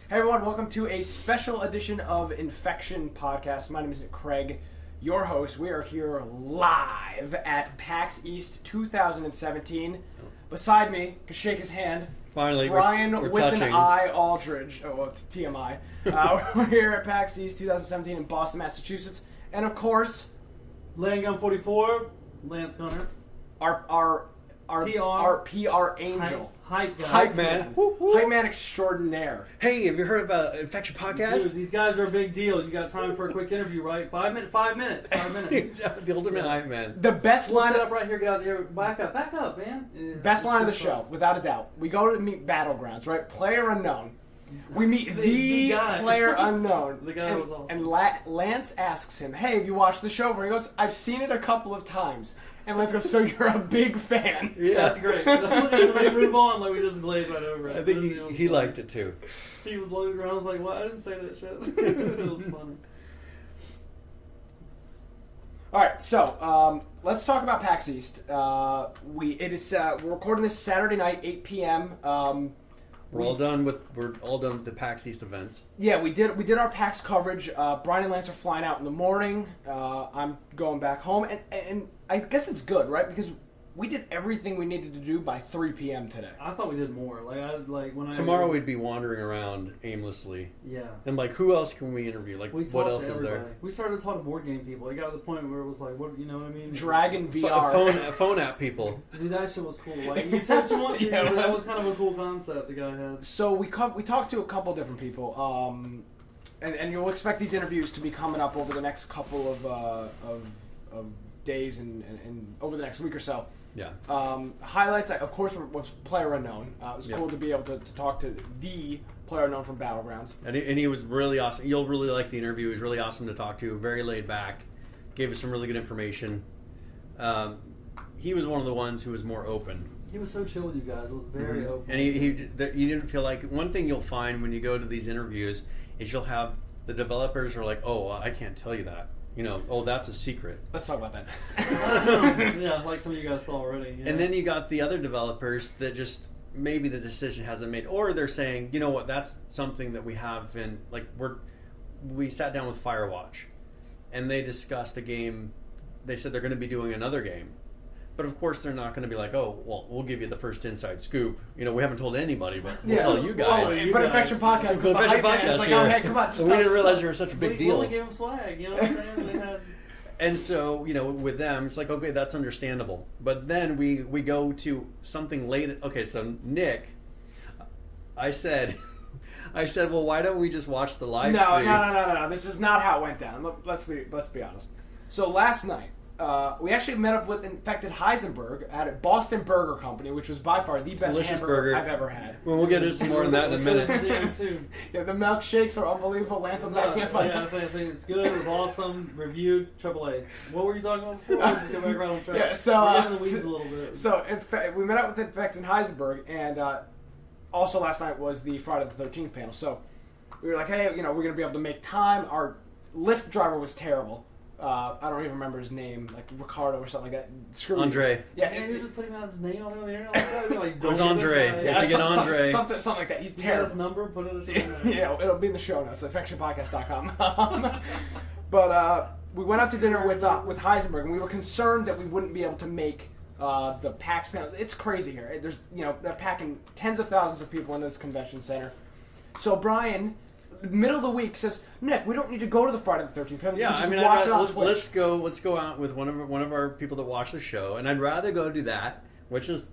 Hey everyone, welcome to a special edition of Infection Podcast. My name is Craig, your host. We are here live at PAX East 2017. Beside me, can shake his hand. Finally, Brian we're with touching. an I Aldridge. Oh, well, TMI. We're here at PAX East 2017 in Boston, Massachusetts, and of course, Landgun 44, Lance Gunner. our PR angel. Hype guy. Hype man. man. Hype man extraordinaire. Hey, have you heard about Infection Podcast? Dude, these guys are a big deal. You got time for a quick interview, right? 5 minutes. 5 minutes. 5 minutes. The ultimate hype man. The best We'll line sit up right here. Get out here. Back up, man. Best line of the show, without a doubt. We go to meet Battlegrounds, right? Player unknown. We meet the guy. player unknown. The guy was awesome. And Lance asks him, "Hey, have you watched the show?" And he goes, "I've seen it a couple of times." And Lance goes, "So you're a big fan?" Yeah, That's great. We move on, like we just glazed right over it. I think he liked it too. He was looking around. I was like, "What? I didn't say that shit." It was funny. All right, so let's talk about PAX East. We're recording this Saturday night, 8 p.m. We're all done with the PAX East events. Yeah, we did our PAX coverage. Brian and Lance are flying out in the morning. I'm going back home, and I guess it's good, right? Because we did everything we needed to do by 3 p.m. today. I thought we did more. Tomorrow we'd be wandering around aimlessly. Yeah. And who else can we interview? We What else to is there? everybody. We started to talk to board game people. It got to the point where it was like, what, you know what I mean? Dragon VR. Phone app people. Dude, that shit was cool. Like, you said what you want to, Yeah, but that was kind of a cool concept the guy had. So we talked to a couple different people, and you'll expect these interviews to be coming up over the next couple of days and over the next week or so. Yeah. Highlights, of course, was Player Unknown. It was Yep. cool to be able to talk to the Player Unknown from Battlegrounds. And he was really awesome. You'll really like the interview. He was really awesome to talk to. Very laid back. Gave us some really good information. He was one of the ones who was more open. He was so chill with you guys. It was very open. And you didn't feel like... One thing you'll find when you go to these interviews is you'll have the developers are like, "Oh, I can't tell you that. Oh, that's a secret." Let's talk about that next. Yeah, like some of you guys saw already. Yeah. And then you got the other developers that just maybe the decision hasn't made, or they're saying, "You know what? That's something that we have in we sat down with Firewatch, and they discussed a game. They said they're going to be doing another game, but of course they're not going to be like, "Oh, well, we'll give you the first inside scoop." We haven't told anybody, but we'll tell you guys. But Infection Podcast, But Infection Podcast, like, here. oh, hey, come on, We didn't realize you were such a big we deal. only gave him swag, you know what I'm saying? They had... And so, with them, it's like, okay, that's understandable. But then we go to something late. Okay, so Nick, I said, well, why don't we just watch the live stream? No. This is not how it went down. Let's be honest. So last night, we actually met up with Infected Heisenberg at a Boston Burger Company, which was by far the best Delicious hamburger burger. I've ever had. Well, we'll get into some more on that in a minute. Yeah, the milkshakes are unbelievable. Lance, I'm backing up on I think it's good. It was awesome. Reviewed AAA. What were you talking about before? Let's get back right on track. Yeah, so we're getting the weeds a little bit. So we met up with Infected Heisenberg, and also last night was the Friday the 13th panel. So we were like, hey, we're going to be able to make time. Our Lyft driver was terrible. I don't even remember his name, like Ricardo or something like that. Screw Andre. You. Yeah, and he just putting out his name on the internet like that. Like, It was Andre. Yeah, to get Andre. Something like that. He's He got terrible. his number, put it in there. Yeah, it'll be in the show notes, infectionpodcast.com. But we went out to dinner with Heisenberg, and we were concerned that we wouldn't be able to make the PAX panel. It's crazy here. There's, they're packing tens of thousands of people into this convention center. So Brian, middle of the week, says, Nick, we don't need to go to the Friday the 13th panel. Yeah, I mean, watch it on Twitch. let's go out with one of our people that watch the show, and I'd rather go do that, which is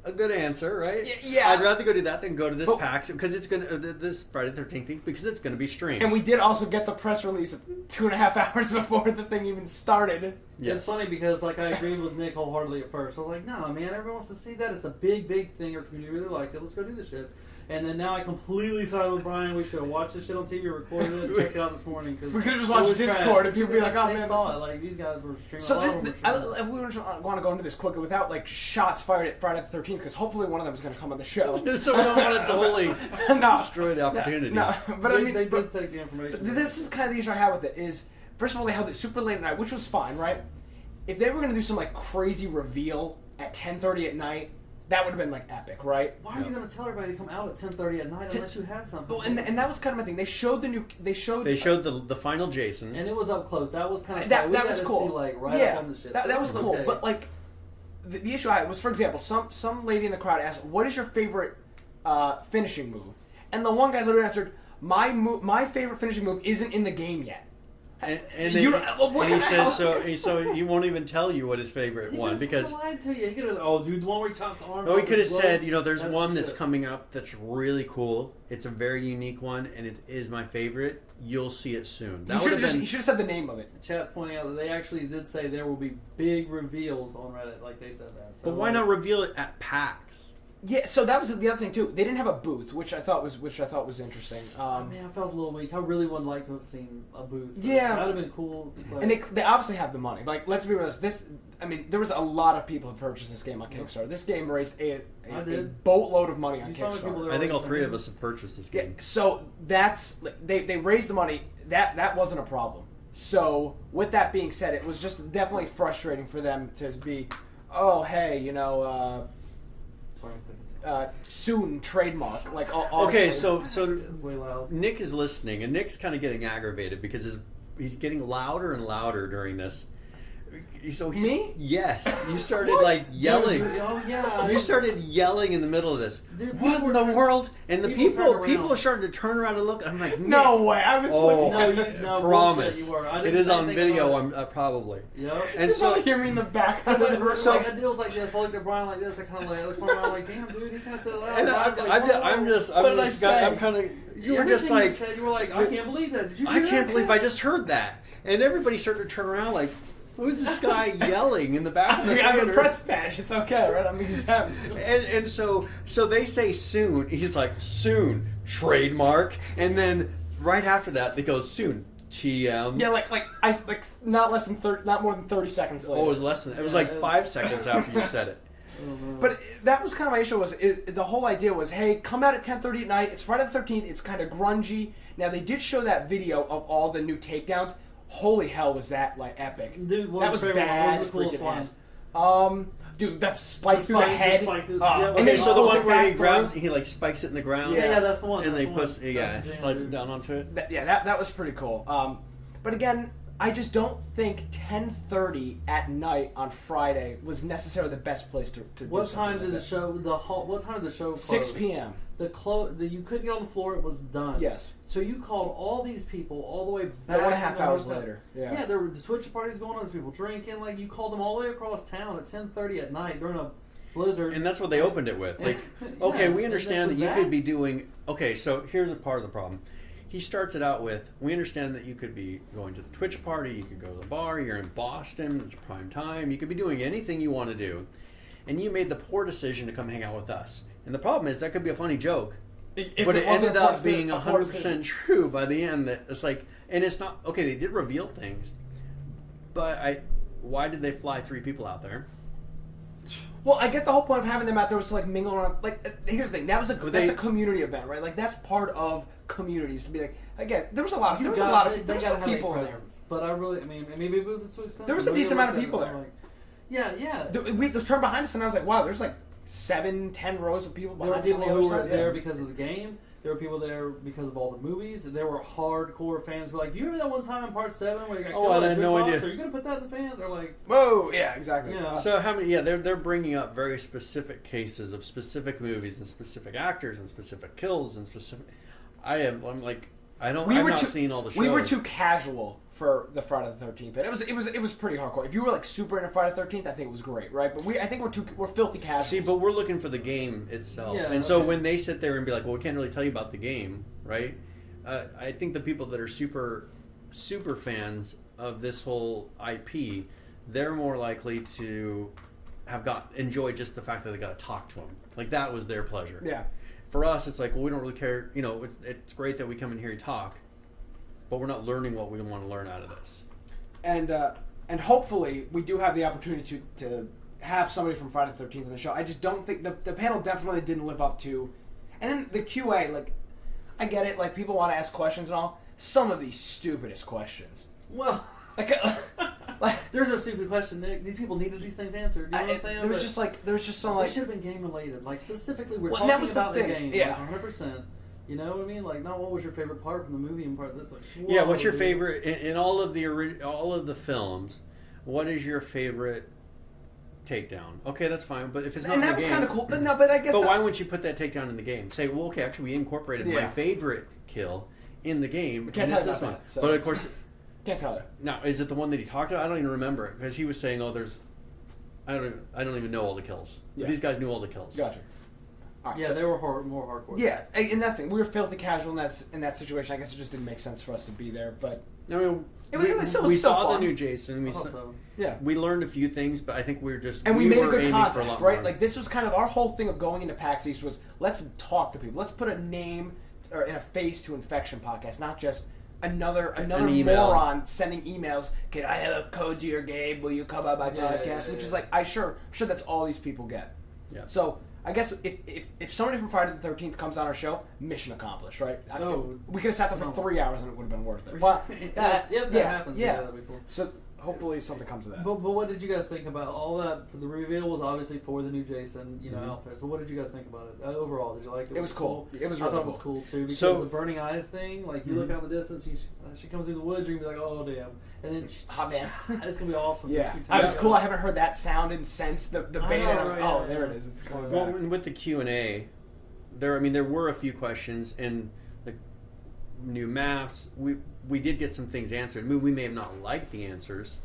a good answer, right? Yeah. I'd rather go do that than go to this PAX because it's this Friday the 13th because it's gonna be streamed. And we did also get the press release 2.5 hours before the thing even started. Yes. It's funny because I agreed with Nick wholeheartedly at first. I was like, no, man, everyone wants to see that. It's a big thing. Our community really liked it. Let's go do this shit. And then now I completely side with Brian. We should have watched this shit on TV, recorded it, and checked it out this morning. Cause we could have just watched Discord and people would be like, oh, they man. saw it. Like, these guys were streaming So a lot of them were streaming. if we want to go into this quickly without shots fired at Friday the 13th, because hopefully one of them is going to come on the show. So we don't want to totally destroy the opportunity. No, but they did take the information. This is kind of the issue I have with it is, first of all, they held it super late at night, which was fine, right? If they were going to do some crazy reveal at 10:30 at night, that would have been like epic, right? Why are you going to tell everybody to come out at 10:30 at night unless you had something? Well, and that was kind of my thing. They showed They showed the final Jason, and it was up close. That was kind of that was cool. See, like, right up on the shit. That So was cool. okay. But like the issue I had was, for example, some lady in the crowd asked, "What is your favorite finishing move?" And the one guy literally answered, "My favorite finishing move isn't in the game yet." and What he kind says of- so he won't even tell you what his favorite He one could've because. lied to you. He could have, oh, dude, the one where he chopped the arm. No, he off could have his said, glove. there's That's one the that's shit. coming up that's really cool. It's a very unique one, and it is my favorite. You'll see it soon. That would have been. You should have said the name of it. Chat's pointing out that they actually did say there will be big reveals on Reddit, like they said that. So, But why not reveal it at PAX? Yeah, so that was the other thing too. They didn't have a booth, which I thought was interesting. Man, I felt a little weak. I really would like to have seen a booth. Yeah. That would have been cool. But And they obviously have the money. Like, let's be honest. There was a lot of people who purchased this game on Kickstarter. This game raised a boatload of money on You saw how many people Kickstarter. there I think were all three of coming? us have purchased this Yeah, game. so they raised the money. That wasn't a problem. So with that being said, it was just definitely frustrating for them to be, oh hey, Sorry, I'm thinking. soon trademark like. All Okay, this- so It's way loud. Nick is listening, and Nick's kind of getting aggravated because he's getting louder and louder during this. So he's, Me? Yes, you started What? like yelling. Dude, oh yeah. You started yelling in the middle of this. Dude, What people in the were- world? And the people turned around. people are starting to turn around and look. I'm like, no Nick. way. I was. Oh, looking No, at you no promise. bullshit, you were. I It didn't is say on anything video. about I'm probably. Yep. And You so probably hear me in the back. I was like, So- I was like this. I looked at Brian like this. I kind of like looked around like, damn, dude, he kind of said it loud. and I was like, whoa. What did I say? I'm kind of. You were Everything just like, said, you were like, I can't believe that. Did you? I hear can't that? believe I just heard that. And everybody started to turn around like, who's this guy yelling in the back of the I have a theater? press badge. It's okay, right? I'm exempt. And so they say soon. He's like, soon, trademark. And then right after that, they go, soon, TM. Yeah, like not less than 30, not more than 30 seconds later. Oh, it was less than. It was Yeah, like it was- 5 seconds after you said it. But that was kind of my issue. The whole idea was, hey, come out at 10:30 at night. It's Friday the 13th. It's kind of grungy. Now they did show that video of all the new takedowns. Holy hell, was that like epic? Dude, what that was was your favorite one? What bad. was the coolest freaking ass. Dude, that spike through the spike- the head. spike through- Oh, yeah, and Okay, then so the pulls one it where he back grabs, through. he like spikes it in the ground. Yeah, that's the one. And that's then he the puts, one. yeah, That's the he jam, slides it dude. down onto it. That was pretty cool. But again, I just don't think 10:30 at night on Friday was necessarily the best place to do What something time like did the that. show? What time did the show close? 6 p.m. You couldn't get on the floor. It was done. Yes. So you called all these people all the way back. 1.5 from hours the- later. Yeah. Yeah, there were the Twitch parties going on. There's people drinking. Like you called them all the way across town at 10:30 at night during a blizzard. And that's what they opened it with. Like, okay, Yeah, we and understand that then you with could that- be doing. Okay, so here's a part of the problem. He starts it out with, we understand that you could be going to the Twitch party, you could go to the bar, you're in Boston, it's prime time, you could be doing anything you want to do. And you made the poor decision to come hang out with us. And the problem is, that could be a funny joke. If But it wasn't ended a poor up being decision- a poor 100% decision. true by the end. That it's like, and it's not, okay, they did reveal things. But why did they fly 3 people out there? Well, I get the whole point of having them out there was to like mingle around. Like, here's the thing: that's a community event, right? Like, that's part of communities to be like. Again, there was a lot of They some gotta have people a in there. presence. But I mean, maybe a booth is too expensive. There was a Maybe decent I amount of like people that, there. but I'm like, yeah. We turned behind us, and I was like, "Wow, there's like 7, 10 rows of people There were behind us on people the who other were side." there Yeah. because of the game. There were people there because of all the movies. There were hardcore fans who were like, "Do you remember that one time in Part 7 where you got Oh, killed I by a had drink no box? idea. Are you gonna put that in the fans?" They're like, Whoa, yeah, exactly. Yeah. So how many? Yeah, they're bringing up very specific cases of specific movies and specific actors and specific kills and specific. I'm like, I've not seen all the shows. We were too casual for the Friday the 13th, and it was pretty hardcore. If you were like super into Friday the 13th, I think it was great, right? But I think we're filthy casual. See, but we're looking for the game itself, Yeah, and so okay. when they sit there and be like, "Well, we can't really tell you about the game," right? I think the people that are super fans of this whole IP, they're more likely to have enjoy just the fact that they got to talk to them. Like, that was their pleasure. Yeah. For us, it's like, well, we don't really care. You know, it's great that we come in here and talk, but we're not learning what we want to learn out of this. And hopefully we do have the opportunity to have somebody from Friday the 13th on the show. I just don't think the panel definitely didn't live up to. And then the QA, like, I get it, like, people want to ask questions and all. Some of these stupidest questions. "Well, Like, There's no stupid question, Nick. These people needed these things answered. You know what I'm saying? There was just some They like. should have been game related. Like specifically, we're Well, that talking was the about the thing. game. Yeah. Like 100%. You know what I mean? Like, not what was your favorite part from the movie and part that's like. Yeah, what's whoa, your dude. favorite in all of the films? What is your favorite takedown? Okay, that's fine. But if it's not And in that the was game, kind of cool. But no, but I guess. but that- why wouldn't you put that takedown in the game? Say, well, okay, actually, we incorporated my Yeah. favorite kill in the game. We can't and tell this you one. about that, so But of it's- course, Can't tell you. now is it the one that he talked about? I don't even remember it because he was saying, "Oh, there's." I don't even know all the kills. But Yeah. these guys knew all the kills. Gotcha. All right, Yeah, so- they were more hardcore. Yeah, and that's the thing. We were filthy casual in that situation. I guess it just didn't make sense for us to be there. But I mean, It was still we still saw fun. the new Jason. I We thought saw, so. yeah, we learned a few things, but I think we were just and we made a were good aiming contact, for a lot right? more. Like this was kind of our whole thing of going into PAX East was let's talk to people. Let's put a name or in a face to Infection Podcast, not just another email. moron sending emails. Can I have a code to your game? Will you come on my podcast? Yeah, Which is yeah. like I'm sure that's all these people get. Yeah. So I guess if somebody from Friday the 13th comes on our show, mission accomplished, right? Oh. We could have sat there for No. 3 hours and it would have been worth it. Well, if that happens, yeah, that'd be cool. So hopefully something comes of that. But what did you guys think about all that? The reveal was obviously for the new Jason, Mhm. outfit. So what did you guys think about it overall? Did you like it? It was cool. It was I really thought it was cool too because So- the burning eyes thing. Like you look out in the distance, she comes through the woods, you're gonna be like, oh damn, and then Oh, man. it's gonna be awesome. Yeah, It's gonna be it was tight. cool. I haven't heard that sound and since the beta. I know, And I was, right, oh, yeah, there yeah. it is. It's coming Well, back. with the Q&A, there were a few questions and the new maps. We did get some things answered. I mean, we may have not liked the answers,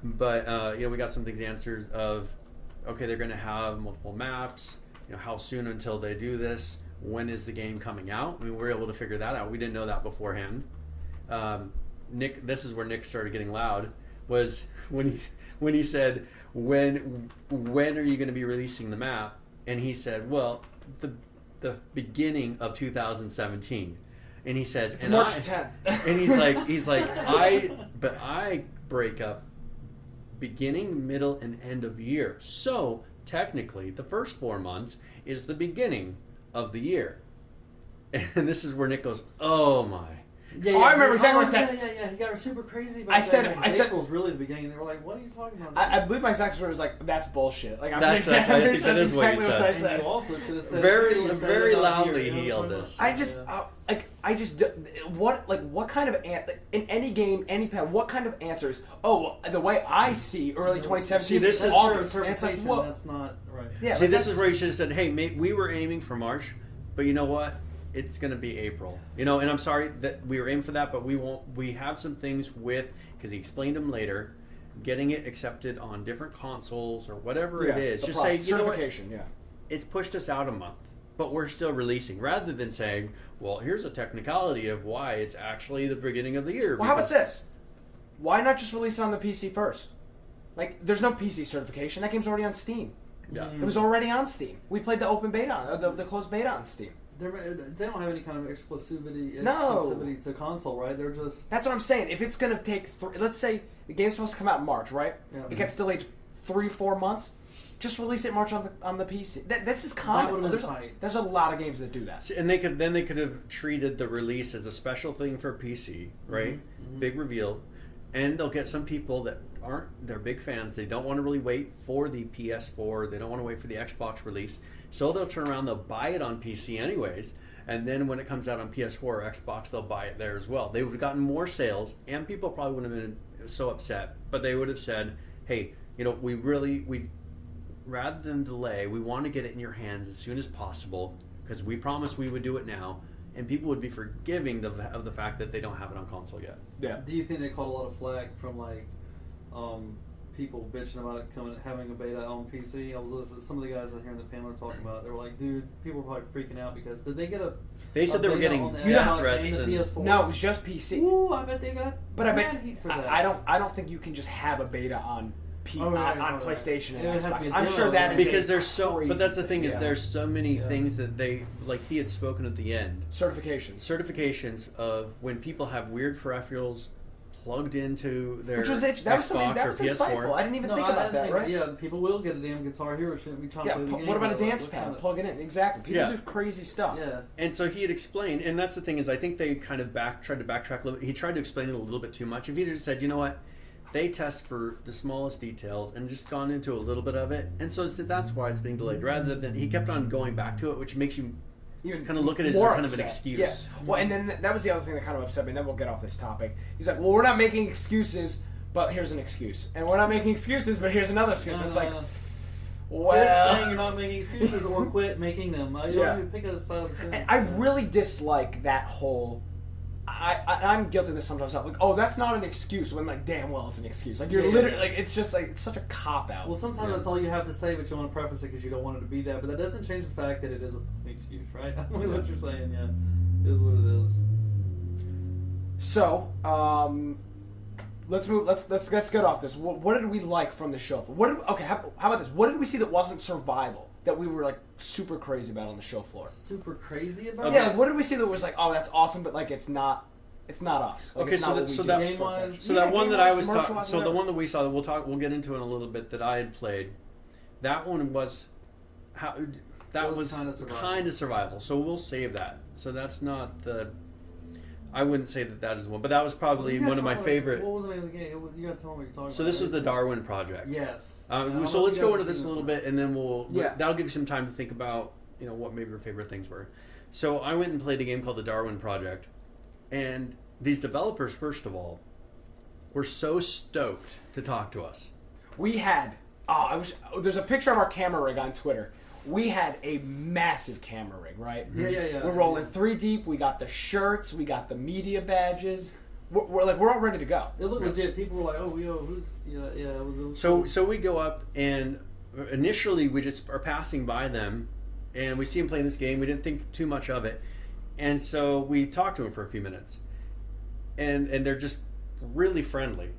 but we got some things answered of, okay, they're going to have multiple maps. How soon until they do this? When is the game coming out? I mean, we were able to figure that out. We didn't know that beforehand. Nick, this is where Nick started getting loud. Was when he said, when are you going to be releasing the map? And he said, well, the beginning of 2017. And he says, It's and March I- 10th. and he's like, I break up beginning, middle, and end of year. So technically, the first 4 months is the beginning of the year. And this is where Nick goes, oh my. Yeah, Oh, I remember exactly what I said. Yeah. He got super crazy about I that. said- Like, I said- April's really the beginning. They were like, "What are you talking about?" I believe my exact word was like, "That's bullshit." Like, I think that is what he said. I And you also should have said Very- you said very it about loudly here, he you know yelled what I'm this. talking about? What kind of in any game, any pad, what kind of answers? Oh, the way I see early 2017 See, this is is That's your August. And it's like, interpretation. well, That's not right. yeah. See, but this that's- is where you should have said, hey, mate, we were aiming for March, but you know what? It's going to be April. And I'm sorry that we were aiming for that, but we have some things because he explained them later, getting it accepted on different consoles or whatever it is. the Just say, process, you know what? certification. Yeah. It's pushed us out a month, but we're still releasing, rather than saying, well, here's a technicality of why it's actually the beginning of the year. Well, how about because- this? Why not just release it on the PC first? Like, there's no PC certification. That game's already on Steam. Yeah. Mm. It was already on Steam. We played the open beta, the closed beta on Steam. They don't have any kind of exclusivity No. to console, right? They're just That's what I'm saying. If it's gonna take, let's say the game's supposed to come out in March, right? Yeah. It gets delayed 3-4 months. Just release it in March on the PC. This is That common. would've been There's, tight. there's a lot of games that do that. And they could have treated the release as a special thing for PC, right? Mhm. Big reveal, and they'll get some people that they're big fans. They don't want to really wait for the PS4. They don't want to wait for the Xbox release, so they'll turn around. They'll buy it on PC anyways, and then when it comes out on PS4 or Xbox, they'll buy it there as well. They would have gotten more sales, and people probably wouldn't have been so upset. But they would have said, "Hey, we rather than delay, we want to get it in your hands as soon as possible because we promised we would do it now." And people would be forgiving of the fact that they don't have it on console yet. Yeah. Do you think they caught a lot of flack from people bitching about it having a beta on PC? I was listening to some of the guys out here in the panel were talking about it. They were like, "Dude, people were probably freaking out because did they get a?" They said they were beta getting on the death Xbox threats and the and PS4? No, it was just PC. Ooh, I bet they got. But I mad bet heat for that. I don't think you can just have a beta on right, on right. PlayStation It would and have to Xbox. be a I'm demo, sure that is because a there's so. crazy But that's the thing thing, is yeah. there's so many Yeah. things that they like. He had spoken at the end. certifications. Certifications of when people have weird peripherals plugged into their Which was that was something Xbox that or was insightful. I PS4. didn't even No, think I about that, think, right? Yeah, people will get a damn Guitar Hero shit and be trying Yeah, to play the game. what about a but, like, dance what pad? kind of- Plug it in. Exactly. People Yeah. do crazy stuff. Yeah. And so he had explained, and that's the thing is, I think they kind of tried to backtrack a little bit. He tried to explain it a little bit too much. If he just said, you know what, they test for the smallest details and just gone into a little bit of it, and so that's why it's being delayed. Rather than he kept on going back to it, which makes you Even kind of look at it as more kind of an upset. excuse. Yeah. Well, and then that was the other thing that kind of upset me. And then we'll get off this topic. He's like, "Well, we're not making excuses, but here's an excuse, and we're not making excuses, but here's another excuse." It's like, Quit well, saying you're not making excuses or quit making them. You Yeah. don't even pick a side of the thing. and I really dislike that whole. I'm guilty of this sometimes. I'm like, oh, that's not an excuse. When like, damn well, it's an excuse. Like you're Yeah. literally like, it's just like it's such a cop out. Well, sometimes that's all you have to say, but you want to preface it because you don't want it to be that. But that doesn't change the fact that it is an excuse, right? I mean, what you're saying, yeah, it is what it is. So, let's move. Let's get off this. What did we like from the show? How about this? What did we see that wasn't survival that we were like super crazy about on the show floor? Super crazy about Yeah, it. like what did we see that was like, oh, that's awesome, but like it's not us. Like, Okay, it's so not that- what we so do that- for Game-wise? Affection. So Yeah, that one that game-wise, I was talking, commercial-wise, so the whatever. one that we saw, we'll get into in a little bit that I had played. That one was It was kinda survival. kind of survival. So we'll save that. So that's not the. I wouldn't say that is one, but that was probably You gotta one of my tell me favorite. What was the name of the game? You got to tell me what you're talking about. So this was the Darwin Project. Yes. So Yeah, I don't know let's if you go guys into have this a seen little one. bit, and then Yeah. that'll give you some time to think about what maybe your favorite things were. So I went and played a game called the Darwin Project, and these developers, first of all, were so stoked to talk to us. We had. There's a picture of our camera rig on Twitter. We had a massive camera rig, right? Yeah. We're rolling 3 deep. We got the shirts. We got the media badges. We're all ready to go. It looked legit. People were like, "Oh, who's?" Yeah. It was So cool. so we go up, and initially we just are passing by them, and we see them playing this game. We didn't think too much of it, and so we talked to them for a few minutes, and they're just really friendly.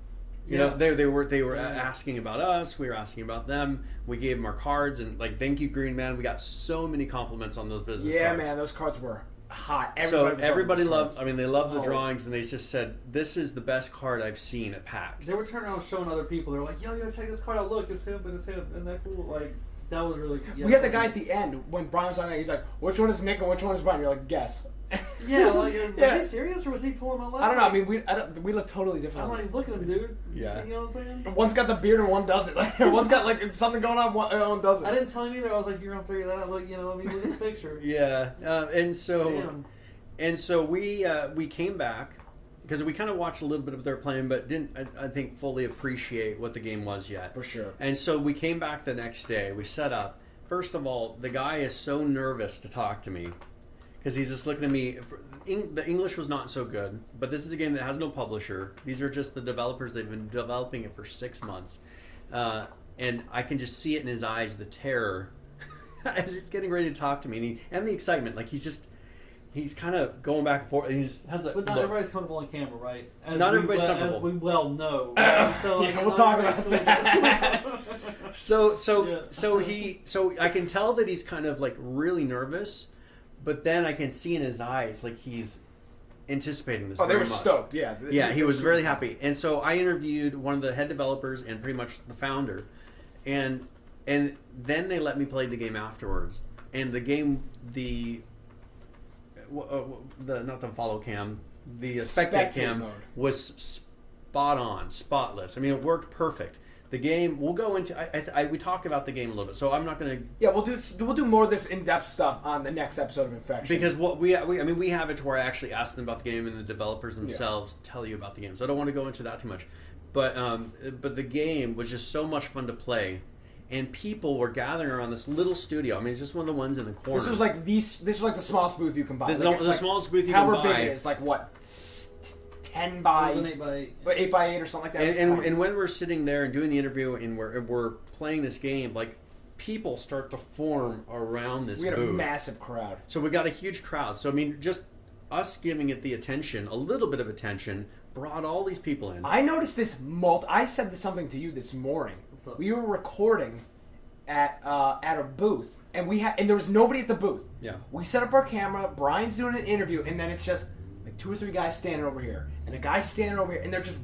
You know, Yeah. they were Yeah. asking about us. We were asking about them. We gave them our cards, and like, thank you, Green Man. We got so many compliments on those business Yeah, cards. man, those cards were hot. So was everybody loving those loved. cards. I mean, they loved the Oh. drawings, and they just said, "This is the best card I've seen at PAX." They were turning around showing other people. They were like, "Yo, check this card out! Look, it's him, and it's him, and that cool." Like that was really. Yeah, We had the guy at the end when Brian was on there. He's like, "Which one is Nick and which one is Brian?" You're like, "Guess." Yeah, like was Yeah. he serious or was he pulling my leg? I don't know. I mean, we look totally I'm different. like, look at him, dude. Yeah. You know what I'm saying? One's got the beard and one doesn't. Like, one's got like something going on. One doesn't. I didn't tell him either. I was like, "You're gonna figure that out." Look, I mean, look at the picture. Yeah, Damn. and so we came back because we kind of watched a little bit of their playing, but didn't I think fully appreciate what the game was yet. For sure. And so we came back the next day. We set up. First of all, the guy is so nervous to talk to me because he's just looking at me. The English was not so good, but this is a game that has no publisher. These are just the developers. They've been developing it for 6 months, and I can just see it in his eyes, the terror as he's getting ready to talk to me, and the excitement. Like he's kind of going back and forth. And he just has that. But not look. everybody's comfortable on camera, right? Not everybody's comfortable. As we well know. Right? So, like, Yeah, we'll not talk everybody's about cool. that. So I can tell that he's kind of like really nervous, but then I can see in his eyes like he's anticipating this. Oh, they very were much. stoked. Yeah. Yeah, he was really happy, and so I interviewed one of the head developers and pretty much the founder, and then they let me play the game afterwards, and the game not the follow cam, the spectate cam mode. was spot on, spotless. I mean, it worked perfect. The game, we'll go into. We talk about the game a little bit, so I'm not going to. Yeah, we'll do more of this in-depth stuff on the next episode of Infection. Because what we have it to where I actually ask them about the game, and the developers themselves tell you about the game. So I don't want to go into that too much, but the game was just so much fun to play, and people were gathering around this little studio. I mean, it's just one of the ones in the corner. this was like the smallest booth you can buy. This is Like, the it's smallest booth you however can buy. big it is, like what, 10 It by was an 8x8. 8 by 8 or something like that. It's And tiny. when we're sitting there and doing the interview and we're playing this game, like people start to form around this we had a booth. massive crowd. So we got a huge crowd. So I mean, just us giving it the attention, a little bit of attention, brought all these people in. I noticed this I said something to you this morning. What's up? We were recording at a booth, and there was nobody at the booth. Yeah. We set up our camera. Brian's doing an interview, and then it's just like 2 or 3 guys standing over here, and a guy standing over here, and they're just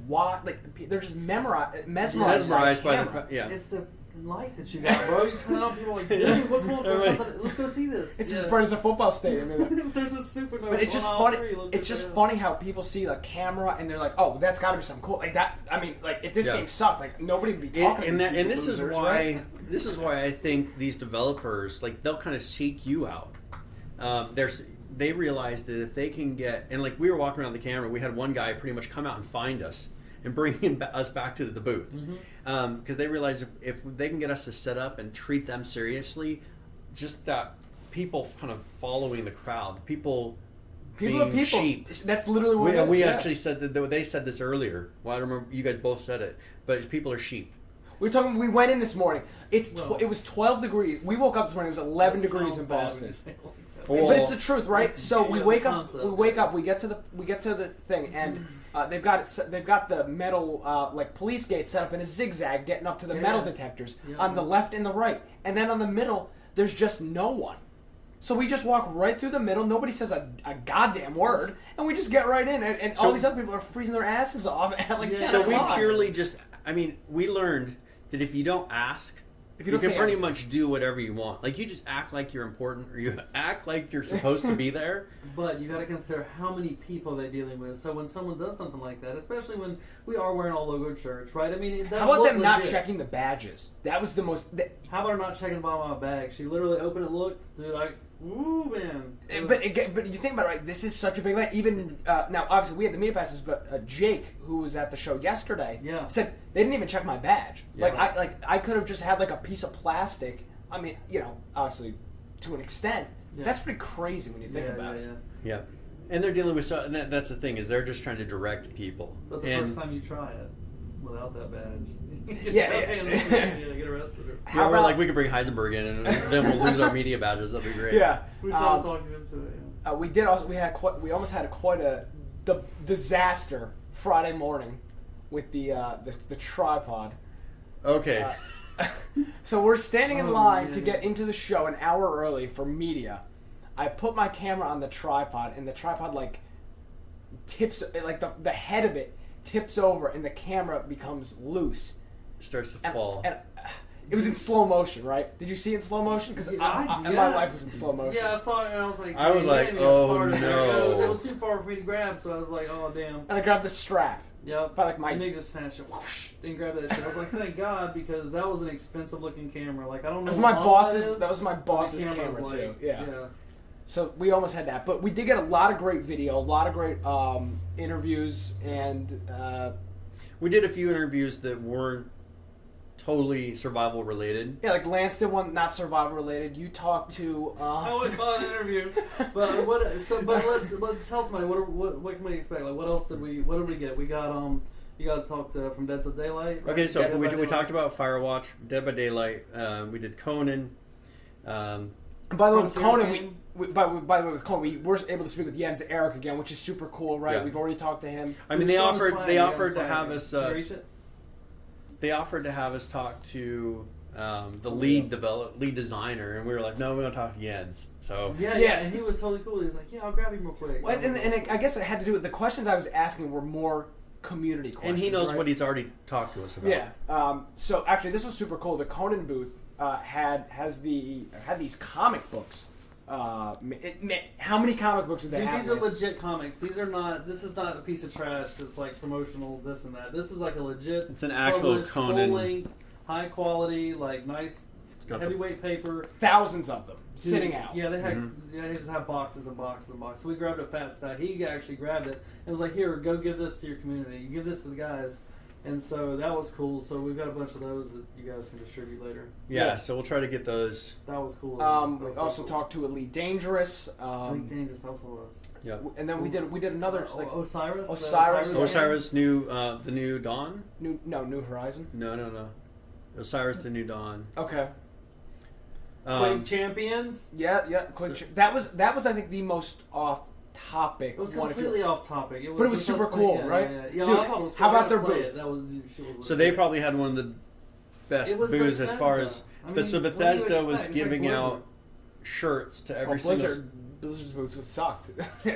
they're just mesmerized Mesmerized by the camera. yeah. It's the fucking light that you got, bro. You turn it on, people are like, dude, what's going on? There's something. Let's go see this. It's as bright as a football stadium. There's a supernova. But it's just funny. It's just funny how people see the camera and they're like, "Oh, that's got to be something cool." Like that. I mean, like if this game sucked, like nobody would be talking. And this losers, is why right? this is why I think these developers, like, they'll kind of seek you out. They realize that if they can get, and like we were walking around the camera, we had one guy pretty much come out and find us and bring us back to the booth, because they realize if they can get us to set up and treat them seriously, just that people kind of following the crowd, people are people. sheep. That's literally what we actually said that they said this earlier. Well, I don't remember, you guys both said it, but people are sheep. We went in this morning. It was 12 degrees. We woke up this morning. It was 11 degrees in Boston. But it's the truth, right? So we wake up. We get to the thing, and they've got the metal like police gate set up in a zigzag, getting up to the metal detectors on the left and the right, and then on the middle there's just no one. So we just walk right through the middle. Nobody says a goddamn word, and we just get right in. And all these other people are freezing their asses off at like 10 So o'clock. we purely just. I mean, we learned that if you don't ask, you can pretty much do whatever you want. Like, you just act like you're important, or you act like you're supposed to be there. But you got to consider how many people they're dealing with. So when someone does something like that, especially when we are wearing all logoed shirts, right? I mean, it does how about them look not legit. checking the badges? That was the most. How about her not checking the bottom of my bag? She literally opened it, looked, dude, like, ooh, man. But you think about it, right? This is such a big event. Even now, obviously, we had the media passes, but Jake, who was at the show yesterday, said they didn't even check my badge. Yeah. I could have just had like a piece of plastic. I mean, obviously, to an extent, that's pretty crazy when you think about it. Yeah, and they're dealing with and that's the thing, is they're just trying to direct people. But the first time you try it without that badge, you get arrested. How we're like, we could bring Heisenberg in, and then we'll lose our media badges. That'd be great. We tried to talk you into it. We did also. We almost had quite a disaster Friday morning with the tripod. Okay. So we're standing in line to get into the show an hour early for media. I put my camera on the tripod, and the tripod like tips, like the head of it tips over, and the camera becomes loose. Starts to fall. And it was in slow motion, right? Did you see it in slow motion? Because my life was in slow motion. Yeah, I saw it, and I was like, oh no! It was too far for me to grab, so I was like, oh damn. And I grabbed the strap. Yep. By like my Nick just snatched it, whoosh, and grabbed that shit. I was like, thank God, because that was an expensive looking camera. Like, I don't know. That was my boss's camera like, too. Yeah. So we almost had that, but we did get a lot of great video, a lot of great interviews, and we did a few interviews that weren't totally survival related. Yeah, like Lance did one not survival related. You talked to. I wouldn't call it an interview, but what? So, but let's tell somebody what can we expect? Like, what else did we? What did we get? We got you guys talked to From Dead to Daylight. Right? Okay, so we talked about Firewatch, Dead by Daylight. We did Conan. By the way, with Conan, by the way, with Conan, we were able to speak with Jens Eric again, which is super cool, right? Yeah. We've already talked to him. I mean, they offered to have us. They offered to have us talk to the lead designer, and we were like, no, we don't talk to Jens. So yeah, and he was totally cool. He was like, yeah, I'll grab him real quick. Well, and I guess it had to do with the questions I was asking were more community questions. And he knows what he's already talked to us about. Yeah. So actually, this was super cool. The Conan booth had these comic books. How many comic books did they have? These are legit comics. These are not. This is not a piece of trash that's like promotional this and that. This is like a legit. It's an actual Conan, full length, high quality, like nice heavyweight paper. Thousands of them sitting out. Yeah, they had. Yeah, they just have boxes and boxes and boxes. So we grabbed a fat stack. He actually grabbed it and was like, "Here, go give this to your community. You give this to the guys." And so that was cool. So we've got a bunch of those that you guys can distribute later. Yeah, so we'll try to get those. That was cool. We also talked to Elite Dangerous. Elite Dangerous, that's what it was. Yeah. And then we did another Osiris. Osiris new the new Dawn. New Horizon. No. Osiris the New Dawn. Okay. Quake Champions. Yeah. That was I think the most off topic. It was completely off topic. But it was super cool, right? Yeah. Dude, I thought it was cool. How about their booth? That was so they probably had one of the best booths as far as. So Bethesda was giving out shirts to every single. Blizzard Blizzard's booth was sucked.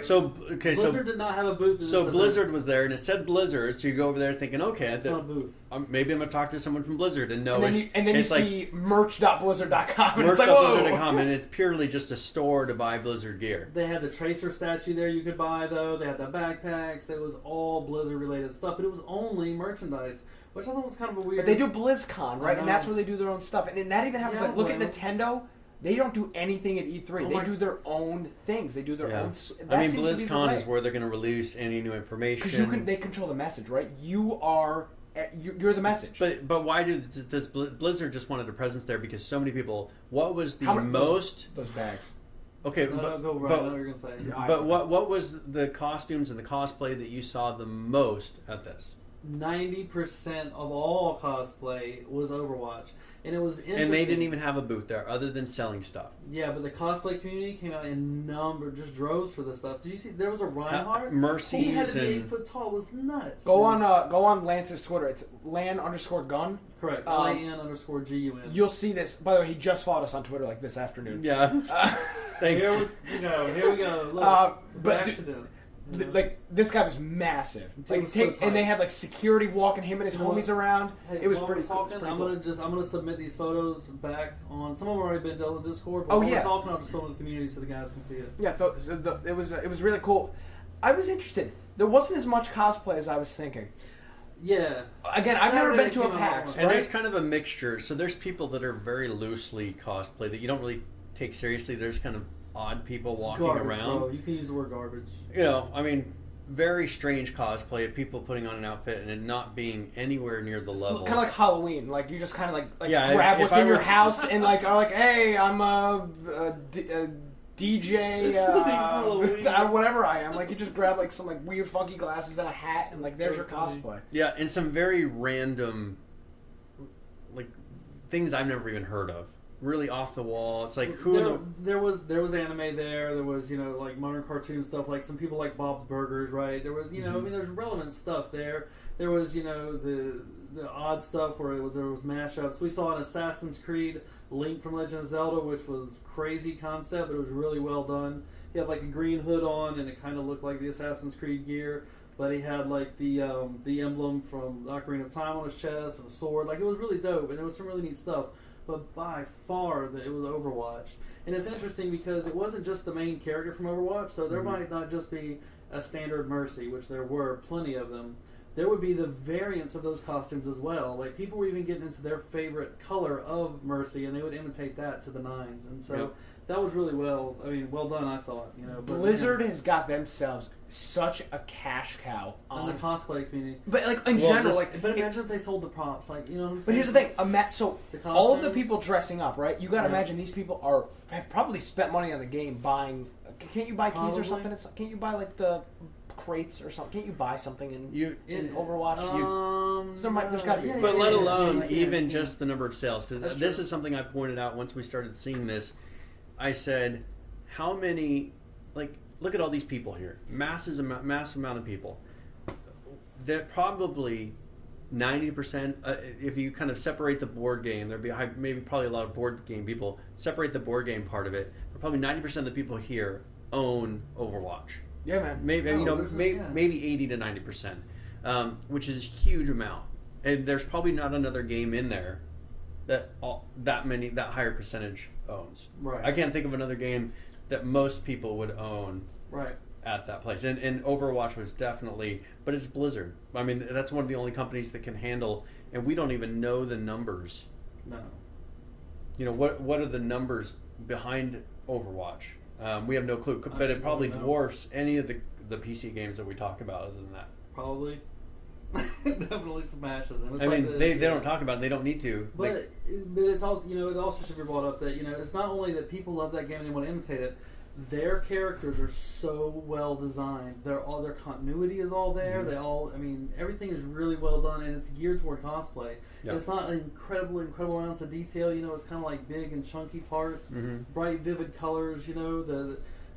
So okay, Blizzard did not have a booth. at so this Blizzard event. was there, and it said Blizzard. So you go over there thinking, okay, It's not a booth. maybe I'm gonna talk to someone from Blizzard, and no, and then you it's like see merch.blizzard.com, and it's like, whoa. merch.blizzard.com, and it's purely just a store to buy Blizzard gear. They had the Tracer statue there you could buy, though. They had the backpacks. It was all Blizzard-related stuff, but it was only merchandise, which I thought was kind of a weird... But they do BlizzCon, right? I And know. that's where they do their own stuff. And that even happens, Yeah, like, look at well- Nintendo. They don't do anything at E3. Oh They my- do their own things. They do their Yeah. own... I mean, BlizzCon is where they're going to release any new information. Because they control the message, right? You're the message. But why does Blizzard just wanted a presence there? Because so many people. What was the How many- most? Those bags. Okay, No, but, go right. I know what you're going to say. Yeah. but what was the costumes and the cosplay that you saw the most at this? 90% of all cosplay was Overwatch. And it was interesting. And they didn't even have a booth there, other than selling stuff. Yeah, but the cosplay community came out in just droves for this stuff. Did you see? There was a Reinhardt. Mercies He had to be and 8 foot tall. It was nuts. Go dude. on Lance's Twitter. It's Lan_gun. Correct. um, LAN_GUN. You'll see this. By the way, he just followed us on Twitter like this afternoon. yeah. Thanks. Here we go. Here we go. Look, it's but an dude, accident. Like, this guy was massive. Dude Like, was so tight. and they had like security walking him and his You know homies what? around. Hey, It was while pretty we're cool. talking, I'm gonna submit these photos back on. Some of them already been done on Discord. But Oh, while yeah. we're talking, I'll just put them in the community so the guys can see it. Yeah, it was really cool. I was interested. There wasn't as much cosplay as I was thinking. Yeah. Again, I've never Saturday been to a came out PAX, more. And there's right? kind of a mixture. So there's people that are very loosely cosplay that you don't really take seriously. There's kind of odd people It's walking garbage, around. Bro. You can use the word garbage. You know, I mean, very strange cosplay of people putting on an outfit and it not being anywhere near the level. Kind of like Halloween. Like, you just kind of like Yeah, grab if what's I in your were- house and like are like, hey, I'm a DJ, It's like Halloween. whatever I am. Like, you just grab like some like weird funky glasses and a hat and like there's So your funny. cosplay. Yeah, and some very random, like, things I've never even heard of. Really off the wall. It's like, who in there, the... there was anime there. There was, you know, like modern cartoon stuff. Like some people like Bob's Burgers, right? There was, you know, I mean, there's relevant stuff there. There was, you know, the odd stuff where there was mashups. We saw an Assassin's Creed Link from Legend of Zelda, which was crazy concept, but it was really well done. He had like a green hood on, and it kind of looked like the Assassin's Creed gear. But he had like the emblem from Ocarina of Time on his chest and a sword. Like, it was really dope, and there was some really neat stuff. But by far, it was Overwatch. And it's interesting because it wasn't just the main character from Overwatch, so there might not just be a standard Mercy, which there were plenty of them. There would be the variants of those costumes as well. Like, people were even getting into their favorite color of Mercy, and they would imitate that to the nines. And so Yep. that was really well done, I thought. You know, but, Blizzard has got themselves such a cash cow on the cosplay community. but like in Well, general, just- like But imagine if they sold the props, like, you know what I'm saying? But here's the thing, so The all of the costumes? people dressing up, right? You got to Yeah. imagine these people have probably spent money on the game buying. Can't you buy keys Probably. or something? Can't you buy like the crates or something? Can't you buy something in Overwatch? There's gotta be- But let yeah, alone yeah, even yeah. just the number of sales. Because That's this true. is something I pointed out once we started seeing this. I said, how many, like, look at all these people here. Massive amount of people. That probably 90%, if you kind of separate the board game, there'd be maybe probably a lot of board game people, separate the board game part of it, but probably 90% of the people here own Overwatch. Yeah, man. Maybe Oh, there's maybe 80 to 90%, which is a huge amount. And there's probably not another game in there that that higher percentage owns. Right. I can't think of another game that most people would own Right. at that place. And Overwatch was definitely, but it's Blizzard. I mean, that's one of the only companies that can handle, and we don't even know the numbers. No. You know, what are the numbers behind Overwatch? We have no clue, but it probably don't know. dwarfs any of the PC games that we talk about other than that. Probably. Definitely smashes them. It's I like mean, they don't talk about it, and they don't need to. But it's also, you know, it also should be brought up that, you know, it's not only that people love that game and they want to imitate it. Their characters are so well designed. Their continuity is all there. Mm-hmm. They all, I mean, everything is really well done, and it's geared toward cosplay. Yeah. It's not incredible amounts of detail. You know, it's kind of like big and chunky parts, Mhm. bright, vivid colors. You know,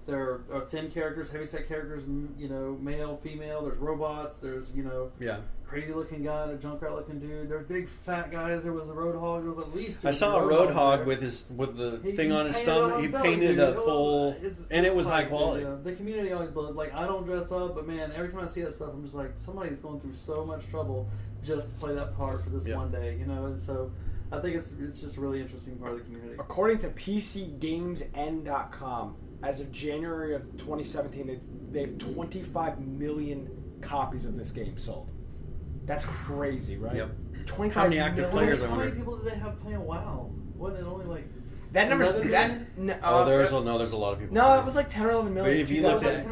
There are thin characters, heavyset characters, male, female. There's robots. There's crazy looking guy, the Junkrat looking dude. There's big fat guys. There was a Roadhog. There was at least two. I saw a Roadhog with the thing on his stomach. He painted a full, and it was high quality. The community always builds. Like, I don't dress up, but man, every time I see that stuff, I'm just like, somebody's going through so much trouble just to play that part for this one day, And so I think it's just a really interesting part of the community. According to PCGamesN.com, as of January of 2017, they have 25 million copies of this game sold. That's crazy, right? Yep. 25 How many active million? players? How many people did they have playing WoW? Wasn't it only like that number's 11 that? million? There's a lot of people. No, it was like 10 or 11 But million. if you looked at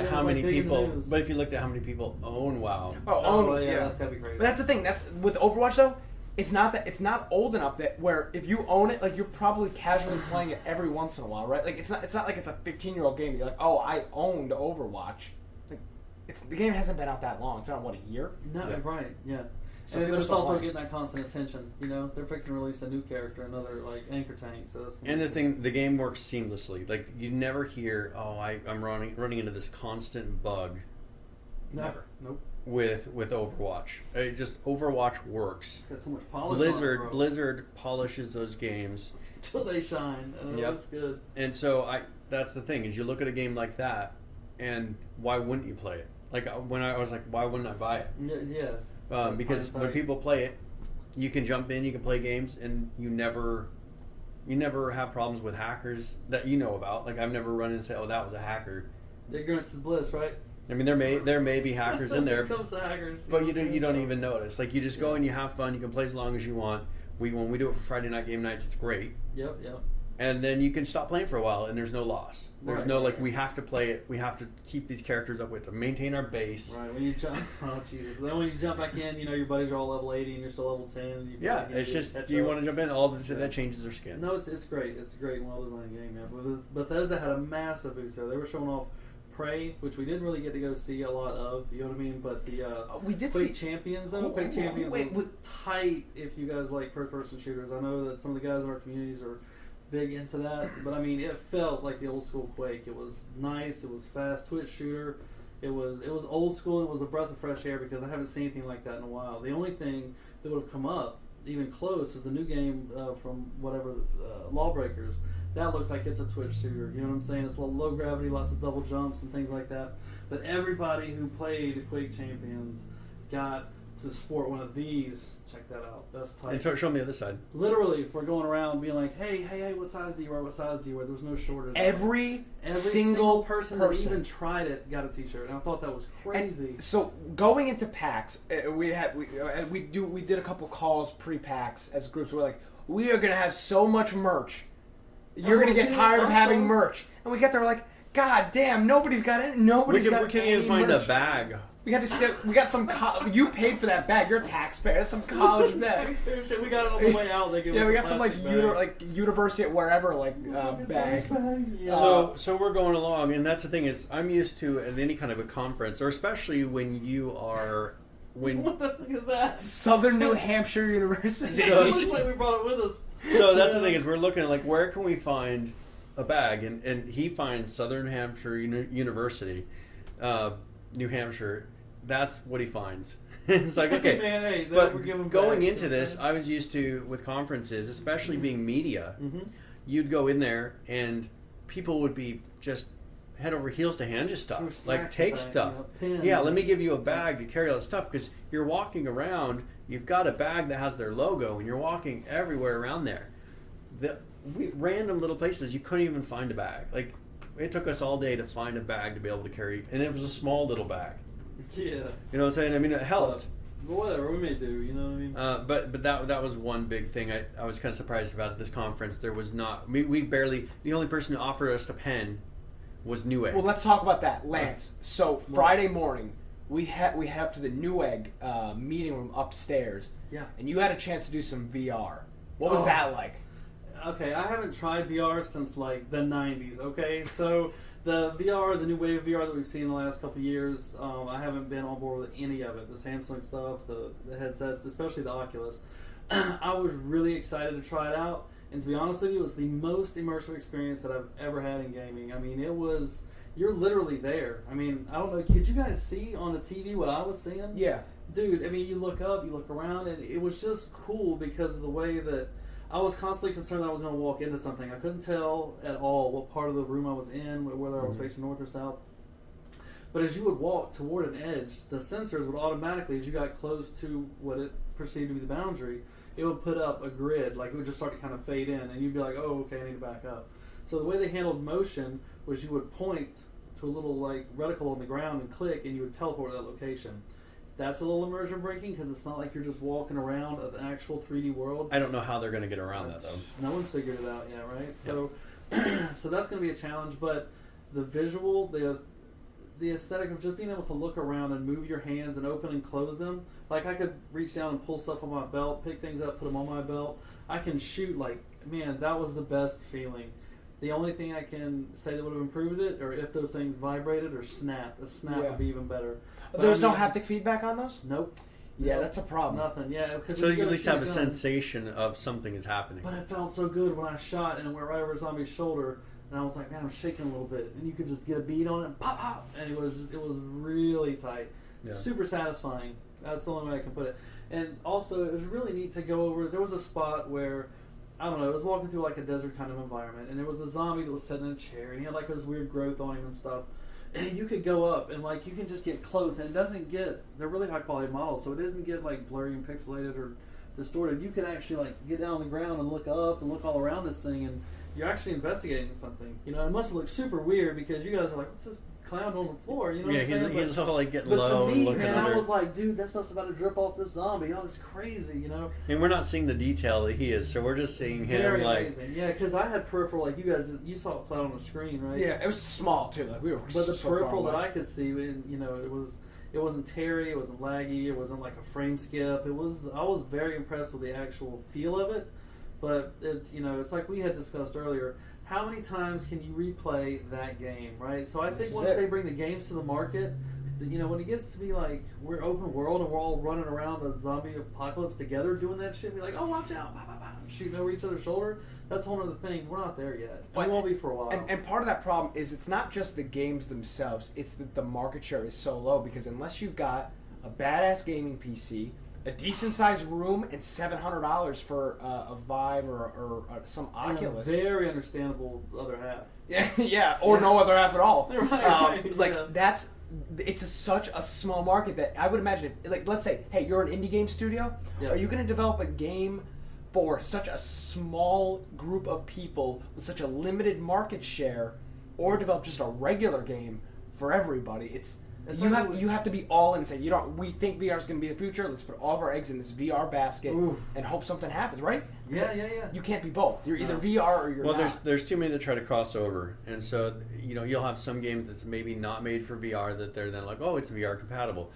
how many people, news. but if you looked at how many people own WoW, That's gotta be crazy. But that's the thing. That's with Overwatch though. It's not old enough that where if you own it, like you're probably casually playing it every once in a while, right? Like it's not like it's a 15-year-old game. You're like, oh, I owned Overwatch. Like the game hasn't been out that long. It's been out, what, a year? No, right, yeah. So And people it's still also play. getting that constant attention. They're fixing to release a new character, another like anchor tank. So that's and the game works seamlessly. Like you never hear, I'm running into this constant bug. never. Nope. With Overwatch, Overwatch works. It's got so much polish. Blizzard polishes those games Until they shine. That's good. And so that's the thing is you look at a game like that, and why wouldn't you play it? Like when I was like, why wouldn't I buy it? Yeah. Because when people play it, you can jump in, you can play games, and you never have problems with hackers that you know about. Like I've never run in and say, oh, that was a hacker. Ignorance is bliss, right? I mean, there may be hackers in there, When it comes to hackers, but you don't even notice. Like you just go and you have fun. You can play as long as you want. When we do it for Friday night game nights, it's great. Yep. And then you can stop playing for a while, and there's no loss. There's Right. we have to play it. We have to keep these characters up. We have to maintain our base. Right. When you jump, oh Jesus! Then when you jump back in, your buddies are all level 80 and you're still level 10. And It's just you want to jump in. That changes their skins. No, it's great. It's a great, well-designed game, man. But Bethesda had a massive booth there. They were showing off Prey, which we didn't really get to go see a lot of. You know what I mean? But the we did Quake see Champions, though. Quake Champions was tight. If you guys like first-person shooters, I know that some of the guys in our communities are big into that. But I mean, it felt like the old school Quake. It was nice. It was fast. Twitch shooter. It was old school. It was a breath of fresh air because I haven't seen anything like that in a while. The only thing that would have come up even close is the new game from whatever Lawbreakers. That looks like it's a Twitch shooter. You know what I'm saying? It's a little low gravity, lots of double jumps and things like that. But everybody who played Quake Champions got to sport one of these. Check that out. That's tight. And so show me the other side. Literally, we're going around being like, hey, what size do you wear? What size do you wear? There was no shortage. every single person that even tried it got a T-shirt, and I thought that was crazy. And so going into PAX, we did a couple calls pre-PAX as groups. We're like, we are gonna have so much merch. You're gonna get tired of having merch, and we get there we're like, God damn, nobody's got it. We can't even find a bag. We got some. You paid for that bag. You're a taxpayer. That's some college bag. Taxpayer shit. We got it on the way out. Yeah, we got some university at wherever bag. So we're going along, and that's the thing is I'm used to at any kind of a conference, or especially when you are What the fuck is that? Southern New Hampshire University. It looks like we brought it with us. So that's the thing is we're looking at like where can we find a bag, and he finds Southern Hampshire University, New Hampshire. That's what he finds. It's like okay, Man, hey, but we're giving going back, into this, I was used to with conferences, especially being media. Mm-hmm. You'd go in there and people would be just head over heels to hand you stuff, like take stuff. Let me give you a bag to carry all the stuff because you're walking around. You've got a bag that has their logo, and you're walking everywhere around there. Random little places you couldn't even find a bag. Like it took us all day to find a bag to be able to carry, and it was a small little bag. Yeah. You know what I'm saying? I mean, it helped. But whatever, we may do, you know what I mean? But that was one big thing I was kind of surprised about at this conference. There was not, we barely, the only person who offered us a pen was Newegg. Well, let's talk about that, Lance. So Friday morning, we head up to the Newegg meeting room upstairs. Yeah. And you had a chance to do some VR. What was that like? Okay, I haven't tried VR since like the 90s, okay? So the VR, the new wave of VR that we've seen in the last couple of years, I haven't been on board with any of it. The Samsung stuff, the headsets, especially the Oculus. I was really excited to try it out, And to be honest with you, it was the most immersive experience that I've ever had in gaming. I mean, you're literally there. I mean, I don't know, could you guys see on the TV what I was seeing? Yeah. Dude, I mean, you look up, you look around, and it was just cool because of the way that I was constantly concerned that I was going to walk into something. I couldn't tell at all what part of the room I was in, whether I was facing north or south. But as you would walk toward an edge, the sensors would automatically, as you got close to what it perceived to be the boundary, it would put up a grid, like it would just start to kind of fade in, and you'd be like, oh, okay, I need to back up. So the way they handled motion was you would point to a little like reticle on the ground and click, and you would teleport to that location. That's a little immersion breaking because it's not like you're just walking around an actual 3D world. I don't know how they're going to get around that though. No one's figured it out yet, right? So, so that's going to be a challenge. But the visual, the aesthetic of just being able to look around and move your hands and open and close them. Like I could reach down and pull stuff on my belt, pick things up, put them on my belt. I can shoot like, man, that was the best feeling. The only thing I can say that would have improved it, or if those things vibrated or snapped, a snap would be even better. But There's no haptic feedback on those? Nope. Yeah, Nope. that's a problem. Nothing. Yeah. So you at least have a sensation of something is happening. But it felt so good when I shot and it went right over zombie's shoulder, and I was like, man, I'm shaking a little bit, and you could just get a bead on it, and pop, pop, and it was really tight, super satisfying. That's the only way I can put it. And also, it was really neat to go over. There was a spot where, I don't know, I was walking through like a desert kind of environment, and there was a zombie that was sitting in a chair, and he had like this weird growth on him and stuff. And you could go up and like you can just get close, and it doesn't get. They're really high quality models, so it doesn't get like blurry and pixelated or distorted. You can actually like get down on the ground and look up and look all around this thing, and you're actually investigating something. You know, it must look super weird because you guys are like, what's this clown on the floor? You know what I'm saying? He's all like getting but low to me, and looking man, under. I was like, dude, that stuff's about to drip off this zombie. Oh, it's crazy, you know? And we're not seeing the detail that he is, so we're just seeing him Very like. amazing. Yeah, because I had peripheral, like you guys, you saw it flat on the screen, right? Yeah, it was small too. Like we were. But the so far peripheral that away. I could see, and you know, it wasn't teary, it wasn't laggy, it wasn't like a frame skip. I was very impressed with the actual feel of it. But it's, you know, it's like we had discussed earlier. How many times can you replay that game, right? So I think once they bring the games to the market, you know, when it gets to be like we're open world and we're all running around a zombie apocalypse together doing that shit, be like, oh, watch out, bah, bah, bah, shooting over each other's shoulder. That's a whole other thing. We're not there yet. And we won't be for a while. And part of that problem is it's not just the games themselves; it's that the market share is so low because unless you've got a badass gaming PC, a decent sized room, and $700 for a Vive or some Oculus, and a very understandable other half. yeah, or no other half at all. Right, like yeah. it's such a small market that I would imagine. Like, let's say, hey, you're an indie game studio. Yeah. Are you going to develop a game for such a small group of people with such a limited market share, or develop just a regular game for everybody? It's you have to be all in and say, we think VR is going to be the future. Let's put all of our eggs in this VR basket and hope something happens, right? Yeah. You can't be both. You're either VR or you're not. Well, there's too many that try to cross over, and so you'll have some game that's maybe not made for VR that they're then like, oh, it's VR compatible,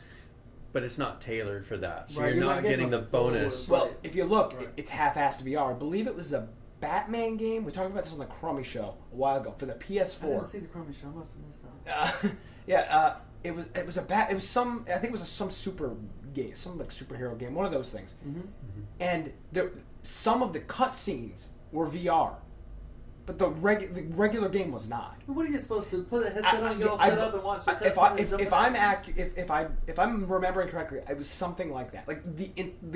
but it's not tailored for that, so you're not getting the bonus. Well, if you look, it's half-assed VR. I believe it was a Batman game. We talked about this on the Crummy Show a while ago for the PS4. I didn't see the Crummy Show. I must have missed Yeah. It was some, I think it was some super game, some like superhero game, one of those things. Mm-hmm. And some of the cutscenes were VR, but the regular game was not. What are you supposed to put a headset on? You all set up and watch the cutscene. If I'm remembering correctly, it was something like that. Like the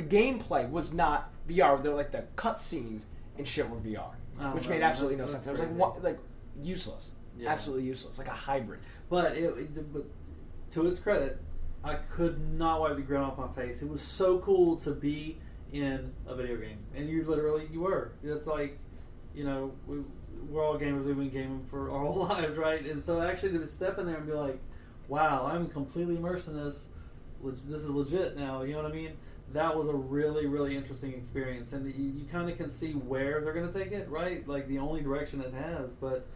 gameplay was not VR. They're like the cutscenes and shit were VR, which made absolutely no sense. It was like useless, absolutely useless, like a hybrid. But to its credit, I could not wipe the grin off my face. It was so cool to be in a video game, and you were. It's like, we're all gamers. We've been gaming for our whole lives, right? And so actually to step in there and be like, wow, I'm completely immersed in this. This is legit now. You know what I mean? That was a really, really interesting experience, and you kind of can see where they're going to take it, right? Like the only direction it has, but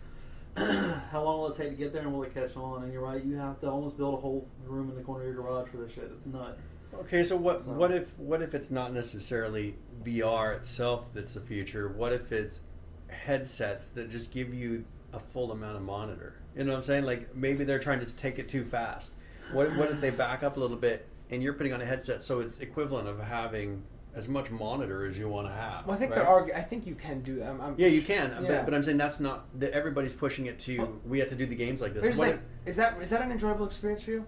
how long will it take to get there, and will it catch on? And you're right, you have to almost build a whole room in the corner of your garage for this shit. It's nuts. Okay, so what if it's not necessarily VR itself that's the future? What if it's headsets that just give you a full amount of monitor? You know what I'm saying? Like maybe they're trying to take it too fast. What if they back up a little bit and you're putting on a headset so it's equivalent of having as much monitor as you want to have. Well, I think right? I think you can do that. Yeah, you can, Yeah. but I'm saying that's not that everybody's pushing it to. We have to do the games like this. Here's the What thing. Is that an enjoyable experience for you?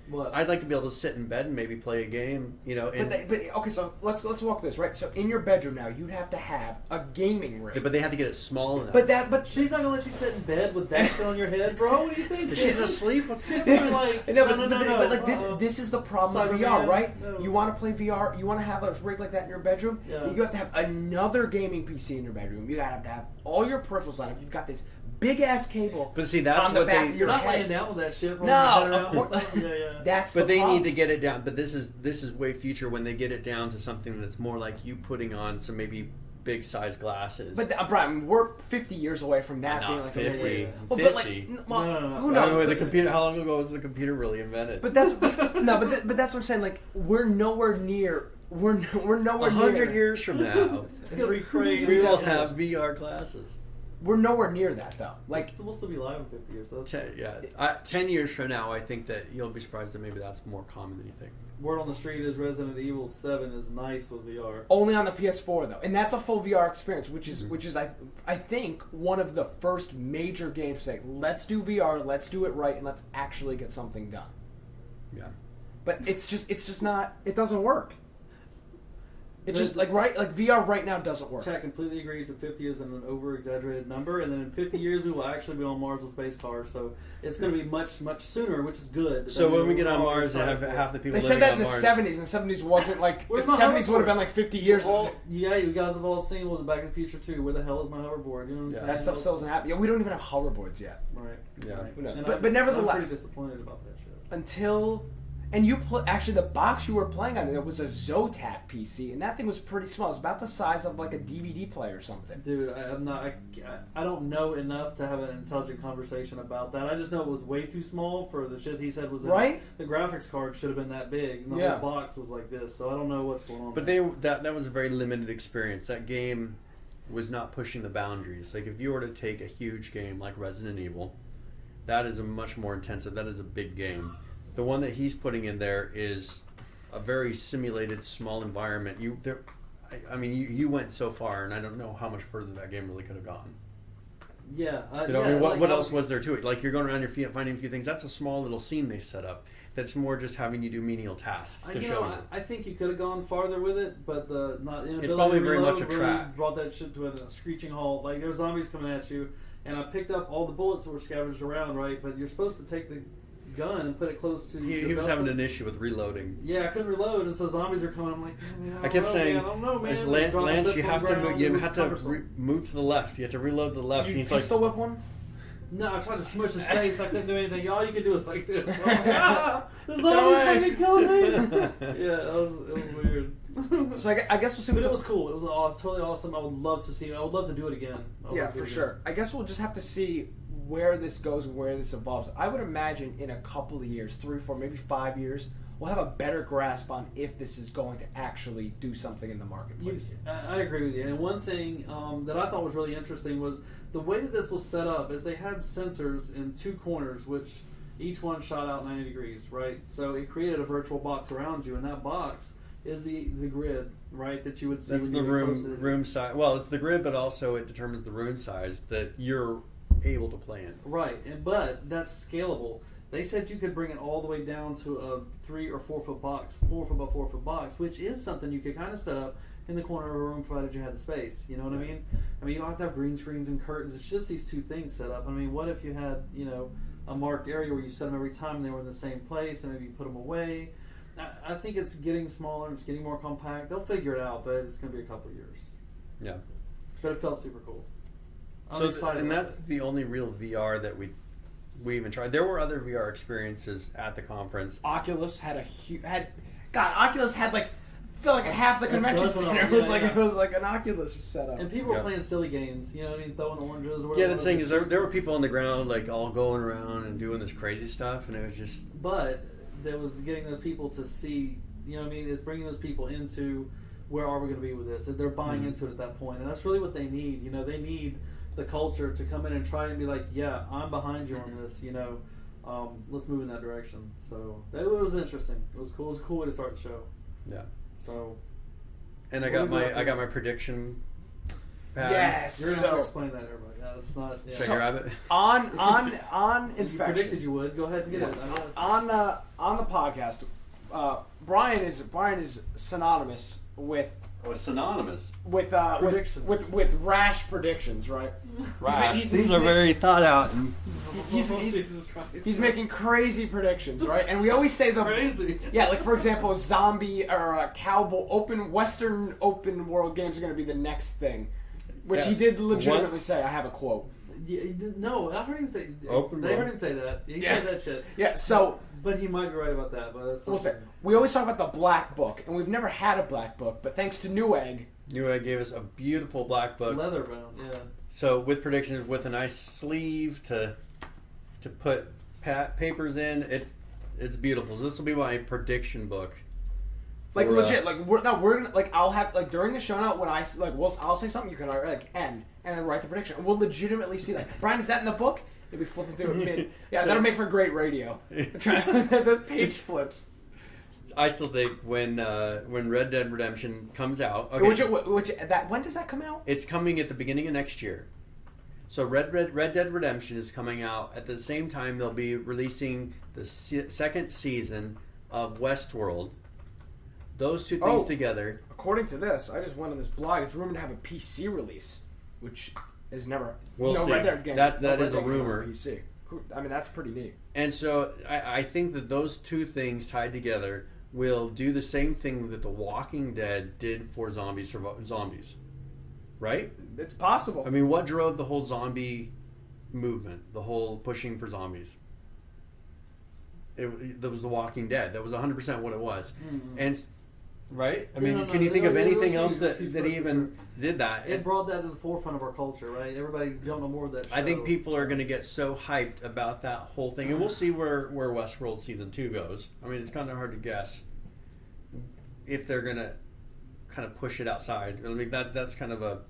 What? I'd like to be able to sit in bed and maybe play a game, And, But okay, so let's walk this right. So in your bedroom now, you'd have to have a gaming rig. but they have to get it small enough. But She's not gonna let you sit in bed with that shit on your head, bro. What do you think? She's asleep. What's She's this? gonna like, No, no. like this is the problem with Cyberman, VR, right? no. You want to play VR, you want to have a rig like that in your bedroom. Yeah. You have to have another gaming PC in your bedroom. You have to have all your peripherals lined up. You've got this big ass cable. But see, that's on the what back they. of You're not head. laying down with that shit. No, rolling your head of around course. and stuff. Yeah. That's But the they problem. need to get it down. But this is way future when they get it down to something that's more like you putting on some maybe big size glasses. But Brian, we're 50 years away from that being Not like 50. a regular. Well, 50. but like, well, No. who I don't know knows? where the computer. How long ago was the computer really invented? But that's but that's what I'm saying. Like we're nowhere near. We're nowhere 100 near. years from now, It's gonna be crazy. we will have VR glasses. We're nowhere near that though. Like Like we'll still be live in 50 years. So 10 years from now, I think that you'll be surprised that maybe that's more common than you think. word on the street is Resident Evil 7 is nice with VR. only on the PS4 though, and that's a full VR experience, which is I think one of the first major games to say let's do VR, let's do it right, and let's actually get something done. Yeah. But it's just not. It doesn't work. It's just like VR right now doesn't work. Chat completely agrees that 50 is an over-exaggerated number, and then in 50 years we will actually be on Mars with space cars. So it's going to be much, much sooner, which is good. So when we get on all Mars and have excited for. half the people They living said that on in the Mars. 70s, and the 70s wasn't like the Where's my 70s would have hoverboard? been like 50 years. Yeah, you guys have all seen what was Back in the Future too. Where the hell is my hoverboard? You know what I'm Yeah. saying? That stuff still doesn't happen. Yeah, we don't even have hoverboards yet. Right. Yeah. Right. Who knows? And But nevertheless- I'm pretty disappointed about that shit. Until, and you actually the box you were playing on, it was a Zotac PC, and that thing was pretty small. It was about the size of like a DVD player or something. Dude, I'm not. I don't know enough to have an intelligent conversation about that. I just know it was way too small for the shit he said was in Right? it. The graphics card should have been that big, and the Yeah. whole box was like this. So I don't know what's going on. But there. that was a very limited experience. That game was not pushing the boundaries. Like if you were to take a huge game like Resident Evil, that is a much more intensive. That is a big game. The one that he's putting in there is a very simulated small environment. I mean, you went so far, and I don't know how much further that game really could have gone. Yeah. You know, I mean, what else was there to it? Like you're going around your feet finding a few things. That's a small little scene they set up. That's more just having you do menial tasks to show you. I think you could have gone farther with it, but the not. It's probably very much a trap. Brought that shit to a screeching halt. Like there's zombies coming at you, and I picked up all the bullets that were scavenged around. Right, but you're supposed to take the gun and put it close to. He your was belt. having an issue with reloading. Yeah, I couldn't reload, and so zombies are coming. I'm like, man, I kept saying, I don't know, man. as Like, dropping Lance, bits you on have the to ground, move, it you was have to cumbersome. move to the left. You have to reload to the left. You And he's like, pistol whip one? No, I tried to smush his face. I couldn't do anything. All you could do is like this. I'm like, the away. zombies fucking killing me. Yeah, it was weird. So I guess we'll see. But what it was cool. It was totally awesome. I would love to see. I would love to do it again. Yeah, for sure. I guess we'll just have to see where this goes and where this evolves. I would imagine in a couple of years, 3, 4, maybe 5 years, we'll have a better grasp on if this is going to actually do something in the marketplace. I agree with you. And one thing that I thought was really interesting was the way that this was set up is they had sensors in 2 corners, which each one shot out 90 degrees, right? So it created a virtual box around you, and that box is the grid, right, that you would see. that's when the you were close to room size. Well, it's the grid, but also it determines the room size that you're able to play in. Right, but that's scalable. They said you could bring it all the way down to a 3 or 4 foot box, 4 foot by 4 foot box, which is something you could kind of set up in the corner of a room provided you had the space. You know what I mean? I mean, you don't have to have green screens and curtains. It's just these 2 things set up. I mean, what if you had, a marked area where you set them every time and they were in the same place, and maybe you put them away? I think it's getting smaller. It's getting more compact. They'll figure it out, but it's going to be a couple of years. Yeah. But it felt super cool. I'm So excited. and about that's it. the only real VR that we even tried. There were other VR experiences at the conference. Oculus had Oculus had like felt like half the convention does center. one, It was yeah, like yeah. it was like an Oculus setup. And people were Yeah. playing silly games, you know what I mean? Throwing oranges or Yeah, whatever. the thing is, there were people on the ground, like all going around and doing this crazy stuff, and it was just But there was getting those people to see, you know what I mean? It's bringing those people into where are we going to be with this? They're buying Mhm. into it at that point, and that's really what they need. You know, they need the culture to come in and try and be like, yeah, I'm behind you on this. You know, let's move in that direction. So it was interesting. It was cool. It was a cool way to start the show. yeah. So and I What got do we my got I got here? my prediction pad. Yes. You're gonna have to So explain that to everybody. It's not. Yeah. Should I grab it? on You infection. predicted you would. Go ahead and get it. On the podcast, Brian is synonymous with Oh, it's synonymous. Predictions. with rash predictions, right? Rash. He's- These are very thought out. And Jesus Christ. He's making crazy predictions, right? And we always say the crazy. yeah, like for example, zombie or cowboy Western open world games are going to be the next thing, which Yeah. he did legitimately What? say. I have a quote. Yeah, no, I heard him say. Open They world. heard him say that. He Yeah. said that shit. Yeah, so But he might be right about that. But that's we'll say something. we always talk about the black book, and we've never had a black book, but thanks to Newegg. Newegg gave us a beautiful black book. Leather bound. Yeah. So with predictions, with a nice sleeve to put papers in, it's beautiful. So this will be my prediction book. Like for, legit, like we're gonna like I'll have like during the show note when I like I'll say something, you can like end and then write the prediction, and we'll legitimately see like Brian, is that in the book? You'll be flipping through it mid. Yeah, So- that'll make for great radio. The page flips. I still think when Red Dead Redemption comes out, okay, Which that when does that come out? it's coming at the beginning of next year. So Red Dead Redemption is coming out at the same time they'll be releasing the second season of Westworld. Those two things Oh. together. According to this, I just went on this blog. It's rumored to have a PC release, which is never. We'll see. Red Dead game. That no Red is a Dead game on rumor. PC. I mean, that's pretty neat. And so I think that those two things tied together will do the same thing that The Walking Dead did for zombies, right? It's possible. I mean, what drove the whole zombie movement, the whole pushing for zombies? That was The Walking Dead. That was 100% what it was. Mm-hmm. And right? I Yeah, mean, no, can no, you think it of was anything huge, else huge that push even for did that? It brought that to the forefront of our culture, right? Everybody jumped on board that show. I think people are going to get so hyped about that whole thing, and we'll see where Westworld season 2 goes. I mean, it's kind of hard to guess if they're going to kind of push it outside. I mean, that's kind of a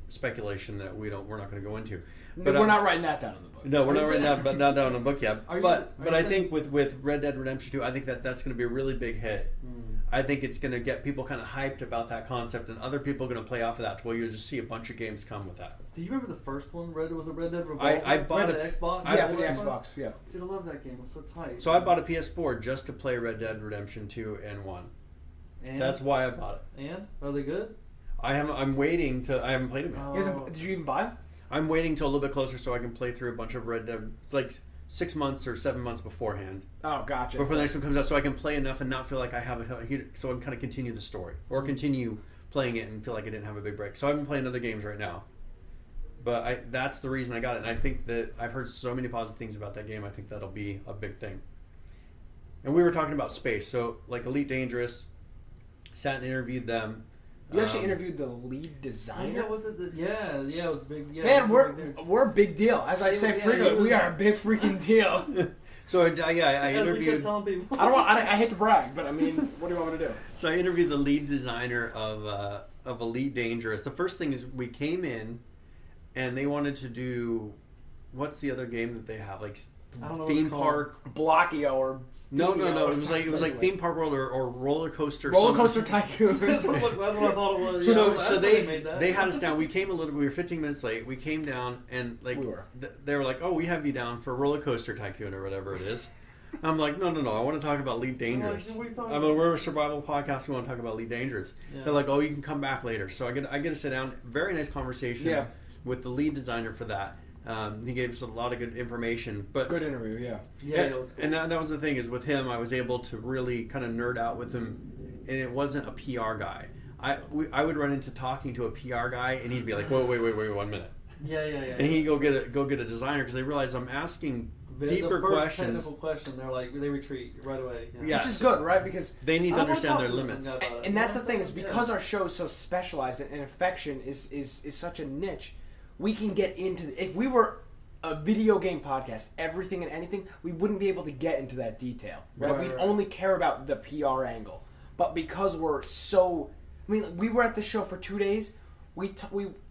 speculation that we're not going to go into. But we're not writing that down in the book. No, we're not writing that not down in the book yet. Are you- But are you I saying- think with Red Dead Redemption 2, I think that's going to be a really big hit. Mm. I think it's going to get people kind of hyped about that concept, and other people are going to play off of that to where you'll just see a bunch of games come with that. Do you remember the first one? Was it Red Dead Revolver? I bought the it- Xbox. I- Yeah, for the Xbox. Xbox. Yeah. Dude, I love that game. It was so tight. So I bought a PS4 just to play Red Dead Redemption 2 and 1. And? That's why I bought it. And are they good? I'm waiting to. I haven't played it yet. Did you even buy them? I'm waiting till a little bit closer so I can play through a bunch of Red Dead, like 6 months or 7 months beforehand, Oh, gotcha. before the next one comes out, so I can play enough and not feel like I have so I can kind of continue the story or continue playing it and feel like I didn't have a big break. So I've been playing other games right now, but that's the reason I got it. And I think that I've heard so many positive things about that game. I think that'll be a big thing. And we were talking about space, so like Elite Dangerous, sat and interviewed them. You actually interviewed the lead Oh, designer. yeah, was it? Yeah, it was big. Yeah, Man, it was big there. we're a big deal. As I Yeah, say yeah, frequently, it we was- are a big freaking deal. So I As we kept interviewed. telling people. I hate to brag, but I mean, what do you want me to do? So I interviewed the lead designer of Elite Dangerous. The first thing is we came in, and they wanted to do, what's the other game that they have, like I don't know what theme it's called. park? Blockio or No. Themio or It was like something. theme park world or roller coaster. Roller something. Coaster Tycoon. That's what I thought it was. So, Yeah, so I they made that. they had us down. We came a little. We were 15 minutes late. We came down and like We were. They were like, "Oh, we have you down for Roller Coaster Tycoon or whatever it is." I'm like, "No. I want to talk about Elite Dangerous. what are you talking I mean, we're a survival podcast. We want to talk about Elite Dangerous." Yeah. They're like, "Oh, you can come back later." So I get to sit down. Very nice conversation Yeah. with the lead designer for that. He gave us a lot of good information. But Good interview, yeah. Yeah, that was cool. and that was the thing is with him, I was able to really kind of nerd out with him, and it wasn't a PR guy. I would run into talking to a PR guy, and he'd be like, "Whoa, wait, 1 minute," Yeah. and he'd go get a designer because they realize I'm asking The deeper first questions. technical question, they're like, they retreat right away. Yeah. Which is good, right? Because They need to I wanna understand talk their to them limits. about it. and that's the You know thing what is I'm saying? because our show is so specialized and infection is such a niche, we can get into if we were a video game podcast, everything and anything, we wouldn't be able to get into that detail. Right? We'd Right. only care about the PR angle. But because we're so, I mean, we were at the show for 2 days. We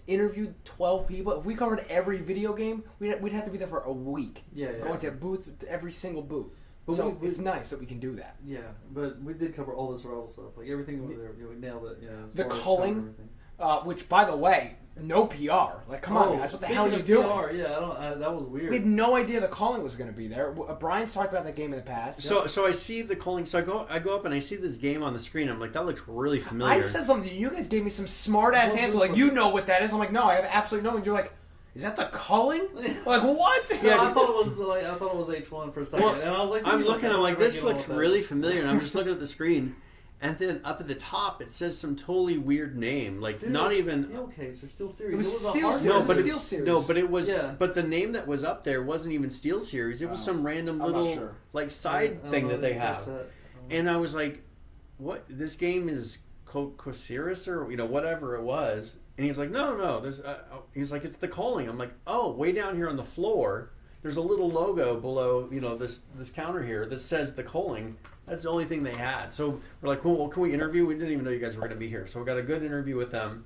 interviewed 12 people. If we covered every video game, we'd have to be there for a week. Yeah. Going to every single booth. But So it's nice that we can do that. Yeah, but we did cover all the survival stuff. Like everything was there. We nailed it. Yeah. The culling, which by the way, no PR. Like, come on, guys, what the hell are you doing? PR, yeah, that was weird. We had no idea the calling was going to be there. Brian's talked about that game in the past. So I see the calling. So I go up and I see this game on the screen. I'm like, that looks really familiar. I said something to you. You guys gave me some smart ass answer. Like, you know what that is. I'm like, no, I have absolutely no. And you're like, is that the culling? Like, what? Yeah, I thought it was H1 for a second, and I was like, I'm looking. I'm like, this looks really familiar. And I'm just looking at the screen. And then up at the top, it says some totally weird name, like Dude, not even Steel Case or Steel Series. It was a Steel hard Series. No, but Steel Series. no, but it was. Yeah. But the name that was up there wasn't even Steel Series. It was some random little like side thing that they have. And I was like, "What? This game is Cosiris or whatever it was." And he's like, "No. There's." He's like, "It's the calling." I'm like, "Oh, way down here on the floor, there's a little logo below this counter here that says the calling." That's the only thing they had. So we're like, cool, well, can we interview? We didn't even know you guys were going to be here. So we got a good interview with them.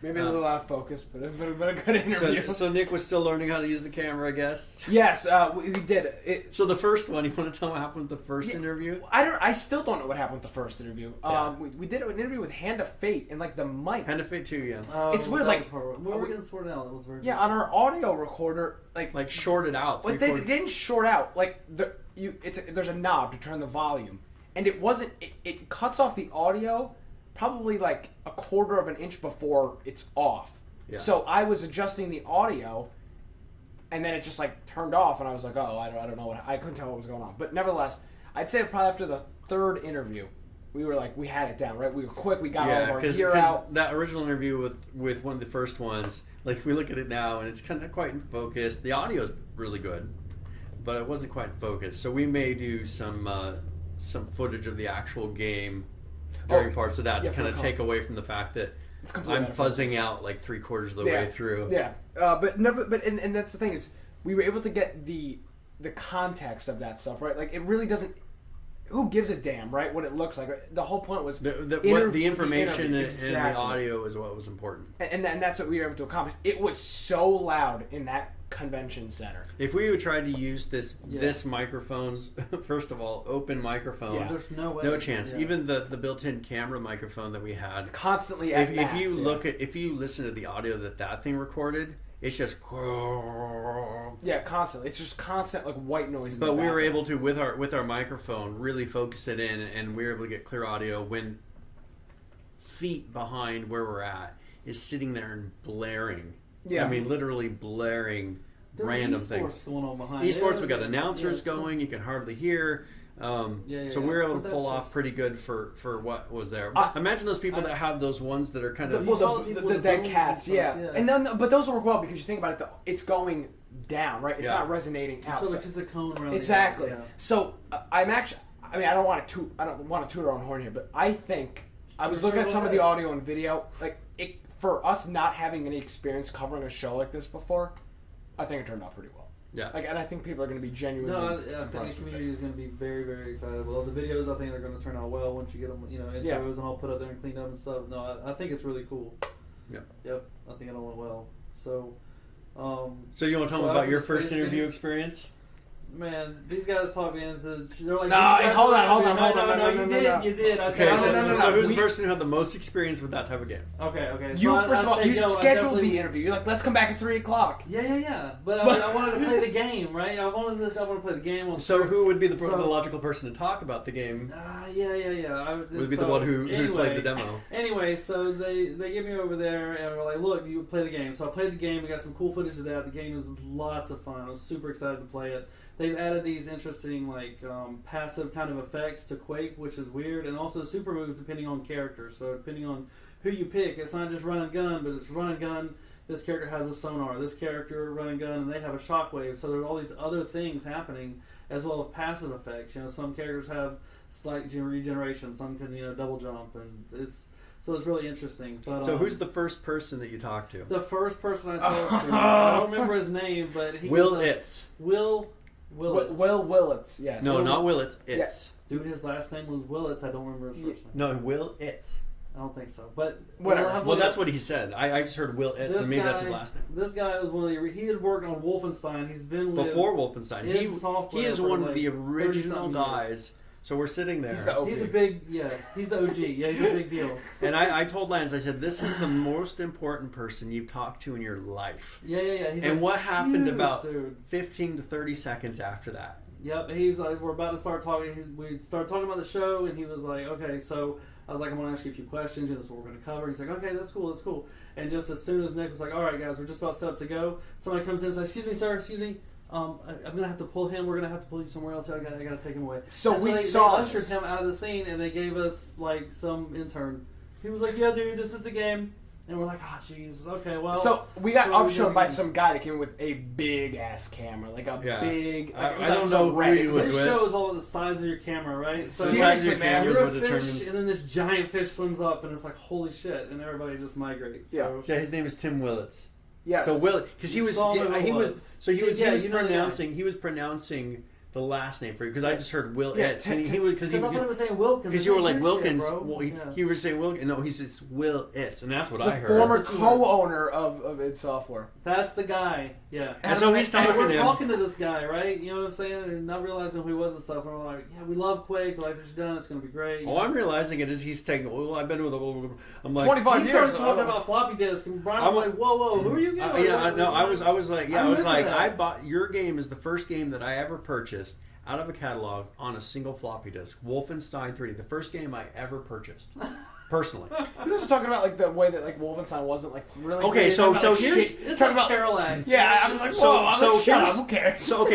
Maybe a little out of focus, but it's been a good interview. So Nick was still learning how to use the camera, I guess. Yes, we did it. So the first one, you want to tell what happened with the first interview? I still don't know what happened with the first interview. Yeah. We did an interview with Hand of Fate and like the mic. Hand of Fate 2, yeah. It's weird, like we were getting sorted out. That was very on our audio recorder, like shorted out. But they didn't short out. Like there's a knob to turn the volume. And it wasn't. It cuts off the audio probably like a quarter of an inch before it's off. Yeah. So I was adjusting the audio, and then it just like turned off, and I was like, oh, I don't know I couldn't tell what was going on. But nevertheless, I'd say probably after the third interview, we had it down, right? We were quick. We got all of our gear out. That original interview with one of the first ones, like if we look at it now, and it's kind of quite in focus. The audio is really good, but it wasn't quite in focus. So we may do some footage of the actual game during parts of that to kind of take away from the fact that I'm fuzzing out like 3/4 of the way through. Yeah, but that's the thing is we were able to get the context of that stuff, right? Like it really doesn't. Who gives a damn, right? What it looks like. The whole point was the information and the audio is what was important, and that's what we were able to accomplish. It was so loud in that convention center. If we would try to use this microphone's first of all open microphone, there's no way, no chance. Even the built-in camera microphone that we had constantly at max, if you listen to the audio that thing recorded, it's just constantly. It's just constant like white noise. But we were able to with our microphone really focus it in, and we were able to get clear audio when feet behind where we're at is sitting there and blaring. Yeah, I mean literally blaring random things. Going on behind esports, we got announcers going. You can hardly hear. So we were able to pull off pretty good for what was there. Imagine those people that have those ones that are kind of the dead cats. And then, but those will work well because you think about it, it's going down, right? It's not resonating out. So like just a cone around. Exactly. So I'm actually. I mean, I don't want to toot our own horn here, but I think I was looking at some of the audio and video, like it. For us not having any experience covering a show like this before, I think it turned out pretty well. Yeah. And I think people are going to be genuinely. I think the community is going to be very, very excited. Well, the videos I think they're going to turn out well once you get them, intros and all put up there and cleaned up and stuff. No, I think it's really cool. Yep. I think it'll went well. So. So you want to tell me about your first interview experience? Man, these guys talk me into. They're like, no, hold on. No, you did. I said, no. So who's the person who had the most experience with that type of game? Okay. You first of all, you scheduled the interview. You're like, let's come back at 3:00. Yeah. But I wanted to play the game, right? I wanted to play the game. So who would be the logical person to talk about the game? Yeah. Would be the one who played the demo. Anyway, so they get me over there and we're like, look, you play the game. So I played the game. We got some cool footage of that. The game is lots of fun. I was super excited to play it. They've added these interesting, like, passive kind of effects to Quake, which is weird, and also super moves depending on characters. So depending on who you pick, it's not just run and gun, but it's run and gun. This character has a sonar. This character run and gun, and they have a shockwave. So there's all these other things happening as well as passive effects. Some characters have slight regeneration. Some can, double jump, and it's really interesting. But so who's the first person that you talked to? The first person I talked to, I don't remember his name, but he Will was Itz. Will Willits, yes. No, not Willits. Itz. Dude, his last name was Willits. I don't remember his first name. No, Will Itz. I don't think so. But Whatever. Well, that's what he said. I just heard Will Itz, and maybe that's his last name. This guy was one of the. He had worked on Wolfenstein. He's been with Before Wolfenstein, he is for one of like the original 30-something guys. years. So we're sitting there. He's the OG. He's a big, he's the OG. Yeah, he's a big deal. And I told Lance, I said, this is the most important person you've talked to in your life. Yeah. He's And what happened huge, about dude. 15 to 30 seconds after that? Yep, he's like, we're about to start talking. We started talking about the show, and he was like, okay, so I was like, I'm going to ask you a few questions, and this is what we're going to cover. He's like, okay, that's cool. And just as soon as Nick was like, all right, guys, we're just about set up to go, somebody comes in and says, excuse me, sir, I'm going to have to pull him. We're going to have to pull you somewhere else. I got to take him away. So and we they saw ushered him out of the scene, and they gave us, like, some intern. He was like, yeah, dude, this is the game. And we're like, oh, jeez, okay, well. So we got so upshot by some guy that came in with a big ass camera, like a big. Like, I don't know who he was This with. shows all the size of your camera, right? So The size of Seriously, your man, camera you're a is what fish, determines. and then this giant fish swims up, and it's like, holy shit, and everybody just migrates. So. Yeah, his name is Tim Willits. Yes. So because he was Saw who it he was was. so he was Yeah, he was you know the guy. pronouncing the last name for you because I just heard Will Yeah, Itz and he was Because I thought it was saying Wilkins. because you were like Shit, Wilkins. bro. Well, Yeah. he was saying Wilkins. No, it's Will Itz, and that's what the I heard. former That's what you heard. co-owner of id Software. That's the guy. Yeah. And so he's And talking we're to him. talking to this guy, right? You know what I'm saying? And not realizing who he was and stuff. And we're like, yeah, we love Quake. We like what you've done. It's going to be great. Oh, I'm realizing it as he's taking. Well, I've been with. I'm like 25 He years. started talking about floppy disk, and Brian was like, "Whoa, who are you getting?" I was like, I remember that. I bought your game is the first game that I ever purchased out of a catalog on a single floppy disk. Wolfenstein 3D, the first game I ever purchased, personally. You guys were talking about like the way that like Wolfenstein wasn't like really. Okay, good. so Talking about, like, here's- shit- It's talking like about. Parallax. Yeah, I was like, So- whoa, I was so like, shut up, here's- who cares? So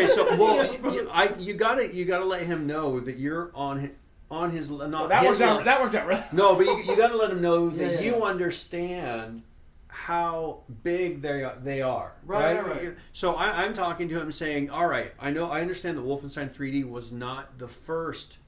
you gotta let him know that you're on his not that his worked out really. No, but you got to let him know that Yeah. you understand how big they are. Right. So I'm talking to him saying, all right, I understand that Wolfenstein 3D was not the first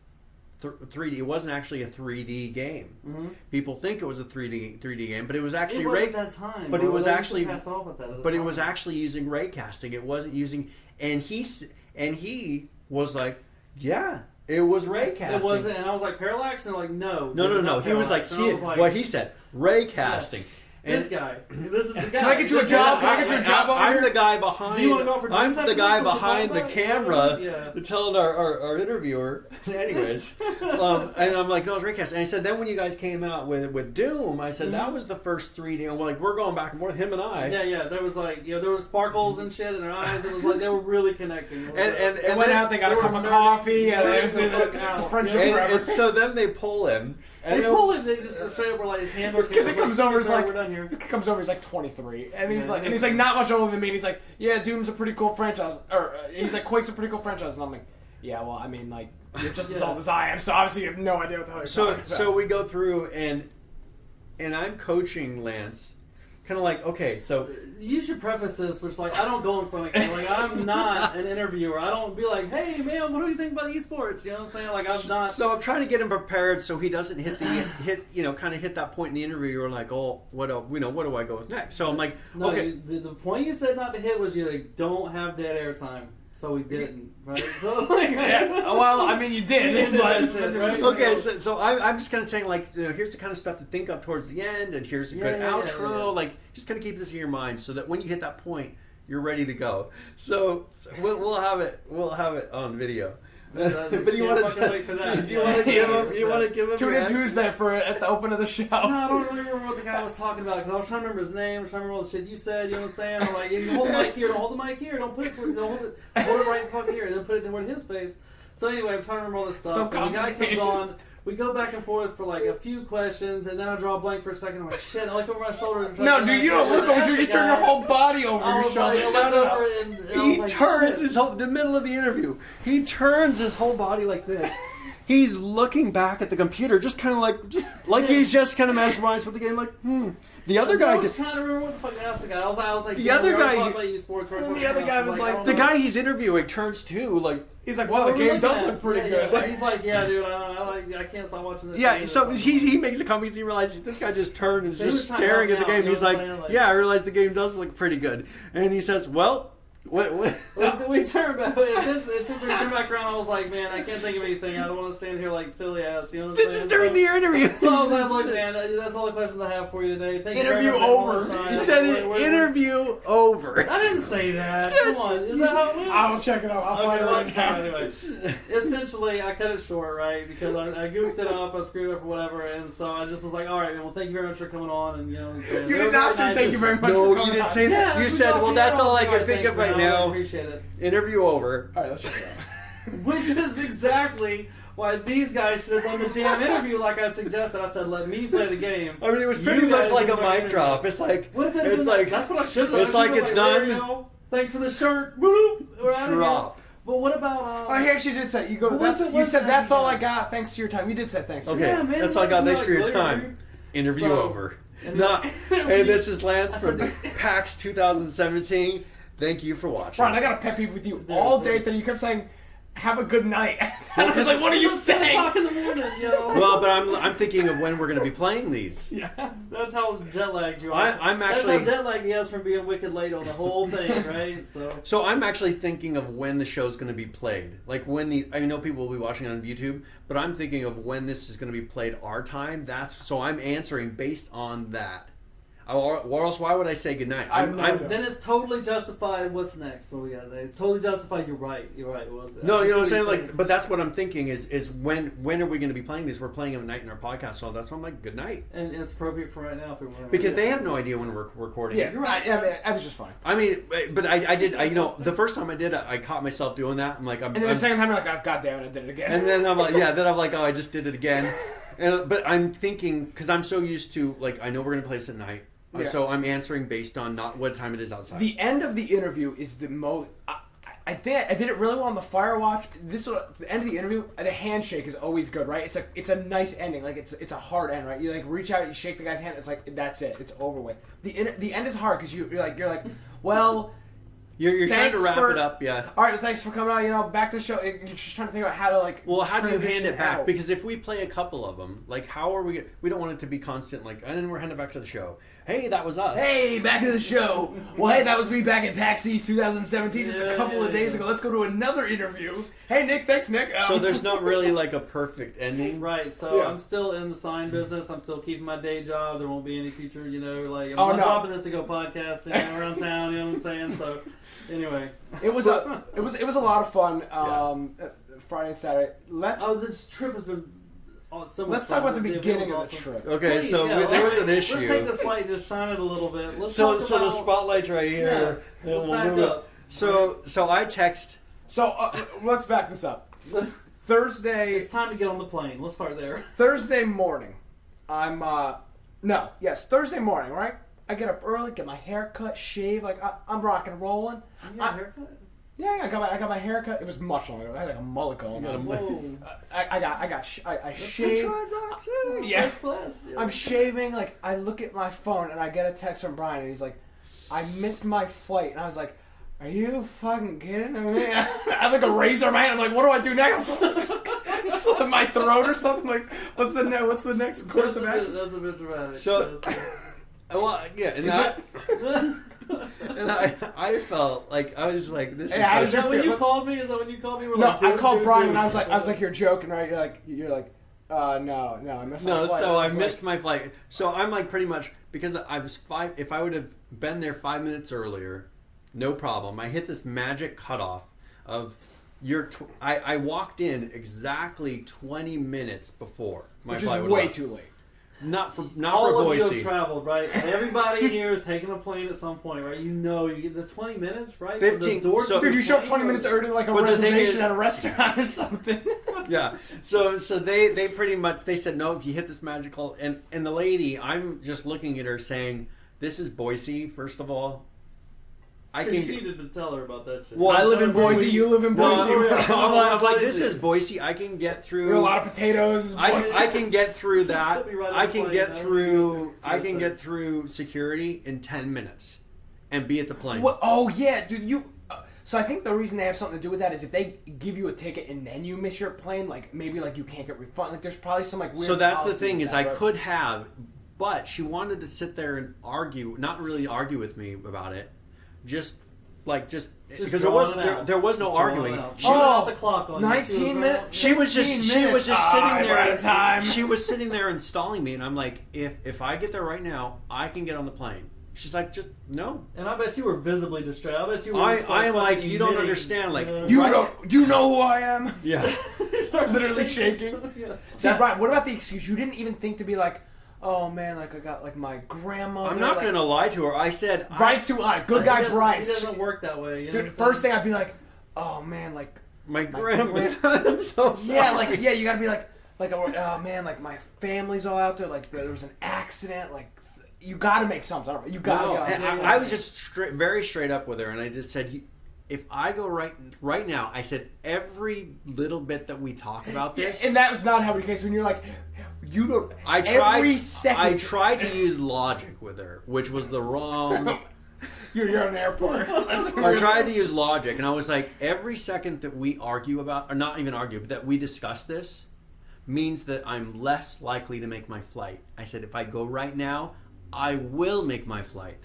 3D. It wasn't actually a 3D game. Mm-hmm. People think it was a 3D game, but it was actually It was at that time. but bro. it was They used to actually- pass off at that at the but it time. was actually using ray casting. It wasn't using, and he was like, yeah, it was ray casting. It wasn't, and I was like, Parallax, and they're like, no. No. He was like, what he said, ray casting. This guy. This is the guy. Can I get you a This job? guy. Can I get you a job over I'm here? the guy behind. Do you wanna go for I'm 10 the seconds guy so we can behind talk the about it? camera, Yeah. telling our interviewer. Anyways, and I'm like, no, it's raycast. And I said, then when you guys came out with Doom, I said that was the first 3D. And we're going back and forth, him and I. Yeah. There was like, there was sparkles and shit in their eyes. It was like they were really connecting. And They went out, they got a they cup were of nerdy. coffee, and Nerdy it was the fuck it's a out. friendship Yeah. forever. And so then they pull him. And They then- pull him. They just straight up were like his hand. This kid that comes over is "Sir, like, we're done here. the kid comes over, he's like 23, and he's Yeah. like, not much older than me. And he's like, yeah, Doom's a pretty cool franchise, or he's like, Quake's a pretty cool franchise, and I'm like, yeah, well, I mean, like, you're just as Yeah. old as I am, so obviously you have no idea what the hell you're talking about. So we go through and I'm coaching Lance, kind of like, okay, so You should preface this, which like I don't go in front of camera. Like I'm not an interviewer. I don't be like, hey man, what do you think about esports? You know what I'm saying? Like I'm not. So I'm trying to get him prepared so he doesn't hit that point in the interview. You're like, oh, what do I go with next? So I'm like, No, okay. the point you said not to hit was you like don't have dead air time. So we didn't, right? So like, yeah, well, I mean, you did, You did but that shit, right? Okay, so I'm just kind of saying like, here's the kind of stuff to think of towards the end, and here's a good Yeah, outro. yeah. Like, just kind of keep this in your mind so that when you hit that point, you're ready to go. So we'll have it on video. But you can't want fucking wait for that. Do you want to give him? You want to give him? tune your in answer? Tuesday at the open of the show. No, I don't really remember what the guy was talking about because I was trying to remember his name. I was trying to remember all the shit you said. You know what I'm saying? I'm like, you hold the mic here, don't hold the mic here, don't put it, don't hold it right the fuck here, and then put it in his face. So anyway, I'm trying to remember all this stuff. So and the guy comes complicated. on. We go back and forth for like a few questions, and then I draw a blank for a second. I'm like, shit, I look over my shoulder. No, dude, you don't look over you turn your whole body over I your was shoulder. like, I No, looked no, over no. and I was He like, turns shit. his whole the middle of the interview. He turns his whole body like this. He's looking back at the computer, just kind of like he's just kind of mesmerized with the game. Like, The other I guy. was trying to remember what the fuck I asked the guy. I was like, The yeah, other we already guy- talked about esports. And the other guy was like, The guy he's interviewing turns too. Like, He's like, wow, the game does look pretty good. Yeah. He's like, yeah, dude, I can't stop watching this. yeah. game. So he makes a comment. He realizes this guy just turned and So he just was trying to staring at help the me out, game. you He's know like, what I'm saying? Like- yeah, I realize the game does look pretty good. And he says, well, What? We turned back. As soon as we turned back around, I was like, man, I can't think of anything. I don't want to stand here like silly ass. You know what I'm This saying? is during the interview. So I was like, look, man, that's all the questions I have for you today. Thank Interview you very much over. for your time. You said it. Interview over. I didn't say that. Yes. Come on. Is that how it went? I'll check it out. I'll find Okay, it right now. anyways. Essentially, I cut it short, right? Because I goofed it up, I screwed up or whatever, and so I just was like, all right, man, well, thank you very much for coming on. And, you know, You did not say thank you very much. No, for you coming didn't on. say that. Yeah, You said, well, that's all I can think of right I now. appreciate it. Interview over. All right, let's check it out. Which is exactly why these guys should have done the damn interview like I suggested. I said, let me play the game. I mean, it was You pretty much guys like do a my mic interview. drop. It's like, What if it had it's been like, that's what I should have done. it's I like should've it's been done. "There you go. Thanks for the shirt. Boop. We're out of here." Drop. But what about Oh, he actually did say you go. But That's, what's it- you what's said that that's all I again? got. Thanks to your time. You did say thanks. Okay, Yeah, man, that's all I got. that's Thanks for your not time. clear. Interview So- over. And Not, then- hey, this is Lance I from said- PAX 2017. Thank you for watching. Ron, I got a pet peeve with you all day that you kept saying, "Have a good night." I was like, "What are you It's 10 saying?" o'clock in the morning, you know? Well, but I'm thinking of when we're going to be playing these. Yeah. That's how jet lagged you are. I'm actually- That's how jet lagged he is from being wicked late on the whole thing, right? So I'm actually thinking of when the show's going to be played. Like when I know people will be watching on YouTube, but I'm thinking of when this is going to be played our time. So I'm answering based on that. Or else, why would I say goodnight? Then it's totally justified. What's next? What we got there? It's totally justified. You're right. You're right. What was it? No, you know what I'm saying? Like, but that's what I'm thinking is when are we going to be playing these? We're playing them at night in our podcast, so that's why I'm like, good night. And it's appropriate for right now if we want. Because they have no idea when we're recording. Yeah, it. you're right. I mean, I was just fine. I mean, but I did. You know, the first time I did, I caught myself doing that. I'm like, And then the second time, you're like, "Oh, God damn it, I did it again." and then I'm like, yeah. Then I'm like, oh, I just did it again. But I'm thinking because I'm so used to like I know we're going to play this at night. Yeah. So I'm answering based on not what time it is outside. The end of the interview is the most. I think I did it really well on the Firewatch. The end of the interview, the handshake is always good, right? It's a nice ending. Like it's a hard end, right? You like reach out, you shake the guy's hand. It's like that's it. It's over with. The end is hard because you're like, well. You're trying to Thanks wrap for- it up, yeah. All right, thanks for coming out. You know, back to the show. You're just trying to think about how to like. Well, how do you hand transition it back? out. Because if we play a couple of them, like how are we? We don't want it to be constant. Like, and then we're handing it back to the show. Hey, that was us. Hey, back to the show. Well, hey, that was me back at PAX East 2017 just a couple of days ago. Let's go to another interview. Hey, Nick. Thanks, Nick. So there's not really like a perfect ending. Right, so Yeah. I'm still in the sign business. I'm still keeping my day job. There won't be any future, you know, like I'm Oh, not no. dropping this to go podcasting around town. You know what I'm saying? So, anyway, It was a lot of fun. Friday and Saturday. this trip has been so much Let's fun. talk about the event beginning was of the awesome. trip. Okay, Please, so yeah, there was an Let's take issue. this light and just shine it a little bit. Let's So talk the about, spotlight's right here. Yeah, let's We'll back move it. up. So I text. So let's back this up. Thursday It's time to get on the plane. Let's start there. Thursday morning. Thursday morning, right? I get up early, get my hair cut, shave, like I'm rocking and rolling. You got a haircut? Yeah, I got my hair cut. It was much longer. I had like a mullet going got a on. Whoa. I shaved. Yeah. First class. Yeah. I'm shaving. Like I look at my phone and I get a text from Brian and he's like, "I missed my flight," and I was like, "Are you fucking kidding me?" I have like a razor in my hand. I'm like, "What do I do next?" Slit my throat or something. Like, what's the next course of action? That's a bit dramatic. So, well, yeah, and that. And I felt like I was like, this Hey, how is. did Is that when feel? you called me? Is that when you called me? We're No, like, I dude, called dude, Brian dude. and I was like, "You're joking, right?" You're like, no, I missed my No, flight. so I was missed like, my flight. So I'm like pretty much because I was if I would have been there 5 minutes earlier, no problem. I hit this magic cutoff of I walked in exactly 20 minutes before my which is flight would way arrive. too late. Not for All of you Boise. have traveled, right? Everybody here is taking a plane at some point, right? You know, you get the 20 minutes, right? From the 15. door to So- the Dude, you show up plane, 20 minutes early like a But the thing reservation is- at a restaurant or something. Yeah. So they pretty much they said no, you hit this magical and the lady, I'm just looking at her saying, "This is Boise, first of all." I You can needed to tell her about that shit. Well, I live in Boise, you live in No, Boise. I'm like, this is Boise. I can get through. There are a lot of potatoes. I can get through Just that. put me right on I the can plane, get man. through. TSA. I can get through security in 10 minutes, and be at the plane. What? Oh yeah, dude. So I think the reason they have something to do with that is if they give you a ticket and then you miss your plane, like maybe like you can't get refunded. Like there's probably some like weird. So that's the policy thing with is that, I right? could have, but she wanted to sit there and argue, not really argue with me about it, just like just Just because drawing it out. there was no Just drawing arguing. it out. She, She Oh, was the clock on 19 minutes. she was just 15 she was just minutes. sitting Ah, there. we're out of time. She was sitting there and stalling me, and I'm like, if I get there right now, I can get on the plane. She's like, just no. And I bet you were visibly distracted. I bet you were. I just, am like, fucking you don't knitting, understand, like, You Right. don't. You know who I am. Yeah. Start Literally shaking. Yeah. See, Brian, what about the excuse? You didn't even think to be like, oh man, like I got like my grandmother. I'm not like, gonna lie to her. I said, Bryce too high. Good guy, He Bryce. doesn't work that way. You know Dude, first thing I'd be like, oh man, like my grandmother. I'm so sorry. yeah, like yeah, you gotta be like oh man, like my family's all out there. Like there was an accident. Like you gotta make something. You gotta. No, gotta and I was just very straight up with her, and I just said, if I go right now, I said every little bit that we talk about this, and that was not how it case when you're like, you don't. I tried. Every second. I tried to use logic with her, which was the wrong. You're in an airport. I tried to use logic, and I was like, every second that we argue about, or not even argue, but that we discuss this, means that I'm less likely to make my flight. I said, if I go right now, I will make my flight.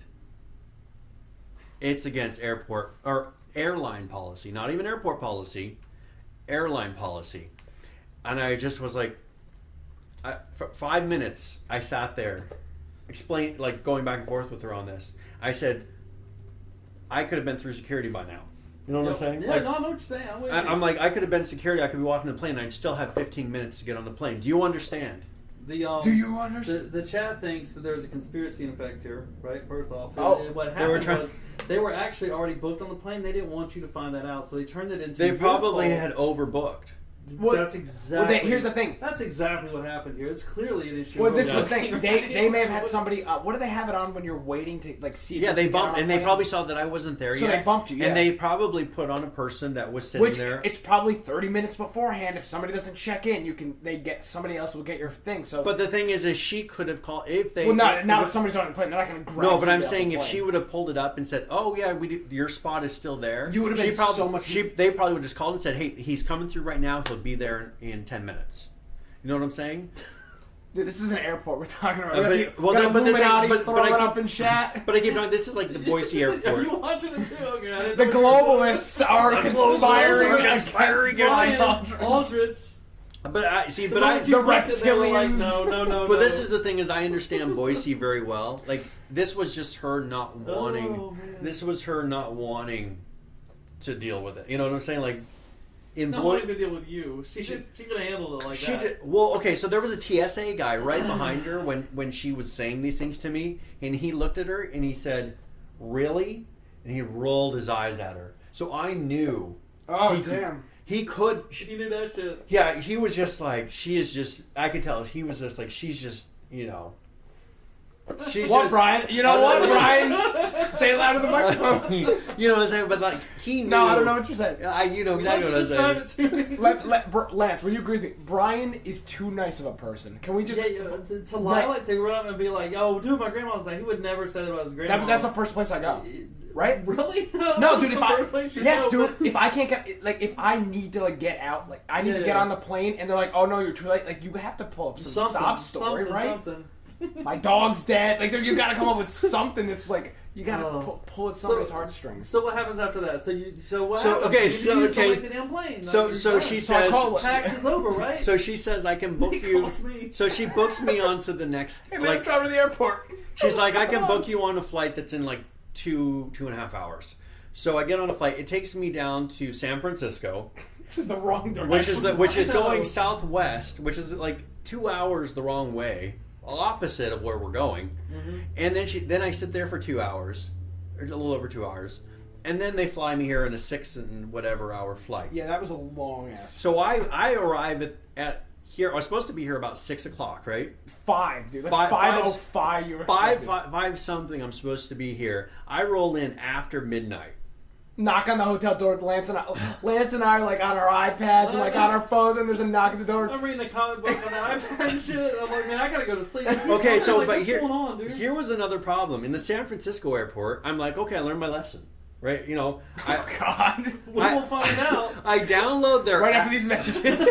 It's against airport or airline policy, not even airport policy, airline policy. And I just was like, for 5 minutes, I sat there, going back and forth with her on this. I said, I could have been through security by now. You know what I'm saying? Yeah, no, I know what you're saying. I'm with you. I'm like, I could have been security. I could be walking the plane. I'd still have 15 minutes to get on the plane. Do you understand? Do you understand? The chat thinks that there's a conspiracy in effect here, right? First off, Oh, and what they were happened was they were actually already booked on the plane. They didn't want you to find that out, so they turned it into. They your probably fault. had overbooked. Well, That's exactly. here's the thing. That's exactly what happened here. It's clearly an issue. Well, this is Yeah. the thing. They may have had somebody. What do they have it on when you're waiting to like see? Yeah, if they you get on bumped, a and they plane? probably saw that I wasn't there So yet. they bumped you, yeah. And they probably put on a person that was sitting Which there. it's probably 30 minutes beforehand. If somebody doesn't check in, somebody else will get your thing. So, But the thing is she could have called if they. well, not if somebody's on the plane. They're not going to grab. No, but I'm somebody off saying the if plane. she would have pulled it up and said, "Oh yeah, your spot is still there," You would have she been probably, so much. They probably would have just called and said, "Hey, he's coming through right now. He'll be there in 10 minutes." You know what I'm saying? Dude, this is an airport we're talking about. But the Illuminati's thing- throwing I keep- up in chat. But I keep going. This is like the Boise Are airport. you watching it too? Okay, I didn't The know what you were doing. globalists are The conspiring globalists are against conspiring Brian Brian Aldridge. Aldridge. But I see. The But I. moment you the looked at it, they were like, reptilians. no. But this is the thing: is I understand Boise very well. Like this was just her not wanting. Oh, man. This was her not wanting to deal with it. You know what I'm saying? Like in Not Boise. wanting to deal with you. She could have handled it like She that. did well. Okay, so there was a TSA guy right behind her when she was saying these things to me, and he looked at her and he said, "Really?" And he rolled his eyes at her. So I knew. Oh he could- damn! He could. She knew that shit. Yeah, he was just like she is just. I could tell he was just like she's just She's What, just, Brian? You know what, Brian? Say it loud in the microphone. You know what I'm saying? But like he knew. No, I don't know what you're saying. You know Why don't exactly you what I'm saying. describe it to me? Lance, will you agree with me? Brian is too nice of a person. Can we just? To lie, like to run up and be like, "Oh, dude, my grandma's like," he would never say that about his grandma. That's the first place I go. Right? Really? No, dude. Yes, Dude. If I can't get, if I need to get out, I need to get on the plane, and they're like, "Oh no, you're too late." Like you have to pull up some sob story, right? Something. My dog's dead. Like you gotta come up with something that's like you gotta pull at somebody's heartstrings. So what happens after that? What So, happens? okay, You so, just don't okay. like the damn plane. So Like, so you're she done. So I says. call PAX is over, right? So she says I can book He you. calls me. So she books me onto the next. Hey, man, I'm Like driving to the airport. she's like, I can book you on a flight that's in like 2.5 hours. So I get on a flight. It takes me down to San Francisco, This is the wrong direction. which is I know. going southwest, which is like 2 hours the wrong way, opposite of where we're going. Mm-hmm. And then I sit there for 2 hours, or a little over 2 hours, and then they fly me here in a 6 and whatever hour flight. Yeah, that was a long ass. So I arrive at here. I was supposed to be here about 6 o'clock, right? 5, dude. Five- 5:05. You were expected. Five something. I'm supposed to be here. I roll in after midnight. Knock on the hotel door. Lance and I are like on our iPads and like on our phones, and there's a knock at the door. I'm reading a comic book on the iPad and shit. I'm like, man, I gotta go to sleep. Okay, so like, but what's going on, dude? here was another problem in the San Francisco airport. I'm like, okay, I learned my lesson, right? You know, Oh God! We'll find out. I download their Right app. after these messages.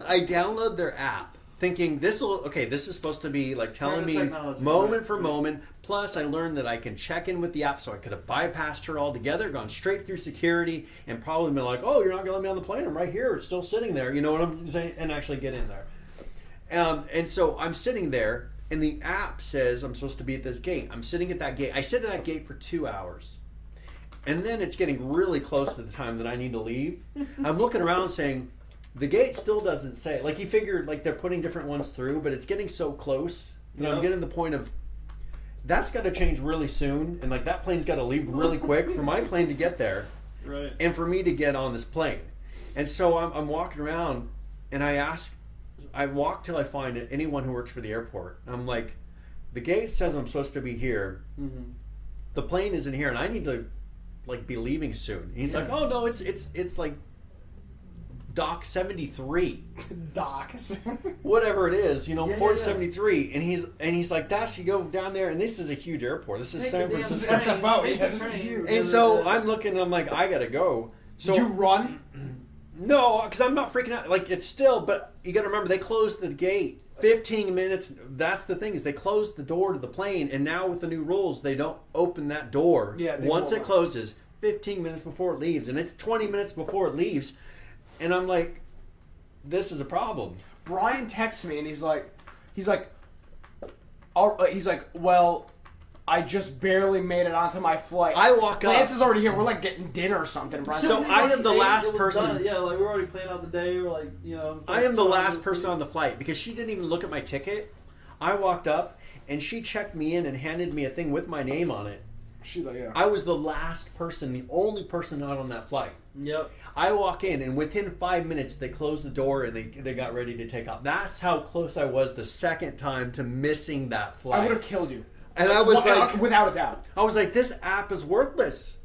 I download their app, thinking this is supposed to be like telling me Technology, moment right, for right. moment. Plus, I learned that I can check in with the app, so I could have bypassed her altogether, gone straight through security, and probably been like, "Oh, you're not going to let me on the plane? I'm right here, it's still sitting there." You know what I'm saying? And actually get in there. And so I'm sitting there, and the app says I'm supposed to be at this gate. I'm sitting at that gate. I sit at that gate for 2 hours. And then it's getting really close to the time that I need to leave. I'm looking around saying, the gate still doesn't say. Like, you figured, like, they're putting different ones through, but it's getting so close that I'm Yep. getting to the point of, that's got to change really soon. And, like, that plane's got to leave really quick for my plane to get there. Right. And for me to get on this plane. And so I'm walking around, and I walk till I find anyone who works for the airport. I'm like, the gate says I'm supposed to be here. Mm-hmm. The plane isn't here, and I need to like be leaving soon. And he's like, oh no, it's like dock 73, Doc. whatever it is, you know, Yeah, port yeah, yeah. 73. And he's like, Dash, you go down there, and this is a huge airport. This is Take San the damn Francisco. Francisco. SFO, train, yeah, take the this is train. huge. And so I'm looking, I'm like, I gotta go. So Did you run? no, because I'm not freaking out. Like, it's still, but you gotta remember, they closed the gate 15 minutes. That's the thing, is they closed the door to the plane, and now with the new rules, they don't open that door. Yeah, they once won't. it closes, 15 minutes before it leaves, and it's 20 minutes before it leaves. And I'm like, this is a problem. Brian texts me and he's like, well, I just barely made it onto my flight. I walk up. Lance is already here. We're like getting dinner or something. Brian's So like, I am the It last was person. done. Yeah, like we're already planning out the day. We're like, you know. I am the last person on the flight because she didn't even look at my ticket. I walked up and she checked me in and handed me a thing with my name on it. She's like, yeah. I was the last person, the only person not on that flight. Yep. I walk in, and within 5 minutes, they closed the door and they got ready to take off. That's how close I was the second time to missing that I flight. would have killed you. And I was like, without a doubt. I was like, this app is worthless.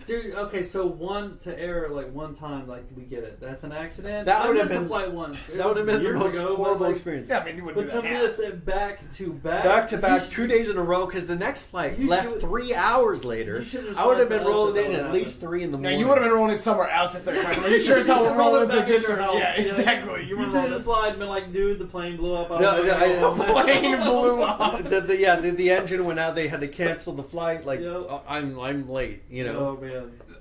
Dude, okay, so one to error like one time, like we get it. That's an accident. That I would have missed a been- flight once. It That would have was been the years most ago, but, horrible like, experience. Yeah, I mean, you wouldn't But do to that. miss it back to back, Back to back, you 2 days in a row, because the next flight You left should- 3 hours later. you should have I would have signed been to us rolling if in that at would least happen. 3 in the No, morning. you would have been rolling in somewhere else at 35. Are you sure as hell we're You rolled rolling back into this? into your house. Yeah, Yeah. exactly. You You were should have rolling. just lied and been like, dude, the plane blew up. No, I- Plane blew up. the engine went out. They had to cancel the flight. Like, Yep. I'm late, you know. Oh man.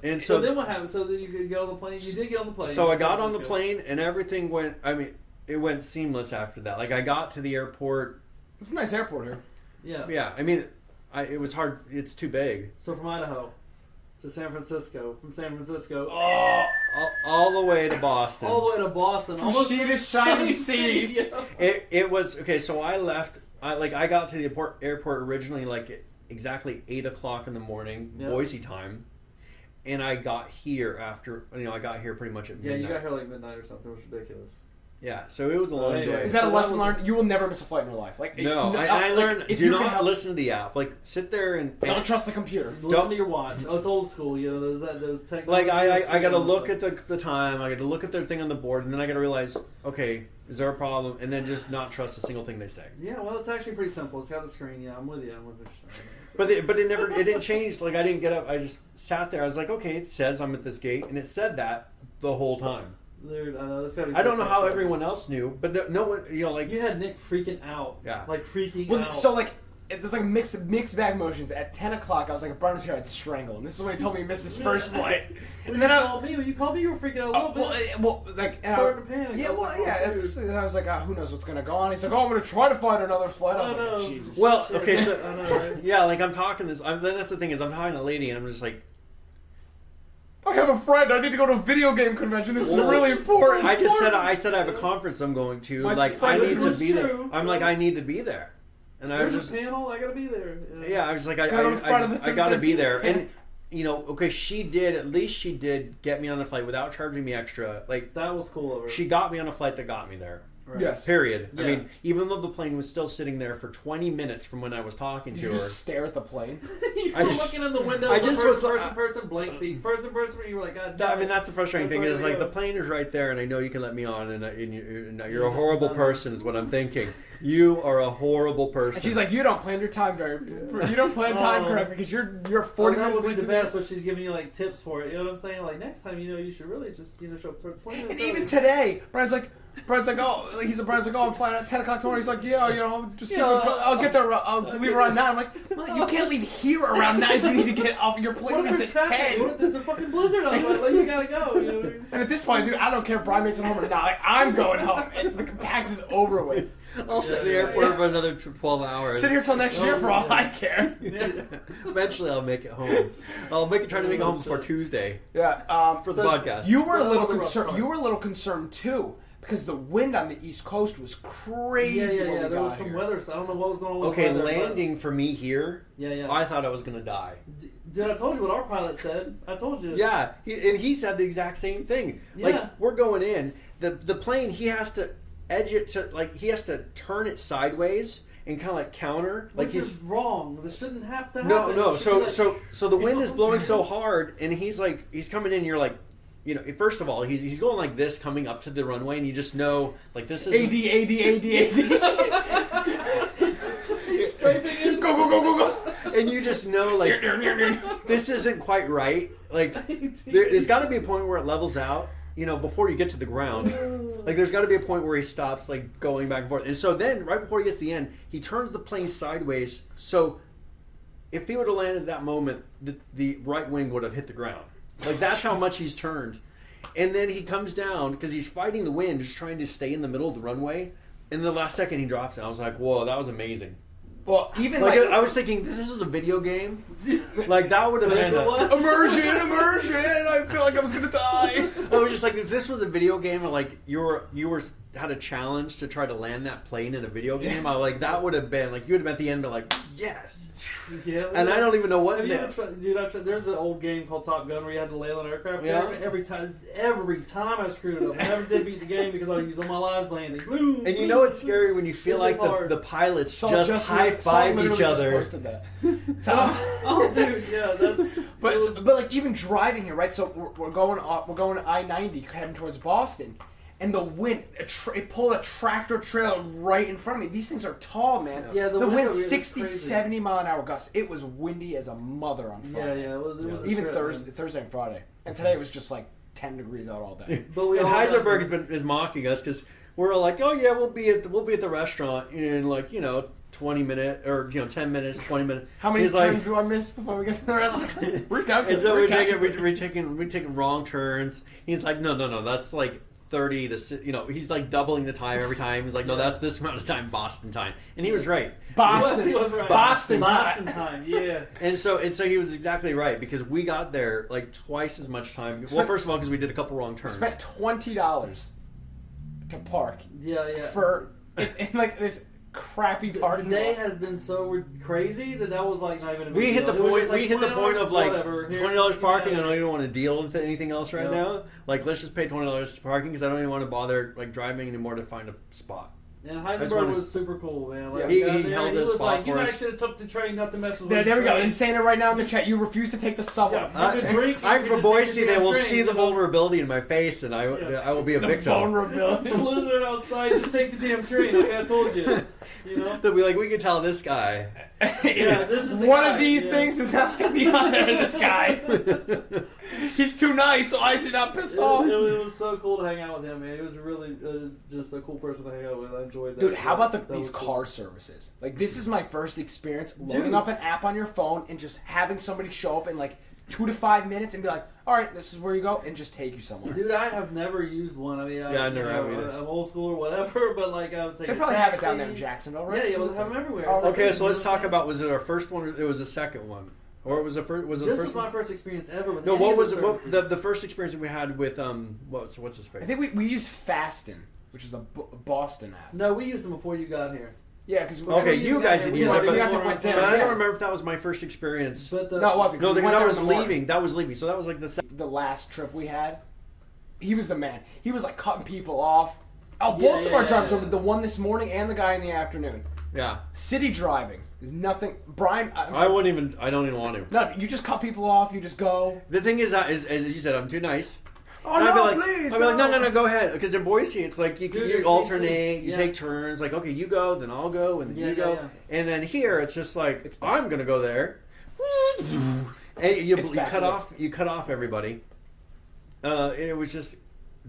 And So so then what happened? So then you could get on the plane. You did get on the plane. So I in got San on the Francisco. plane, and everything went. I mean, it went seamless after that. Like, I got to the airport. It's a nice airport here. Yeah. Yeah, I mean, it was hard. It's too big. So from Idaho to San Francisco, from San Francisco All the way to Boston. all the way to Boston, From almost sea to the shining same sea. city, yeah. It was okay. So I left. I got to the airport originally like at exactly 8 o'clock in the morning, Yeah. Boise time, and I got here after. I got here pretty much at Yeah, midnight. you got here like midnight or something. It was ridiculous. Yeah, so it was a long anyway. day. Is that a So that lesson was- learned? You will never miss a flight in your life. Like No, I like, learned. if Do you can not help- listen to the app. Like, sit there and Don't trust the computer. Listen to your watch. Oh, it's old school. You know those technology. like I got to look at the time. I got to look at their thing on the board, and then I got to realize, okay, is there a problem? And then just not trust a single thing they say. Yeah, well, it's actually pretty simple. It's got the screen. Yeah, I'm with you. I'm with what you're saying. But it didn't change. Like, I didn't get up. I just sat there. I was like, okay, it says I'm at this gate, and it said that the whole time. Dude, I know that's gotta be. I don't know how frustrating. everyone else knew, but no one, like, You had Nick freaking out. Yeah. Like freaking Well, out. so like there's like mixed bag emotions. At 10 o'clock, I was like, if Brian was here, I'd strangle him. This is when he told me he missed his first flight. when And then you called me, you were freaking out a little bit. well, like and Starting to panic. Yeah, I was well, like, oh, yeah. dude. And I was like, who knows what's gonna go on? He's like, oh, I'm gonna try to find another flight. I was I like, know. Jesus. well, Shit. okay, so I know, right? yeah, like I'm talking this. Then that's the thing is, I'm talking to the lady, and I'm just like, I have a friend. I need to go to a video game convention. This is Well, really important. I said I have a conference I'm going to. My Like, I friend need to was be there. true. I'm like, I need to be there, and I was There's just a panel. I gotta be there. yeah, I was like, Got on the front of the I got to be 13th. there, and okay, at least she did get me on the flight without charging me extra. Like, That was cool of her. she got me on a flight that got me there. Right. Yes. Period. I Yeah. mean, even though the plane was still sitting there for 20 minutes from when I was talking Did to you her. just stare at the plane? You I were just- looking in the window. I Person, just was- person, blank seat. Person. You were like, God. I damn mean, it. that's the frustrating That's thing where is we like go. the plane is right there, and I know you can let me on, and you're You're a just horrible not- person, is what I'm thinking. You are a horrible person. And she's like, you don't plan your time you don't plan time Oh. correctly because you're 40 Oh, that minutes would be the into best. What she's giving you like tips for it. You know what I'm saying? Like next time, you show up 20 minutes. And even today, Brian's like, Brian's like, I'm flying at 10 o'clock tomorrow. He's like, yeah, just see Yeah, I'll get there. I'll leave around 9. I'm like, well, you can't leave here around 9 if you need to get off your plane. What if It's there's at traffic? 10. What if there's a fucking blizzard outside? Like, you gotta go. You know what I mean? And at this point, dude, I don't care if Brian makes it home or not. Like, I'm going home. And the PAX is over with. I'll sit in the airport for another 12 hours. Sit here till next year for all I care. Eventually, I'll make it home. Try to make it home before Tuesday Yeah. for the podcast. You were a little that was a rough concerned. start. You were a little concerned too because the wind on the East Coast was crazy. Yeah. when we There was got some here. weather stuff. I don't know what was going on with Okay, weather, but- landing for me here. Yeah. I thought I was gonna die. Dude, I told you what our pilot said. I told you. Yeah, he said the exact same thing. Yeah. Like we're going in, the plane he has to edge it to he has to turn it sideways and kind of like counter. Like Which is wrong. This shouldn't have to happen. no. It should be So the wind is know, blowing so hard, and he's coming in. You're like, first of all, he's going like this coming up to the runway, and you just know like this is AD. Strafing in. Go. and you just know like this isn't quite right. Like there's got to be a point where it levels out. Before you get to the ground, like there's got to be a point where he stops, like going back and forth. And so then, right before he gets to the end, he turns the plane sideways. So if he would have landed at that moment, the right wing would have hit the ground. Like that's how much he's turned. And then he comes down because he's fighting the wind, just trying to stay in the middle of the runway. And the last second he drops it. I was like, whoa, that was amazing. Well, even Like like I was thinking, this is a video game. Like that would have But if been it was- immersion. I feel like I was gonna die. I was just like, if this was a video game, and like you were had a challenge to try to land that plane in a video game, I was like that would have been like you would have been at the end been like yes. Yeah, And I don't even know what. Have you ever tried, dude? There's an old game called Top Gun where you had to land on an aircraft. Yeah. carrier. Every time I screwed it up. I never did beat the game because I used all my lives landing. Boom, And you know it's scary when you feel It's like just hard. the pilots Saul just high five literally each just other. posted that. Tom. Oh, dude, yeah, that's. But like even driving here, right? So we're going I-90 heading towards Boston, and the wind it pulled a tractor trailer right in front of me. These things are tall, man. Yeah, the the wind wind's was 60, crazy. 70 mile an hour gusts. It was windy as a mother on Friday. Yeah. It was a Even trip, Thursday and Friday, and today it was just like 10 degrees out all day. But we And all Heisenberg is mocking us because we're all like, oh yeah, we'll be at the restaurant in 20 minutes or 10 minutes, 20 minutes. How many He's turns like, do I miss before we get to the restaurant? We're counting. And so we're taking wrong turns. He's like, no, that's like 30 to he's like doubling the time every time. He's like, no, that's this amount of time, Boston time, and he was right. Boston. He was right. Boston time. Yeah. And so he was exactly right because we got there like twice as much time. Well, first of all, because we did a couple wrong turns. Spent $20 to park Yeah. for in like this crappy parking The day lot. has been so crazy that was like not even a big We hit the deal. It was point. just like We hit the point $20, of like whatever. Here, $20 parking. yeah. I don't even want to deal with anything else right Yeah. now. Like, let's just pay $20 parking because I don't even want to bother like driving anymore to find a spot. And That's Heisenberg when- was super cool, man. Like, Yeah. we He got there, held and his was spot like, you for guys us. should have took the train, not to mess with There the we go. train. He's saying it right now in the chat. You refuse to take the subway. Yeah. You could drink, I'm you from could just Boise. take the They damn will train, see the you know? vulnerability in my face, and I Yeah. will be a The victim. vulnerability. It's a blizzard outside. Just take the damn train. Okay, I told you. You know. They'll be like, we can tell this guy. Yeah, this is the One guy, of these yeah. things is not like the other. This guy. He's too nice, so I should not piss It off. was so cool to hang out with him, man. He was really just a cool person to hang out with. I enjoyed that. Dude, how about That these was cool. car services? Like, this is my first experience loading Dude. up an app on your phone and just having somebody show up in like 2 to 5 minutes and be like, all right, this is where you go, and just take you somewhere. Dude, I have never used one. I mean, I never have either. I'm old school or whatever, but like I would take. They a probably have it down taxi. there in Jacksonville, right? Yeah, we'll have them everywhere. Oh, It's like, Okay, so let's you talk know, about, was it our first one or it was the second one? Or it was the first? Was it the This first was my one? first experience ever with. No, any what of was the it? What, services. the first experience that we had with what's his face? I think we used Fasten, which is a Boston app. No, we used them before you got here. Yeah, because Okay, you guys did use it, we but- got to went But there. I yeah. don't remember if that was my first experience. But the, No, it wasn't. No, we because went I there was in the morning. leaving. That was leaving. So that was like The last trip we had, he was the man. He was like cutting people off. Oh, Yeah, both of yeah, our yeah, drivers, yeah. the one this morning and the guy in the afternoon. yeah. City driving is nothing. Brian, I don't even want to. no, you just cut people off. You just go. The thing is, as you said, I'm too nice. Oh And I'd be no, like, please! I'd be like, no, go ahead. Because in Boise, it's like you Dude, you it's alternate, easy. you Yeah. take turns. Like, okay, you go, then I'll go, and then Yeah, you yeah, go. yeah. And then here, it's just like I'm gonna go there, and you It's cut back off everybody. It was just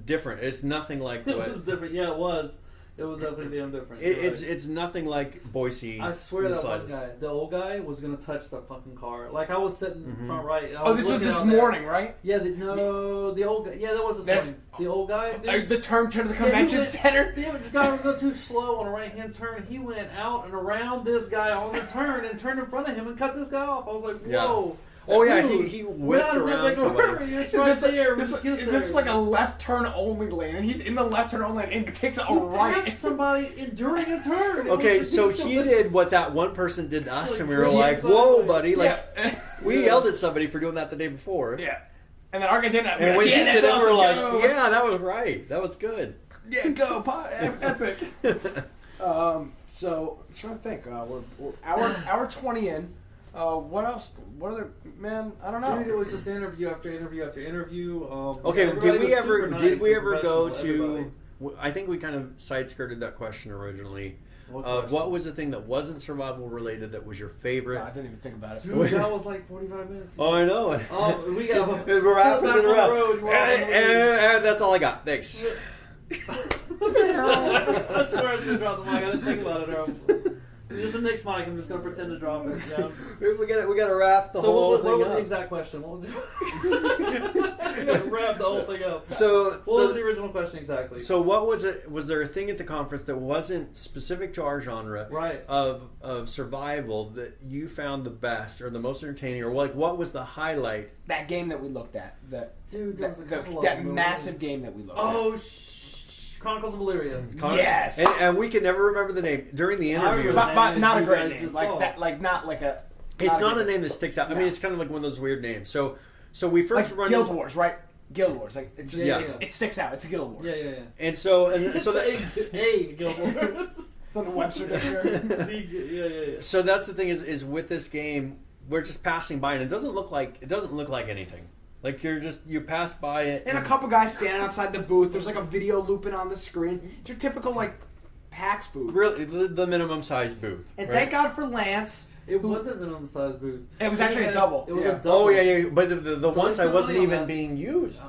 different. It's nothing like It what was different. Yeah, it was. It was definitely damn different. You're right. it's nothing like Boise. I swear in the that one slightest. guy, the old guy, was gonna touch the fucking car. Like I was sitting front right. And I Oh, this was looking this out there. morning, right? Yeah, the old guy. Yeah, that was this That's- morning. The old guy. Dude. The turn to the Yeah, he convention went- center. Yeah, but this guy was going too slow on a right-hand turn. He went out and around this guy on the turn and turned in front of him and cut this guy off. I was like, Yeah. whoa. Oh yeah, Dude, he we're whipped not in that around big of a somebody. hurry. It's right there. This Just get us is there. like a left turn only lane, and he's in the left turn only lane and takes a You right. passed somebody during a turn. It Okay, was so he ridiculous. did what that one person did to us, Like and we were crazy like, excitement. "Whoa, buddy!" Like Yeah. we yelled at somebody for doing that the day before. Yeah. And then our guy did it. And when he yeah, did that's it, we were like, awesome, go. "Yeah, that was right. That was good." Yeah, go, epic. So I'm trying to think. We're hour 20 in. What else? What other? Man, I don't know. Dude, it was just interview after interview after interview. Okay, everybody was super nice did we and ever go professional, to? everybody. I think we kind of side skirted that question originally. What What question? was the thing that wasn't survival related that was your favorite? No, I didn't even think about it. Dude, that was like 45 minutes. Oh, I know. We got We're wrapping back it on the around. road, we're on the road. And that's all I got. Thanks. I swear I should drop the mic. I didn't think about it. This is Nick's mic. I'm just gonna pretend to drop it. Yeah. We got to wrap the So whole what thing was the up. exact question? What was it? We gotta wrap the whole thing up. What was the original question exactly? So what was it? Was there a thing at the conference that wasn't specific to our genre, Right. of survival that you found the best or the most entertaining, or like what was the highlight? That game that we looked at. Dude, there was a couple of that them. massive game that we looked at. Oh, Chronicles of Illyria. Yes. And we can never remember the name during the interview. remember But not a You great guys name. just Like saw. that. Like not like a. It's not a good name that sticks out. I No. mean, it's kind of like one of those weird names. So we first Like run Guild into- Wars, right? Guild Wars. Like it's just, Yeah. it sticks out. It's Guild Wars. Yeah. and so It's that. a Guild Wars. It's on the Webster Dictionary. Yeah. So that's the thing is with this game, we're just passing by and it doesn't look like anything. Like you pass by it And a couple guys standing outside the booth. There's like a video looping on the screen. It's your typical like PAX booth. really the minimum size booth. And right? thank God for Lance. It wasn't minimum size booth. It was actually a double. It was Yeah. a double. Oh yeah, but the So one they side spent wasn't money on even that. being used.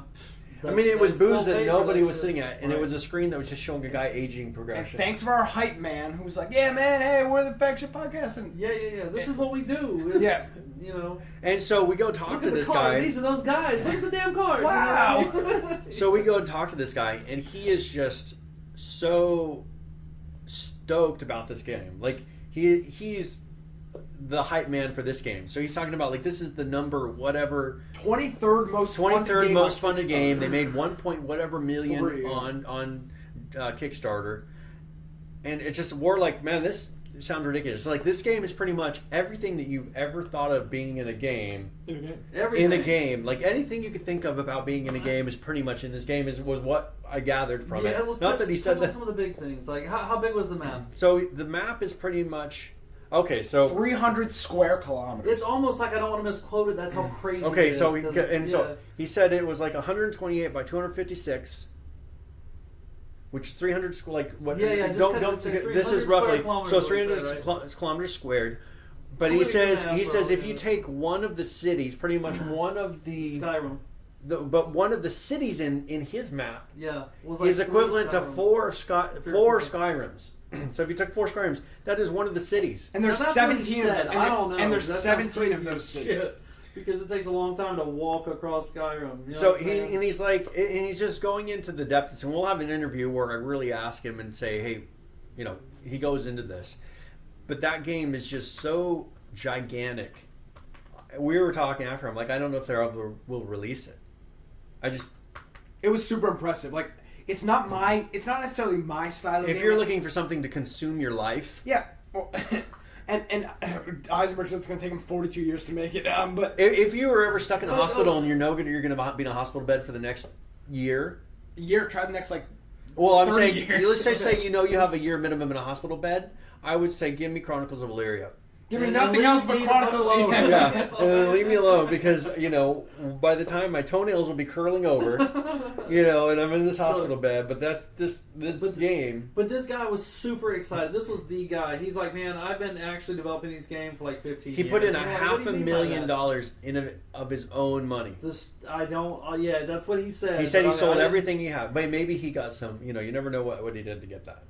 The- I mean, it was they still booths that paid for nobody that was shit. sitting at, and it Right. was a screen that was just showing a guy aging And progression. thanks for our hype man who was like, "Yeah, man, hey, we're the Faction Podcast." And Yeah. This is what we do. It's, Yeah. You know. And so we go talk Look to at the this card. guy. These are those guys. Look at the damn card. Wow. So we go talk to this guy, and he is just so stoked about this game. Like he's the hype man for this game. So he's talking about like this is the number whatever 23rd most 23rd game most on funded Kickstarter. game. They made 1 point whatever million Three. on Kickstarter, and it just we're like, man, this sounds ridiculous. Like this game is pretty much everything that you've ever thought of being in a game. Everything. In a game, like anything you could think of about being in a game is pretty much in this game. Was what I gathered from it. Let's Not touch, that he said touch on that. some of the big things. Like how big was the map? So the map is pretty much okay. So 300 square kilometers. It's almost like I don't want to misquote it. That's how crazy. okay, it is, so 'cause, so he said it was like 128 by 256, which is 300 like what? Yeah, just Don't kinda don't. like This 300 is roughly square kilometers, so what he 300 said, right? kilometers squared. But How he many says can I have, bro? if you take one of the cities, pretty much one of the, Skyrim. but one of the cities in his map Yeah. Was is three equivalent to Skyrims. four four. Skyrims. So if you took 4 Skyrims, that is one of the cities. and there's Now, that's what he 17 of said. them. I don't know. And there's That sounds 17 of crazy those as cities. shit, because it takes a long time to walk across Skyrim. You know So what I'm saying? he's like, and he's just going into the depths, and we'll have an interview where I really ask him and say, hey, you know, he goes into this, but that game is just so gigantic. We were talking after him, like, I don't know if they ever will release it. It was super impressive. Like it's not necessarily my style of If game. you're looking for something to consume your life, yeah. Well, and Eisenberg said it's going to take him 42 years to make it. But if you were ever stuck in a Oh, hospital oh, and you're going to be in a hospital bed for the next year. try the next like. Well, I'm 30 saying, years. let's say you know you have a year minimum in a hospital bed. I would say, give me Chronicles of Illyria. Give me And nothing leave else but me the Chronicle fuck alone. League. Yeah, and then leave me alone because by the time my toenails will be curling over, and I'm in this hospital bed. But that's this game. But this guy was super excited. This was the guy. He's like, man, I've been actually developing these games for like 15 years. He put in I'm like, what do you mean by that? $500,000 of his own money. I don't. Yeah, that's what he said. He said he But sold I didn't- everything he had. But maybe he got some. You never know what he did to get that.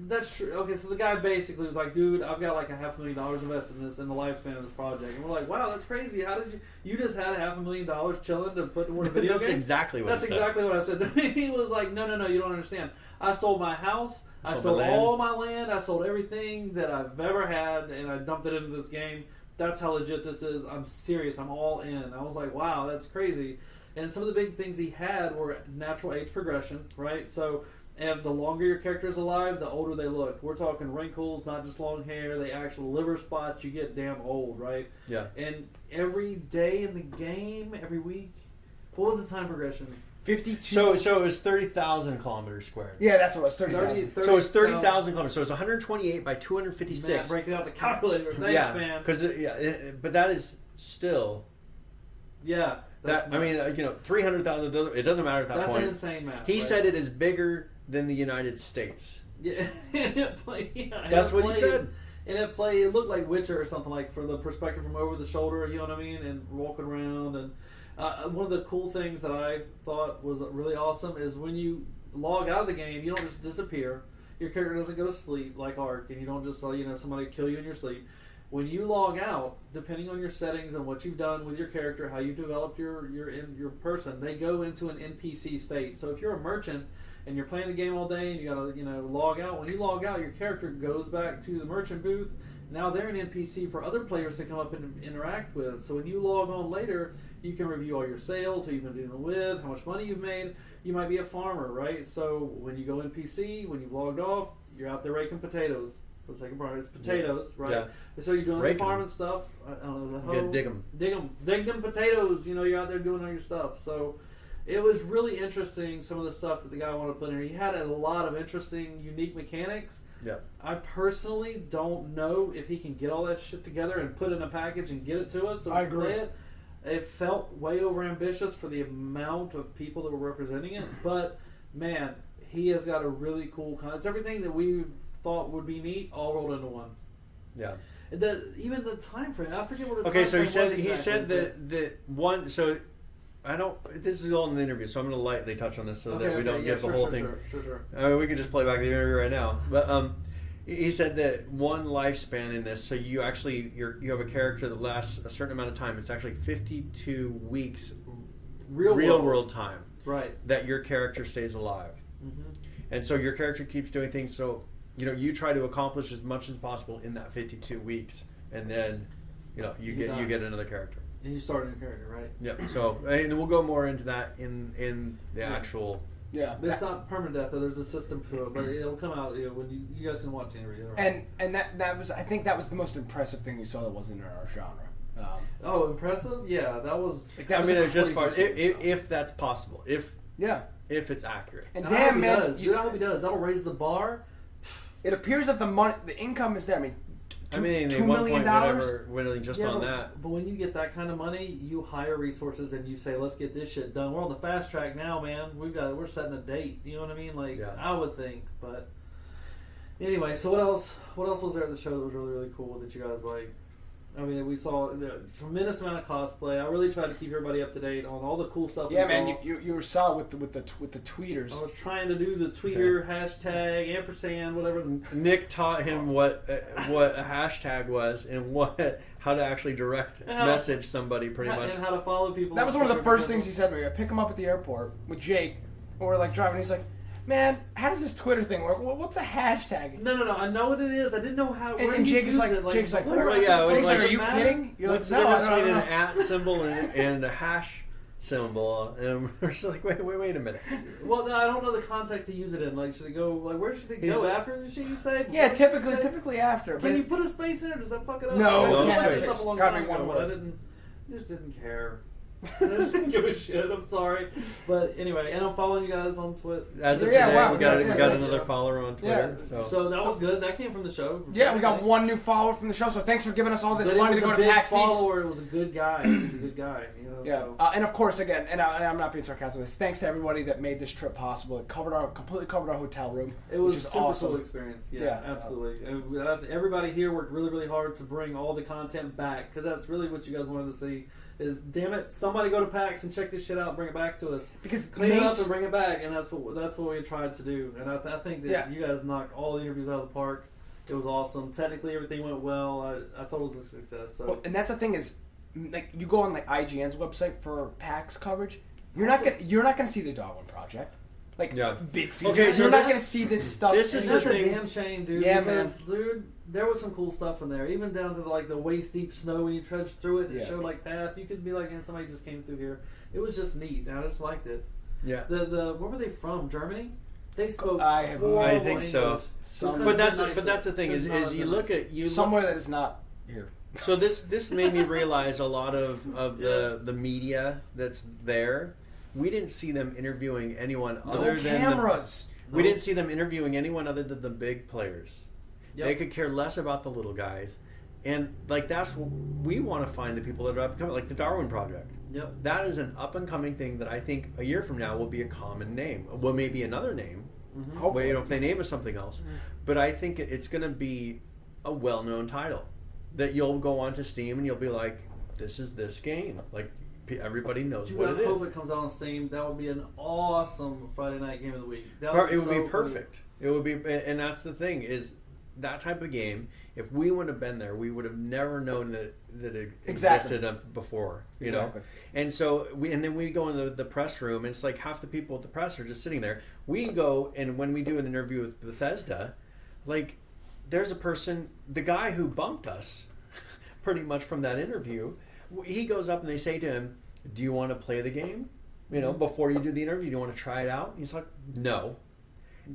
That's true. Okay, so the guy basically was like, dude, I've got like $500,000 invested in the lifespan of this project. And we're like, wow, that's crazy. How did you just had $500,000 chilling to put toward a video That's game? exactly what That's he said. exactly what I said to him. He was like, no, you don't understand. I sold my house. I sold my land. all my land. I sold everything that I've ever had, and I dumped it into this game. That's how legit this is. I'm serious. I'm all in. I was like, wow, that's crazy. And some of the big things he had were natural age progression, right? So, and the longer your character is alive, the older they look. We're talking wrinkles, not just long hair. They actual liver spots. You get damn old, right? Yeah. And every day in the game, every week, what was the time progression? 52. So it was 30,000 kilometers squared. Yeah, that's what it was. 30,000. So it's 30,000 kilometers. So it's 128 by 256. Man, breaking out the calculator. Thanks, yeah, man. but that is still. Yeah. That I mean, 300,000. It doesn't matter at that That's point. an insane math. He right? said it is bigger than the United States. Yeah, That's what he said. And it looked like Witcher or something, like from the perspective from over the shoulder, you know what I mean, and walking around. And one of the cool things that I thought was really awesome is when you log out of the game, you don't just disappear. Your character doesn't go to sleep like Ark, and you don't just somebody kill you in your sleep. When you log out, depending on your settings and what you've done with your character, how you've developed your person, they go into an NPC state. So if you're a merchant and you're playing the game all day and you gotta log out, when you log out, your character goes back to the merchant booth. Now they're an NPC for other players to come up and interact with. So when you log on later, you can review all your sales, who you've been dealing with, how much money you've made. You might be a farmer, right? So when you go NPC, when you've logged off, you're out there raking potatoes. For the second part, it's potatoes, right? Yeah. So you're doing the Raking farming stuff. I don't know, the You hoe. gotta dig 'em. Dig them potatoes. You're out there doing all your stuff. So it was really interesting, some of the stuff that the guy wanted to put in here. He had a lot of interesting, unique mechanics. Yeah. I personally don't know if he can get all that shit together and put it in a package and get it to us so we I can agree. play it. It felt way over ambitious for the amount of people that were representing it. But man, he has got a really cool it's everything that we thought would be neat all rolled into one. Yeah. Even the time frame, I forget what the Okay, time so frame he was said exactly, that one. So I don't. This is all in the interview, so I'm going to lightly touch on this so that we don't get the whole thing. Sure. I mean, we could just play back the interview right now, but he said that one lifespan in this. So you actually you have a character that lasts a certain amount of time. It's actually 52 weeks real world time. Right. That your character stays alive, and so your character keeps doing things. So you try to accomplish as much as possible in that 52 weeks, and then you get another character. And you start a new character, right? Yep. So and we'll go more into that in the actual. Yeah. But it's not permadeath, though. There's a system to it, but it'll come out when you guys can watch the interview. Right? And that was, I think that was the most impressive thing we saw that wasn't in our genre. Impressive! Yeah, that was. That was the it's just far craziest thing we saw. if that's possible, if it's accurate. And I damn, hope man, he does. I hope he does. That'll raise the bar. it appears that the income is there. I mean, $2 at one million? point, whatever, winning just Yeah, on but, that. But when you get that kind of money, you hire resources and you say, "Let's get this shit done." We're on the fast track now, man. We're setting a date. You know what I mean? Like I would think, but anyway. So what else? What else was there at the show that was really really cool that you guys like? I mean, we saw a tremendous amount of cosplay. I really tried to keep everybody up to date on all the cool stuff. Yeah, we man, saw. you saw with the tweeters. I was trying to do the tweeter hashtag ampersand whatever. Nick taught him what a hashtag was and how to actually direct message somebody pretty much. And how to follow people. That was one of the first things he said to me. I pick him up at the airport with Jake, and we're like driving. He's like, "Man, how does this Twitter thing work? What's a hashtag?" No. I know what it is. I didn't know how. And Jake is like, Jake's like, "Are you kidding?" You're What's like, the "No, difference I don't between know." an @ symbol and a hash symbol? And we're just like, wait a minute. Well, no, I don't know the context to use it in. Like, should it go? Like, where should it go after the shit you say? Yeah, Before you say? typically after. Can you put a space in it? Does that fuck it up? No, I no looked space. this up a long Gotta time be one ago, but I word. just didn't care. I just didn't give a shit. I'm sorry, but anyway, and I'm following you guys on Twitter. As of Yeah, today, wow, we got yeah, another follower on Twitter. Yeah. So that was good. That came from the show. Yeah, we got one new follower from the show, so thanks for giving us all this But money it to was go a to big PAX East. follower. It was a good guy. He's a good guy. You know. Yeah, So. and of course, again, and I'm not being sarcastic with this, thanks to everybody that made this trip possible. It completely covered our hotel room. It was which a is super awesome. cool experience. Yeah, Yeah. absolutely. And everybody here worked really, really hard to bring all the content back because that's really what you guys wanted to see. Is damn it, somebody go to PAX and check this shit out and bring it back to us. Because Clean it up and bring it back, and that's what we tried to do. And I think that you guys knocked all the interviews out of the park. It was awesome. Technically, everything went well. I thought it was a success. So. Well, and that's the thing is, like, you go on like IGN's website for PAX coverage, you're not gonna see the Darwin Project, like big features. Okay, so you're not gonna see this stuff. This is that's the a thing. damn shame, dude. Yeah, because, man. dude, there was some cool stuff in there, even down to the waist deep snow when you trudged through it. And it showed like path. You could be like, somebody just came through here. It was just neat. And I just liked it. Yeah. The where were they from? Germany? They spoke. I think so. But that's the thing is you look at somewhere that is not here. So this made me realize a lot of the media that's there. We didn't see them interviewing anyone other than cameras. We didn't see them interviewing anyone other than the big players. Yep. They could care less about the little guys, and like that's what we want to find the people that are up and coming, like the Darwin Project. Yep. That is an up and coming thing that I think a year from now will be a common name. Well, maybe another name. Mm-hmm. Hopefully. If they name us something else, but I think it's going to be a well-known title that you'll go onto Steam and you'll be like, "This is this game." Like everybody knows Dude, what I it hope is. it comes out on Steam. That would be an awesome Friday night game of the week. It would be perfect. It would be, and that's the thing is that type of game. If we would have been there, we would have never known that it existed before. You know, and so then we go in the press room, and it's like half the people at the press are just sitting there. We go, and when we do an interview with Bethesda, like there's a person, the guy who bumped us, pretty much from that interview. He goes up and they say to him, "Do you want to play the game? You know, before you do the interview, do you want to try it out?" He's like, "No."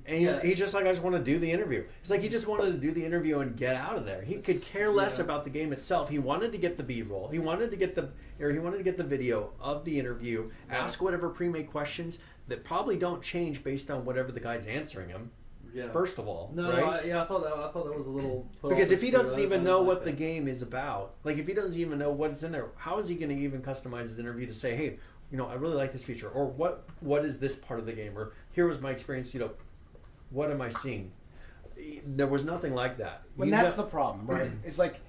And he's just like, "I just want to do the interview." It's like he just wanted to do the interview and get out of there. He could care less about the game itself. He wanted to get the B-roll. He wanted to get the video of the interview. Ask whatever pre-made questions that probably don't change based on whatever the guy's answering him. Yeah. First of all, no, right? I thought that was a little because if he doesn't even know what the game is about, like if he doesn't even know what's in there, how is he going to even customize his interview to say, "Hey, you know, I really like this feature," or what is this part of the game, or here was my experience, you know, what am I seeing? There was nothing like that. When that's the problem, right? It's like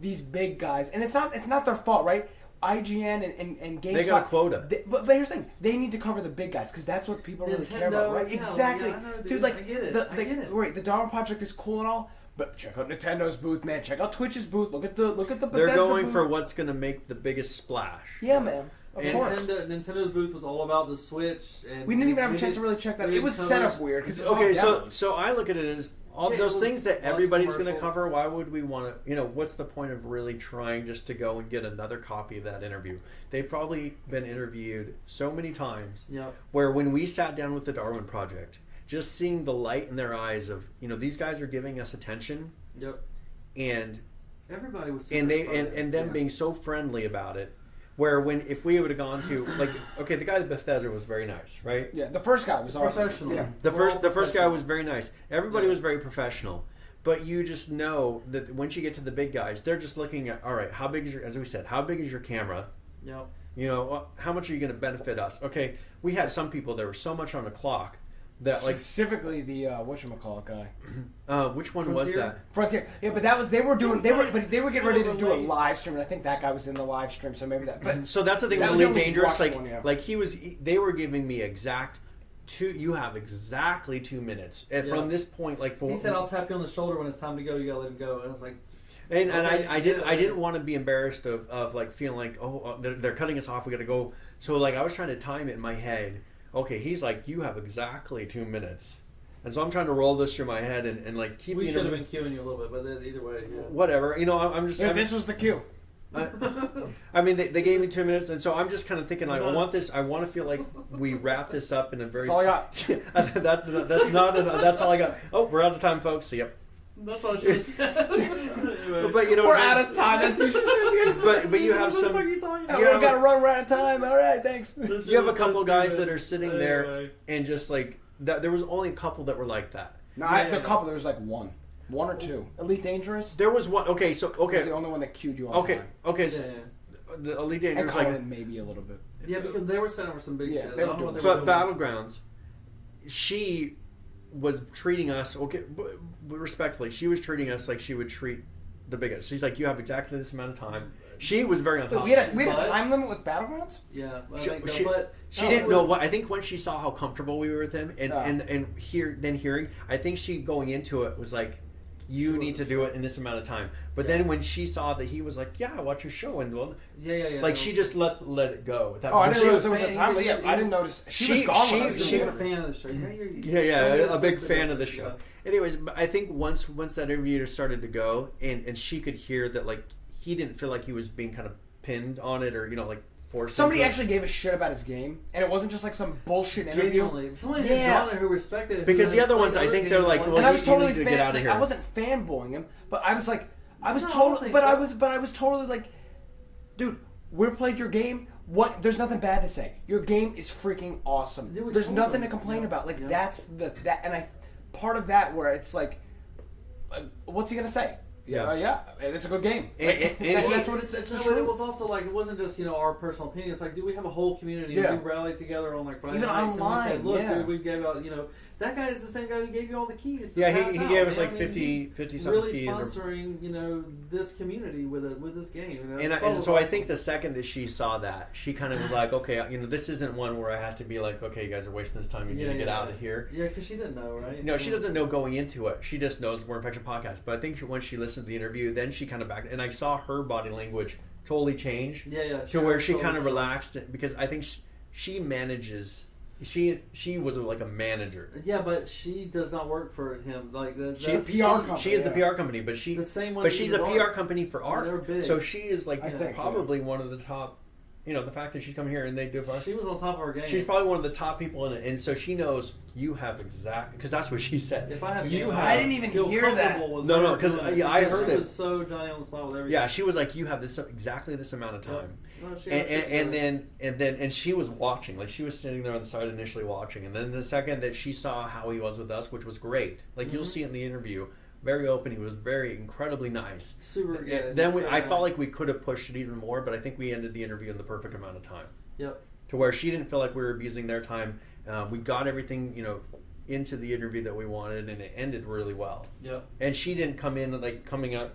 these big guys, and it's not their fault, right? IGN and GameSpot, they got a quota. But here's the thing: they need to cover the big guys because that's what people really care about, right? Yeah, exactly, yeah, I know, dude. Like, I get it. I get it. Right, the Darwin Project is cool and all, but check out Nintendo's booth, man. Check out Twitch's booth. Look at the Bethesda They're going booth. for what's going to make the biggest splash. Yeah, man. Of course. Nintendo's booth was all about the Switch, and we didn't even have a chance to really check that. It was set up weird because okay, so I look at it as all those things that everybody's going to cover. Why would we want to? You know, what's the point of really trying just to go and get another copy of that interview? They've probably been interviewed so many times. Yep. Where when we sat down with the Darwin Project, just seeing the light in their eyes of, you know, these guys are giving us attention. Yep. And everybody was and them being so friendly about it. Where if we would have gone to, like, okay, the guy at Bethesda was very nice, right? Yeah, the first guy was professional. Yeah. The first guy was very nice. Everybody was very professional. But you just know that once you get to the big guys, they're just looking at, all right, how big is as we said, how big is your camera? Yep. You know, how much are you going to benefit us? Okay, we had some people, there was so much on the clock that, like, specifically the whatchamacallit guy. Which one was that? Frontier. Yeah, but that was they were getting ready to do a live stream, and I think that guy was in the live stream, so maybe that. But so that's the thing that with was Elite only Dangerous. watched one, yeah. Like they were giving me you have exactly 2 minutes, and from this point, like he said, "I'll tap you on the shoulder when it's time to go. You gotta let him go." And I was like. And I didn't want to be embarrassed of like feeling like, they're cutting us off, we got to go. So like I was trying to time it in my head. Okay, he's like, you have exactly 2 minutes, and so I'm trying to roll this through my head and like keep. We should have been queuing you a little bit, but either way, yeah. Whatever, you know. I'm just. This was the cue. I mean, they gave me 2 minutes, and so I'm just kind of thinking like, I want this. I want to feel like we wrap this up in a very. That's all I got. That's not. That's all I got. Oh, we're out of time, folks. See ya. That's what I should have said. Anyway. But you know, We're out of time. That's what you should but you have What the some. fuck are you talking say. about? We gotta run. We're out of time. All right, thanks. This You have shit a was couple so guys stupid. that are sitting there Anyway. and just like that. There was only a couple that were like that. No, Yeah. the couple. There was like one or two. Elite Dangerous. There was one. Okay, so Was okay, the only one that queued you all the okay, time. okay. Yeah, So yeah. the Elite And Dangerous, Colin like, maybe a little bit. Yeah, because they were setting over some big Yeah, shit. they I were don't know what doing they but were doing. Battlegrounds, she was treating us respectfully. She was treating us like she would treat the biggest. She's like, you have exactly this amount of time. She was very on top. We had a But- time limit with Battlegrounds. Yeah, I She- think so. she- But She no, didn't it know was- what. I think when she saw how comfortable we were with him, and hearing, I think she going into it was like, you She need to wasn't do sure. it in this amount of time. But Yeah. then when she saw that he was like, yeah, I watch your show, and well, Yeah. like she just let it go. At that Oh, I point. didn't She notice was- there was a fan- time. he- Yeah, he- I didn't notice. She she- was gone. she- when I was She doing was a it. fan of the show. Yeah, a big supposed to fan do of the it. show. Yeah. Anyways, but I think once that interview started to go, and she could hear that like he didn't feel like he was being kind of pinned on it or like forced. Somebody into it. actually gave a shit about his game, and it wasn't just like some bullshit interview. Genuinely, someone had Yeah. drawn it who respected it. Because who the had other played ones, I other think they're games like, like well, And I was you totally need to get out of here. I wasn't fanboying him, but I was like, I was No, I totally, don't think but so. I was totally like, dude, we played your game. What? There's nothing bad to say. Your game is freaking awesome. Yeah, we There's told nothing them. to complain Yeah. about. Like Yeah. that's and I part of that where it's like, what's he gonna say? Yeah. Yeah, and it's a good game. And That's what it's No, the but it truth. was also like it wasn't just our personal opinion. It's like, dude, we have a whole community. Yeah. And we rallied together on like Friday Even nights, and we online, said, look, yeah. dude, we gave out. That guy is the same guy who gave you all the keys. To Yeah, pass he out, gave us man. like I mean, 50 he's something really keys. Or, sponsoring this community with this game. and so I think the second that she saw that, she kind of was like, okay, this isn't one where I have to be like, okay, you guys are wasting this time. You need to get out of here. Yeah, because she didn't know, right? No, she doesn't know going into it. She just knows we're Infection Podcast. But I think when she listened to the interview, then she kind of backed, and I saw her body language totally change Yeah. to where she totally kind of saw. relaxed because I think she manages. She was like a manager. Yeah, but she does not work for him. Like She's a PR company. She is the Yeah. PR company, but The same one but that she's you a are. PR company for art. They're big. So she is like I think, probably one of the top. The fact that she's coming here and they do. She was on top of her game. She's probably one of the top people in it, and so she knows you have exactly because that's what she said. If I had, You have- I didn't even feel hear that. comfortable with No, her 'cause, doing it, yeah, I because heard she it. was so Johnny on the spot with everything. Yeah, she was like, you have this exactly this amount of time. No, she And she was watching, like she was sitting there on the side initially watching, and then the second that she saw how he was with us, which was great, like you'll see in the interview, very open. He was very incredibly nice. super. And Yeah, then so I nice. felt like we could have pushed it even more, but I think we ended the interview in the perfect amount of time Yep. to where she didn't feel like we were abusing their time. We got everything into the interview that we wanted, and it ended really well. Yep. And she didn't come in like coming out,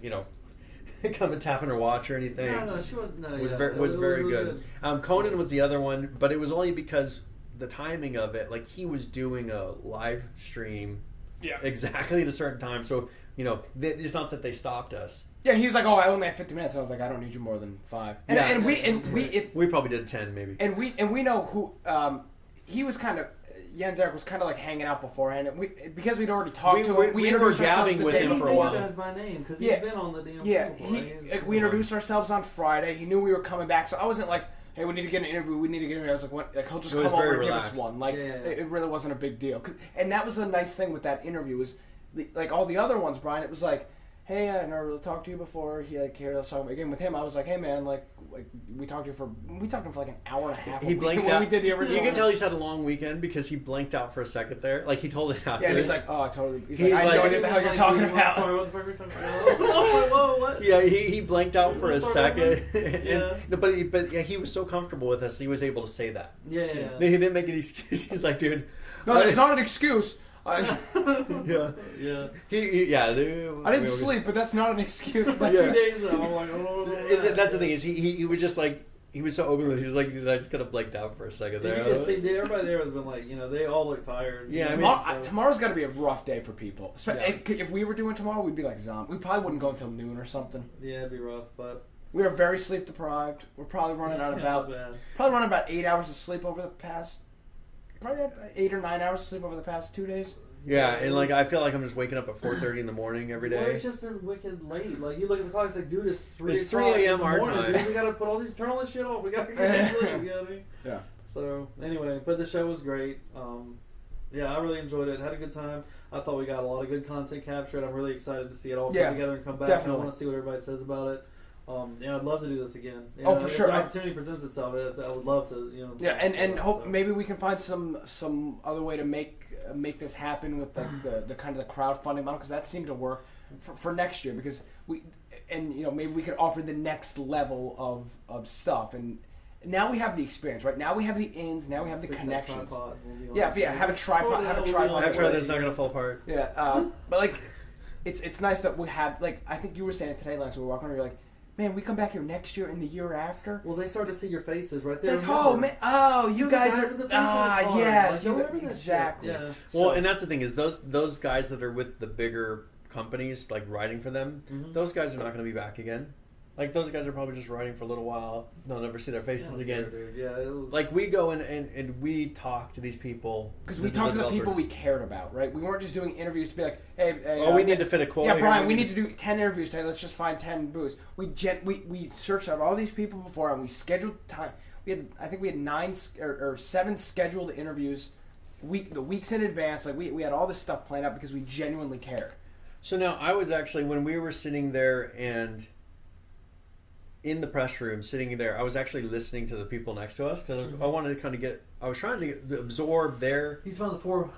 come and tapping her watch or anything. No, she wasn't. No, It was yeah, very, it was very really good. Conan was the other one, but it was only because the timing of it. Like he was doing a live stream, Yeah. exactly at a certain time. So it's not that they stopped us. Yeah, he was like, "Oh, I only have 50 minutes." And I was like, "I don't need you more than 5." And, Yeah. and we We probably did 10 maybe. and we know who he was kind of. Jens Erik was kind of like hanging out beforehand, and because we'd already talked to him. we introduced were ourselves gabbing the with day him for a He before. while. does by name because Yeah. he's been on the damn Yeah, show before. we introduced ourselves on Friday. He knew we were coming back, so I wasn't like, "Hey, we need to get an interview. We need to get an interview." I was like, "What?" Like, he'll just It was come over very and relaxed. give us one. Like, Yeah. it really wasn't a big deal. And that was the nice thing with that interview is, like all the other ones, Brian. It was like, "Hey, I never really talked to you before." He like here, let's talk about again with him. I was like, "Hey, man, like we talked to him for like an hour and a half. He blanked when out. we did the original. You can tell he's had a long weekend because he blanked out for a second there. Like he told it after. Yeah, and he's like, "Oh, I totally." He's, He's like, "I had like- no idea what the hell you're talking about." Sorry, what the fuck are we talking about? I was like, whoa, what? Yeah, he blanked out for a Start second, over? and, Yeah. no, but yeah, he was so comfortable with us, he was able to say that. Yeah. He didn't make any excuse. He's like, dude, No, it's not an excuse. yeah, Yeah. yeah. I didn't sleep, but that's not an excuse. It's like, Yeah. 2 days ago, I'm like, oh. That's the thing is he was just like he was so open with. He was like, dude, I just kind of blanked out for a second You there. can see everybody there has been like, they all look tired. Yeah, I mean, tomorrow's got to be a rough day for people. Yeah. If we were doing tomorrow, we'd be like zombie. We probably wouldn't go until noon or something. Yeah, it'd be rough, but We are very sleep deprived. We're probably running out about bad. 8 hours of sleep over the past 8 or 9 hours of sleep over the past 2 days. yeah, and like I feel like I'm just waking up at 4:30 in the morning every Well, day. it's just been wicked late. Like you look at the clock, it's like, dude, it's 3 It's 3 o'clock in a.m. the our morning, time. dude. We gotta turn all this shit off. We gotta get to sleep. You know what I mean? Yeah. So anyway, but the show was great. Yeah, I really enjoyed it. Had a good time. I thought we got a lot of good content captured. I'm really excited to see it all come together and come back. Definitely. And I want to see what everybody says about it. Yeah, I'd love to do this again. For if sure. the opportunity presents itself, I would love to. Yeah, and hope maybe we can find some other way to make this happen with the kind of the crowdfunding model, because that seemed to work for next year, because maybe we could offer the next level of stuff. And now we have the experience, right? Now we have the ins. Now we have the connections. Have a tripod. Have a tripod. I'm sure that's not going to fall apart. Yeah, but like, it's nice that we have, like, I think you were saying it today, Lance. We were walking around. You're like, man, we come back here next year and the year after. Well, they start to see your faces right there. Like, oh man, you guys are in the yes, like, exactly. Yeah. Well, and that's the thing is those guys that are with the bigger companies, like writing for them, those guys are not going to be back again. Like, those guys are probably just writing for a little while. They'll never see their faces again. Dude. Yeah, it was... Like, we go and we talk to these people. Because we talked to the people we cared about, right? We weren't just doing interviews to be like, hey we need to fit a quota. Yeah, Brian, we need to do 10 interviews today. Let's just find 10 booths. We searched out all these people before, and we scheduled time. We had 7 scheduled interviews the weeks in advance. Like, we had all this stuff planned out because we genuinely cared. So now, I was actually, when we were sitting there and in the press room, sitting there, I was actually listening to the people next to us, because I wanted to kind of I was trying to absorb their... He's found the four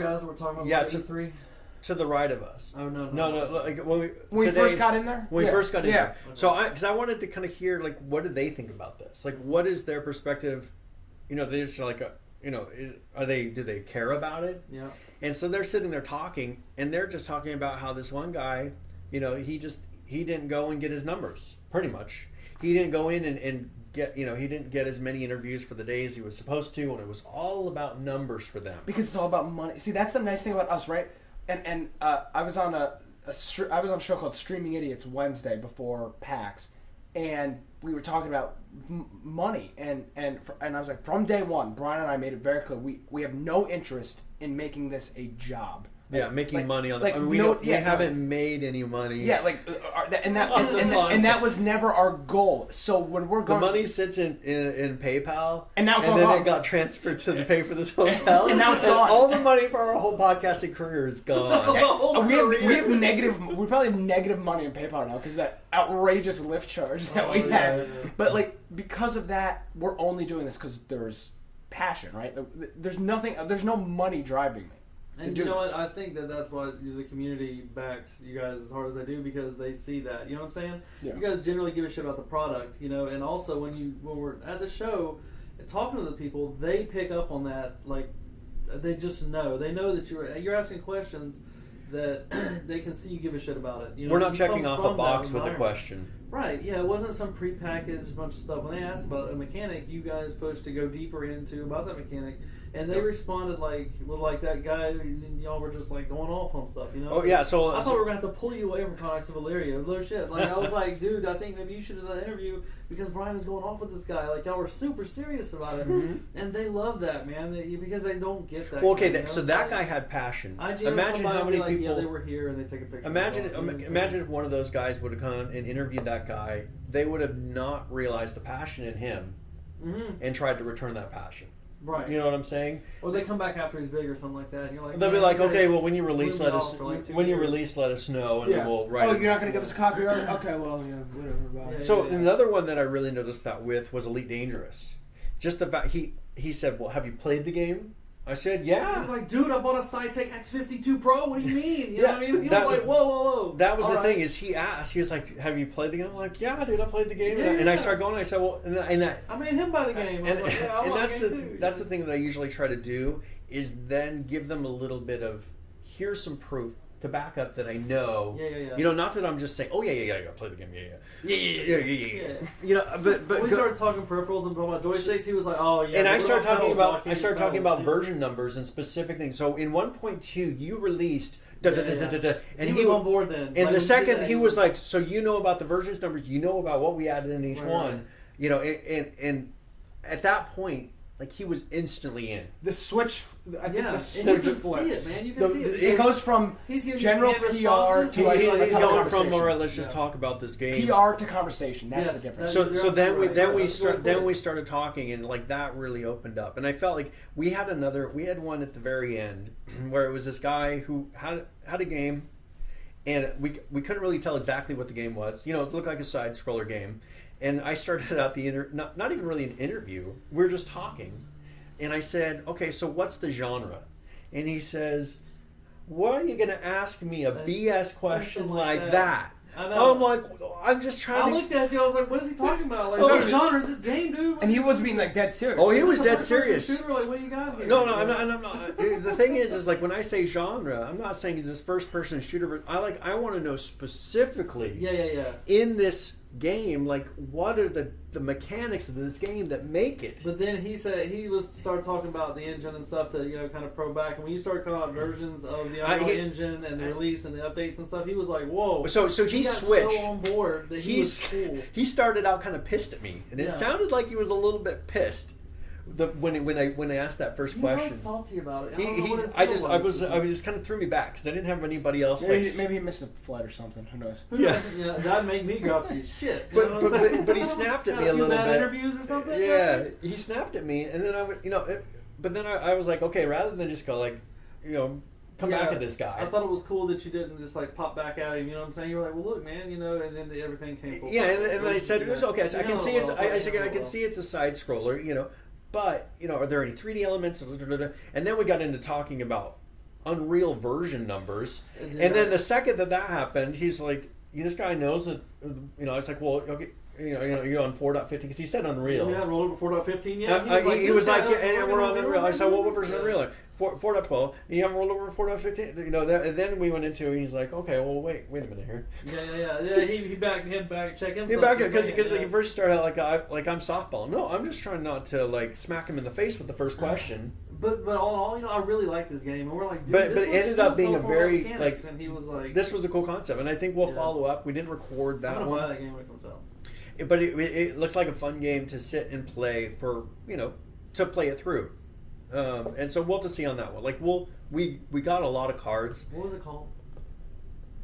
guys that we're talking about. Yeah, to the right of us. Oh, no. Like, when we first got in there? When we first got in there. Okay. So, because I wanted to kind of hear, like, what do they think about this? Like, what is their perspective? They just like, do they care about it? Yeah. And so they're sitting there talking, and they're just talking about how this one guy, he didn't go and get his numbers, pretty much. He didn't go in and get, he didn't get as many interviews for the days he was supposed to, and it was all about numbers for them. Because it's all about money. See, that's the nice thing about us, right? And I was on a show called Streaming Idiots Wednesday before PAX, and we were talking about money, and I was like, from day one, Brian and I made it very clear, we have no interest in making this a job. Yeah, making money on like, we haven't made any money. Yeah, and that was never our goal. So when we're going, the money sits in PayPal, and now it's and all then gone. It got transferred to pay for this hotel, and now it's gone. All the money for our whole podcasting career is gone. We have negative. We probably have negative money in PayPal now because that outrageous Lyft charge that we had. Yeah. But like, because of that, we're only doing this because there's passion, right? There's nothing. There's no money driving me. And you know what? I think that's why the community backs you guys as hard as they do, because they see that. You know what I'm saying? Yeah. You guys generally give a shit about the product, and also when we're at the show, talking to the people, they pick up on that. Like, they just know. They know that you're asking questions that they can see you give a shit about it. We're not checking off a box with a question. Right, yeah, it wasn't some prepackaged bunch of stuff. When they asked about a mechanic, you guys pushed to go deeper into about that mechanic, and they responded like that guy, y'all were just like going off on stuff, Oh yeah, so I thought we were going to have to pull you away from Products of Illyria. No shit. Like, I was like, dude, I think maybe you should have done an interview because Brian was going off with this guy. Like, y'all were super serious about it. And they love that, man, because they don't get that. Well, okay, so that guy had passion. Imagine how many people... Yeah, they were here and they take a picture. Imagine if one of those guys would have come and interviewed that guy. They would have not realized the passion in him and tried to return that passion. Right. You know what I'm saying? Or they come back after he's big or something like that. And you're like, they'll be like, okay, well, when you release, let us know, and we'll write. Oh, you're not going to give us a copyright? Okay, well, yeah, whatever. So another one that I really noticed that with was Elite Dangerous. Just the fact he said, well, have you played the game? I said, yeah. I'm like, dude, I bought a Cytec X52 Pro. What do you mean? You know what I mean? He was like, whoa. That was the thing, is he asked, he was like, have you played the game? I'm like, yeah, dude, I played the game. And I started going, and I said, well, I made him buy the game. I was like, yeah, I want the game too. That's the thing that I usually try to do, is then give them a little bit of, here's some proof to back up that I know. Yeah. You know, not that I'm just saying, oh yeah, play the game, yeah. You know, but when we started talking peripherals and talking about joysticks, he was like, oh yeah. And I started talking about version numbers and specific things. So in 1.2, you released and he was on board then. And the second he was like, so you know about the versions numbers, you know about what we added in each one, you know, and at that point, like he was instantly in. The switch, I think Yeah, the and switch you can flips. see it, man. You can see it. It goes from He's giving general you canned PR responses. to like, He's let's have a going from conversation. all right, let's just Yeah. talk about this game. PR to conversation. That's Yes, the difference. that- So then we That's really then we cool. started talking, and like that really opened up, and I felt like we had one at the very end where it was this guy who had a game, and we couldn't really tell exactly what the game was. You know, it looked like a side scroller game, and I started out not even really an interview. We were just talking, and I said, okay, so what's the genre? And he says, why are you going to ask me a BS question like that? I know. I'm like, I'm just trying I to. looked at you. I was like, "What is he talking about? Like, Oh, what yeah. genre is this game, dude?" And he was being like dead serious. Oh, he Is was this a dead first-person serious. Shooter? Like, what do you got here? No, I'm not. The thing is like when I say genre, I'm not saying it's this first-person shooter. But I want to know specifically Yeah. in this game, like what are the mechanics of this game that make it? But then he said started talking about the engine and stuff to kind of probe back. And when you started calling out versions of the Unreal Engine and the release and the updates and stuff, he was like, "Whoa!" So he got switched. so on board that he was cool. He started out kind of pissed at me, and it Yeah. sounded like he was a little bit pissed. When I asked that first He question. was salty about it. He, I don't know what he's, his I deal just, I was just kind of threw me back because I didn't have anybody else. Maybe he missed a flight or something. Who knows? Yeah. Yeah, that'd make me grouchy as shit. You know what I'm But saying? but he snapped at me a few little bad bit. interviews or something. Yeah, he snapped at me, and then but then I was like, okay, rather than just go like, come Yeah, back at this guy. I thought it was cool that you didn't just like pop back at him. You know what I'm saying? You were like, "Well, look, man," and then everything came full Yeah, circle. and I said it was okay. So I can see it's. I said I can well. see it's a side scroller, but are there any 3D elements? And then we got into talking about Unreal version numbers, and then the second that happened, he's like, this guy knows that. I was like, well, okay. You're on 4.15 because he said Unreal. You haven't rolled over 4.15 yet? He was like, "This guy and knows we're on fucking Unreal. I said, well, what Unreal?" version of Unreal? 4.12. And you haven't rolled over 4.15. And then we went into. He's like, okay, well, wait a minute here. Yeah. He back check himself. He back because yeah. he first started out I'm softball. No, I'm just trying not to like smack him in the face with the first question. But all in all, I really like this game, and we're like, dude, But this it looks ended cool, up being it's a all full of very mechanics, and he was like, This was a cool concept, and I think we'll Yeah. follow up. We didn't record I'm that gonna one. buy that game when it comes out. But it looks like a fun game to sit and play for to play it through, and so we'll have to see on that one. Like we got a lot of cards. What was it called?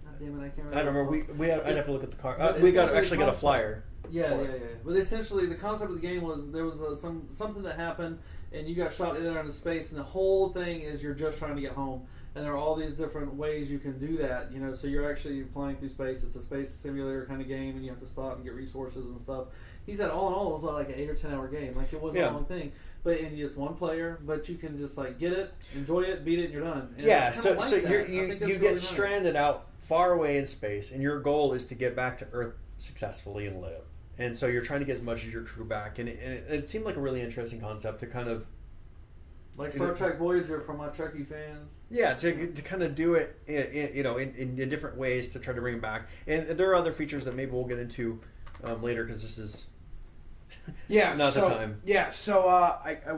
God damn it, I can't remember. I don't remember. I'd have to look at the card. But We got essentially actually got a concept- flyer. Yeah. But essentially, the concept of the game was there was something that happened, and you got shot in there into space, and the whole thing is you're just trying to get home. And there are all these different ways you can do that, So you're actually flying through space. It's a space simulator kind of game, and you have to stop and get resources and stuff. He said all in all, it was like an 8 or 10 hour game. Like it wasn't Yeah. a long thing, and it's one player, but you can just like get it, enjoy it, beat it, and you're done. And I Yeah, kinda so like so that. you I think that's you really get nice. stranded out far away in space, and your goal is to get back to Earth successfully and live. And so you're trying to get as much of your crew back, and it seemed like a really interesting concept to kind of Like Star Trek Voyager for my Trekkie fans. to kind of do it in different ways to try to bring it back. And there are other features that maybe we'll get into later because this is not the time. Yeah, so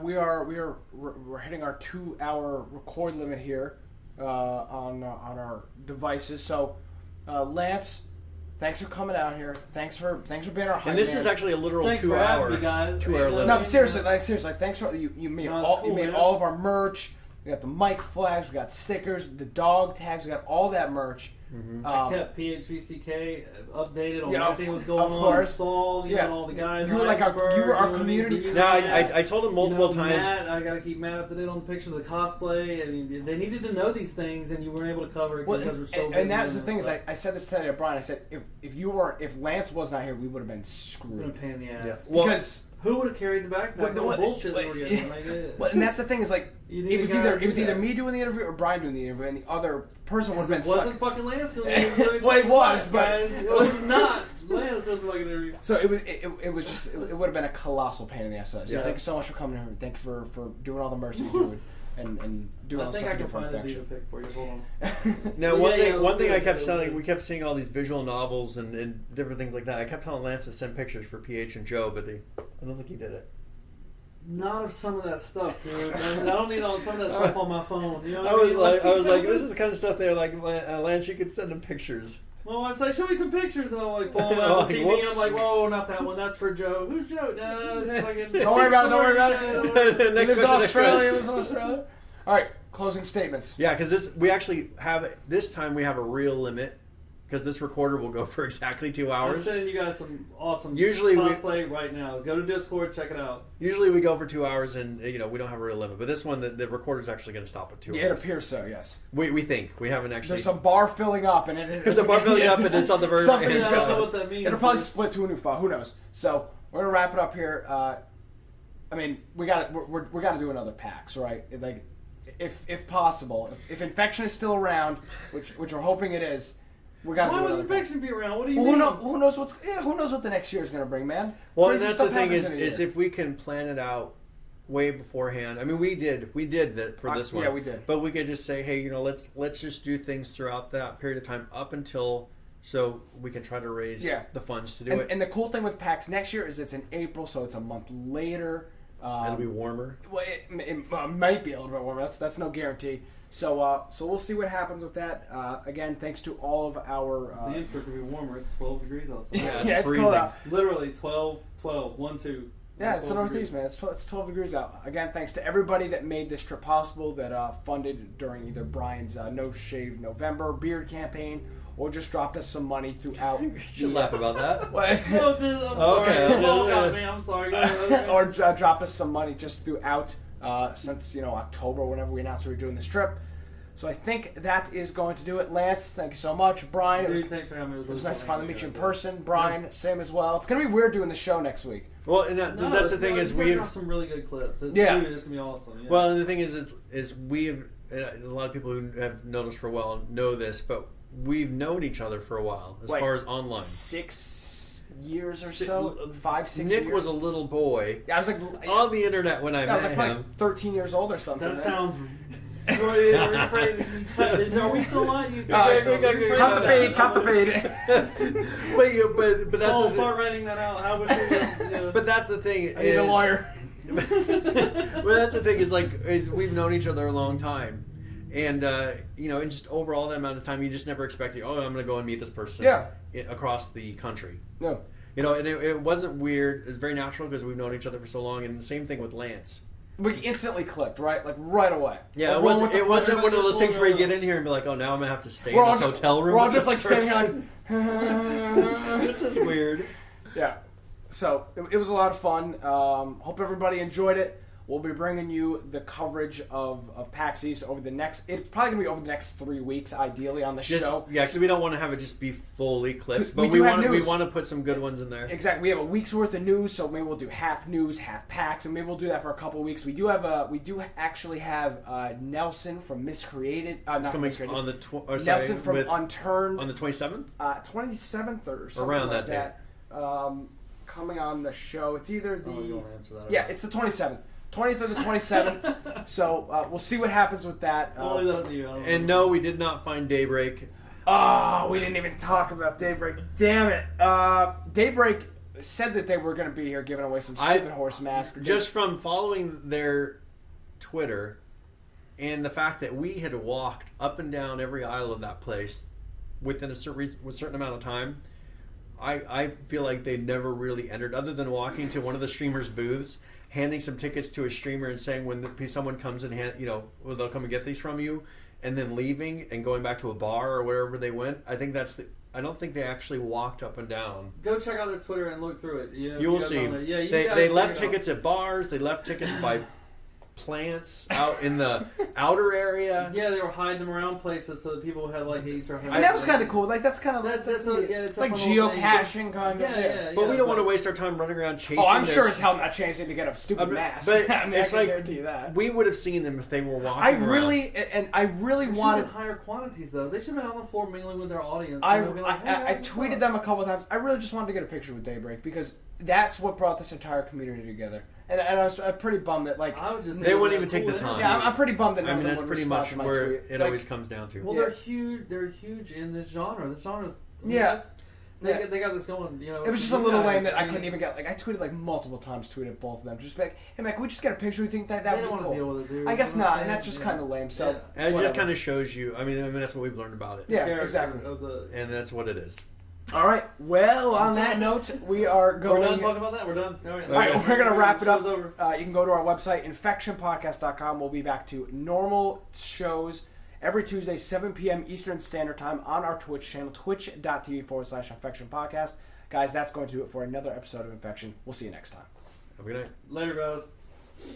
we're hitting our 2-hour record limit here on our devices. So Lance, thanks for coming out here. Thanks for being our hype And this man. is actually a literal Thanks 2 for hour having me, guys. 2 hour No, limit. No, seriously, thanks for you made No, it's all cool, you made man. all of our merch. We got the mic flags, we got stickers, the dog tags, we got all that merch. I kept PHVCK updated on Yeah, everything that was of going on, course. installed, Yeah. and all the guys. You were like our community. No, I told him multiple times. Matt, I gotta keep Matt up to date on the pictures of the cosplay. I mean, they needed to know these things, and you weren't able to cover it Well, because we're so busy. and that was the doing thing this is I said this today to Brian. I said if Lance was not here, we would have been stuff. Been a screwed. pain in the ass. Yeah. Well, Because Who would have carried the backpack? What- All what- the bullshit what- that we're getting. Like, well, and that's the thing is like You need it was a guy either to do that. me doing the interview or Brian doing the interview, and the other person would have been It wasn't stuck. fucking Lance doing it. Well, it was, but- guys. It was not Lance doing the fucking interview. So it was just it would have been a colossal pain in the ass. So Yeah. thank you so much for coming here. Thank you for doing all the mercy you're doing and doing all I the think stuff I you can do for find a Infection. diva pic for you. Hold on. Now, Well, one yeah, thing, yeah, one thing I let's do kept it. telling, we kept seeing all these visual novels and different things like that. I kept telling Lance to send pictures for PH and Joe, but I don't think he did it. Not of some of that stuff, dude. I don't need all some of that stuff on my phone. You know what I was mean? like, this is the kind of stuff they're like, Lance, you could send them pictures. My wife's like, show me some pictures, and I'm like, pulling Oh, out like, the TV. whoops. I'm like, whoa, not that one. That's for Joe. Who's Joe? No, it's fucking. Don't worry about it. Don't worry about it. Next He lives in question, next Australia. He question. lives in Australia. All right, closing statements. Yeah, because we actually have this time we have a real limit because this recorder will go for exactly 2 I'm hours. sending you guys some awesome Usually we- cosplay right now. Go to Discord, check it out. Usually we go for 2 hours, and we don't have a real limit. But this one, the recorder's actually going to stop at 2 Yeah, it hours. appears so. Yes. We think we haven't actually. There's a bar filling up, and it is. There's a bar filling up, and it's on the verge. Something Yeah, is I don't know going. what that means. It'll probably split to a new file. Who knows? So we're gonna wrap it up here. I mean, we got to do another PAX, right? Like, if possible, if infection is still around, which we're hoping it is, we got to Why do would another PAX. infection be around? What do you Well, mean? who knows what the next year is gonna bring, man? Well, Crazy and that's stuff the thing happens in a is year. if we can plan it out way beforehand. I mean, we did that for this one. Yeah, we did. But we could just say, hey, let's just do things throughout that period of time up until so we can try to raise the funds to do it. And the cool thing with PAX next year is it's in April, so it's a month later. It'll be warmer. Well, it might be a little bit warmer. That's no guarantee. So we'll see what happens with that. Again, thanks to all of our. The intro could be warmer. It's 12 degrees outside. Yeah, it's it's freezing. cold out. Literally 12, 1, 2. Yeah, it's the 12 Northeast, degrees. man. It's 12 degrees out. Again, thanks to everybody that made this trip possible, that funded during either Brian's No Shave November beard campaign, or just dropped us some money throughout. You should laugh about that. No, this, I'm sorry. Okay. This all got me. I'm sorry. Go ahead. or dropped us some money just throughout since October, whenever we announced we were doing this trip. So I think that is going to do it. Lance, thank you so much. Brian, Dude, thanks for having me. it was nice to finally meet you in person. Brian, same as well. It's gonna be weird doing the show next week. Well, and that's the thing is we we've have some really good clips. It's, Yeah. dude, it's gonna be awesome. Yeah. well, and the thing is we've a lot of people who have known us for a while know this, but we've known each other for a while as Like, far as online. 6 years or Si- so, 5, 6 Nick years. was a little boy I was like on the internet when I I was met like him. probably 13 years old or something. that man. sounds. Are we still on? You Cut the fade. Cut the fade. but that's So the start writing that out. How much? but that's the thing. I need a lawyer. Well, that's the thing is we've known each other a long time, and and just over all that amount of time, you just never expect I'm going to go and meet this person. Across the country. No. And it wasn't weird. It was very natural because we've known each other for so long, and the same thing with Lance. We instantly clicked, right? Like right away. Yeah, Like, it wasn't one of those things where you logo. get in here and be like, oh, now I'm gonna have to stay We're in all this hotel room. We're all with just this like standing here person. like. This is weird. Yeah. So it was a lot of fun. Hope everybody enjoyed it. We'll be bringing you the coverage of PAX East over the next. It's probably gonna be over the next 3 weeks, ideally, on the show. Yeah, because we don't want to have it just be fully clipped, but We we do have want news. to put some good ones in there. Exactly. We have a week's worth of news, so maybe we'll do half news, half PAX, and maybe we'll do that for a couple of weeks. We do actually have Nelson from Miscreated. It's Not from coming Miscreated. on the Nelson from with- Unturned on the 27th. 27th or something Around like that that. Coming on the show. It's either the Oh, you want to answer that? yeah, it's the 27th. 20th or the 27th. So we'll see what happens with that. I'll leave that up to you. I don't And know. no, we did not find Daybreak. We didn't even talk about Daybreak. Damn it. Daybreak said that they were going to be here giving away some stupid horse masks. Just from following their Twitter and the fact that we had walked up and down every aisle of that place within a certain amount of time, I feel like they never really entered, other than walking to one of the streamers' booths, handing some tickets to a streamer and saying when someone comes and they'll come and get these from you, and then leaving and going back to a bar or wherever they went. I think I don't think they actually walked up and down. Go check out their Twitter and look through it. You will see. Yeah, They left tickets at bars. They left tickets by plants out in the outer area. Yeah, they were hiding them around places so that people had like Easter. And that was kind of cool. Like that's kind of It's like a fun little thing. geocaching kind of. Yeah. But we don't want to waste our time running around chasing. Oh, I'm their- sure as hell not chasing to get a stupid mask. But I mean, it's I can like guarantee you that. we would have seen them if they were walking. I around. really They wanted. should higher quantities though. They should have been on the floor mingling with their audience. I Be like, hey, I what's tweeted up? them a couple of times. I really just wanted to get a picture with Daybreak because that's what brought this entire community together. And I was pretty bummed that like I would just They wouldn't even take the time. yeah, I'm pretty bummed that I mean, none of them that's would pretty respond much to my where tweet. it Like, always comes down to. Well, Yeah. they're huge. They're huge in this genre. This genre's Yeah. That's, They got this going, you know. It was just a little lame that I couldn't even get. Like, I tweeted like multiple times, tweeted both of them, just like, hey man, can we just get a picture? We think that They would don't be want to cool. deal with it, dude. I guess You know what not, I'm and that's saying? just kind of lame. So Yeah. And it just whatever. kind of shows you. I mean, that's what we've learned about it. Yeah, Character exactly. Of the, And that's what it is. All right. Well, on that note, we are going. we're done talking about that. We're done. All right, All right, we're gonna wrap it up. Show's over. You can go to our website, infectionpodcast.com. We'll be back to normal shows every Tuesday, 7 p.m. Eastern Standard Time on our Twitch channel, twitch.tv/infectionpodcast. Guys, that's going to do it for another episode of Infection. We'll see you next time. Have a good night. Later, guys.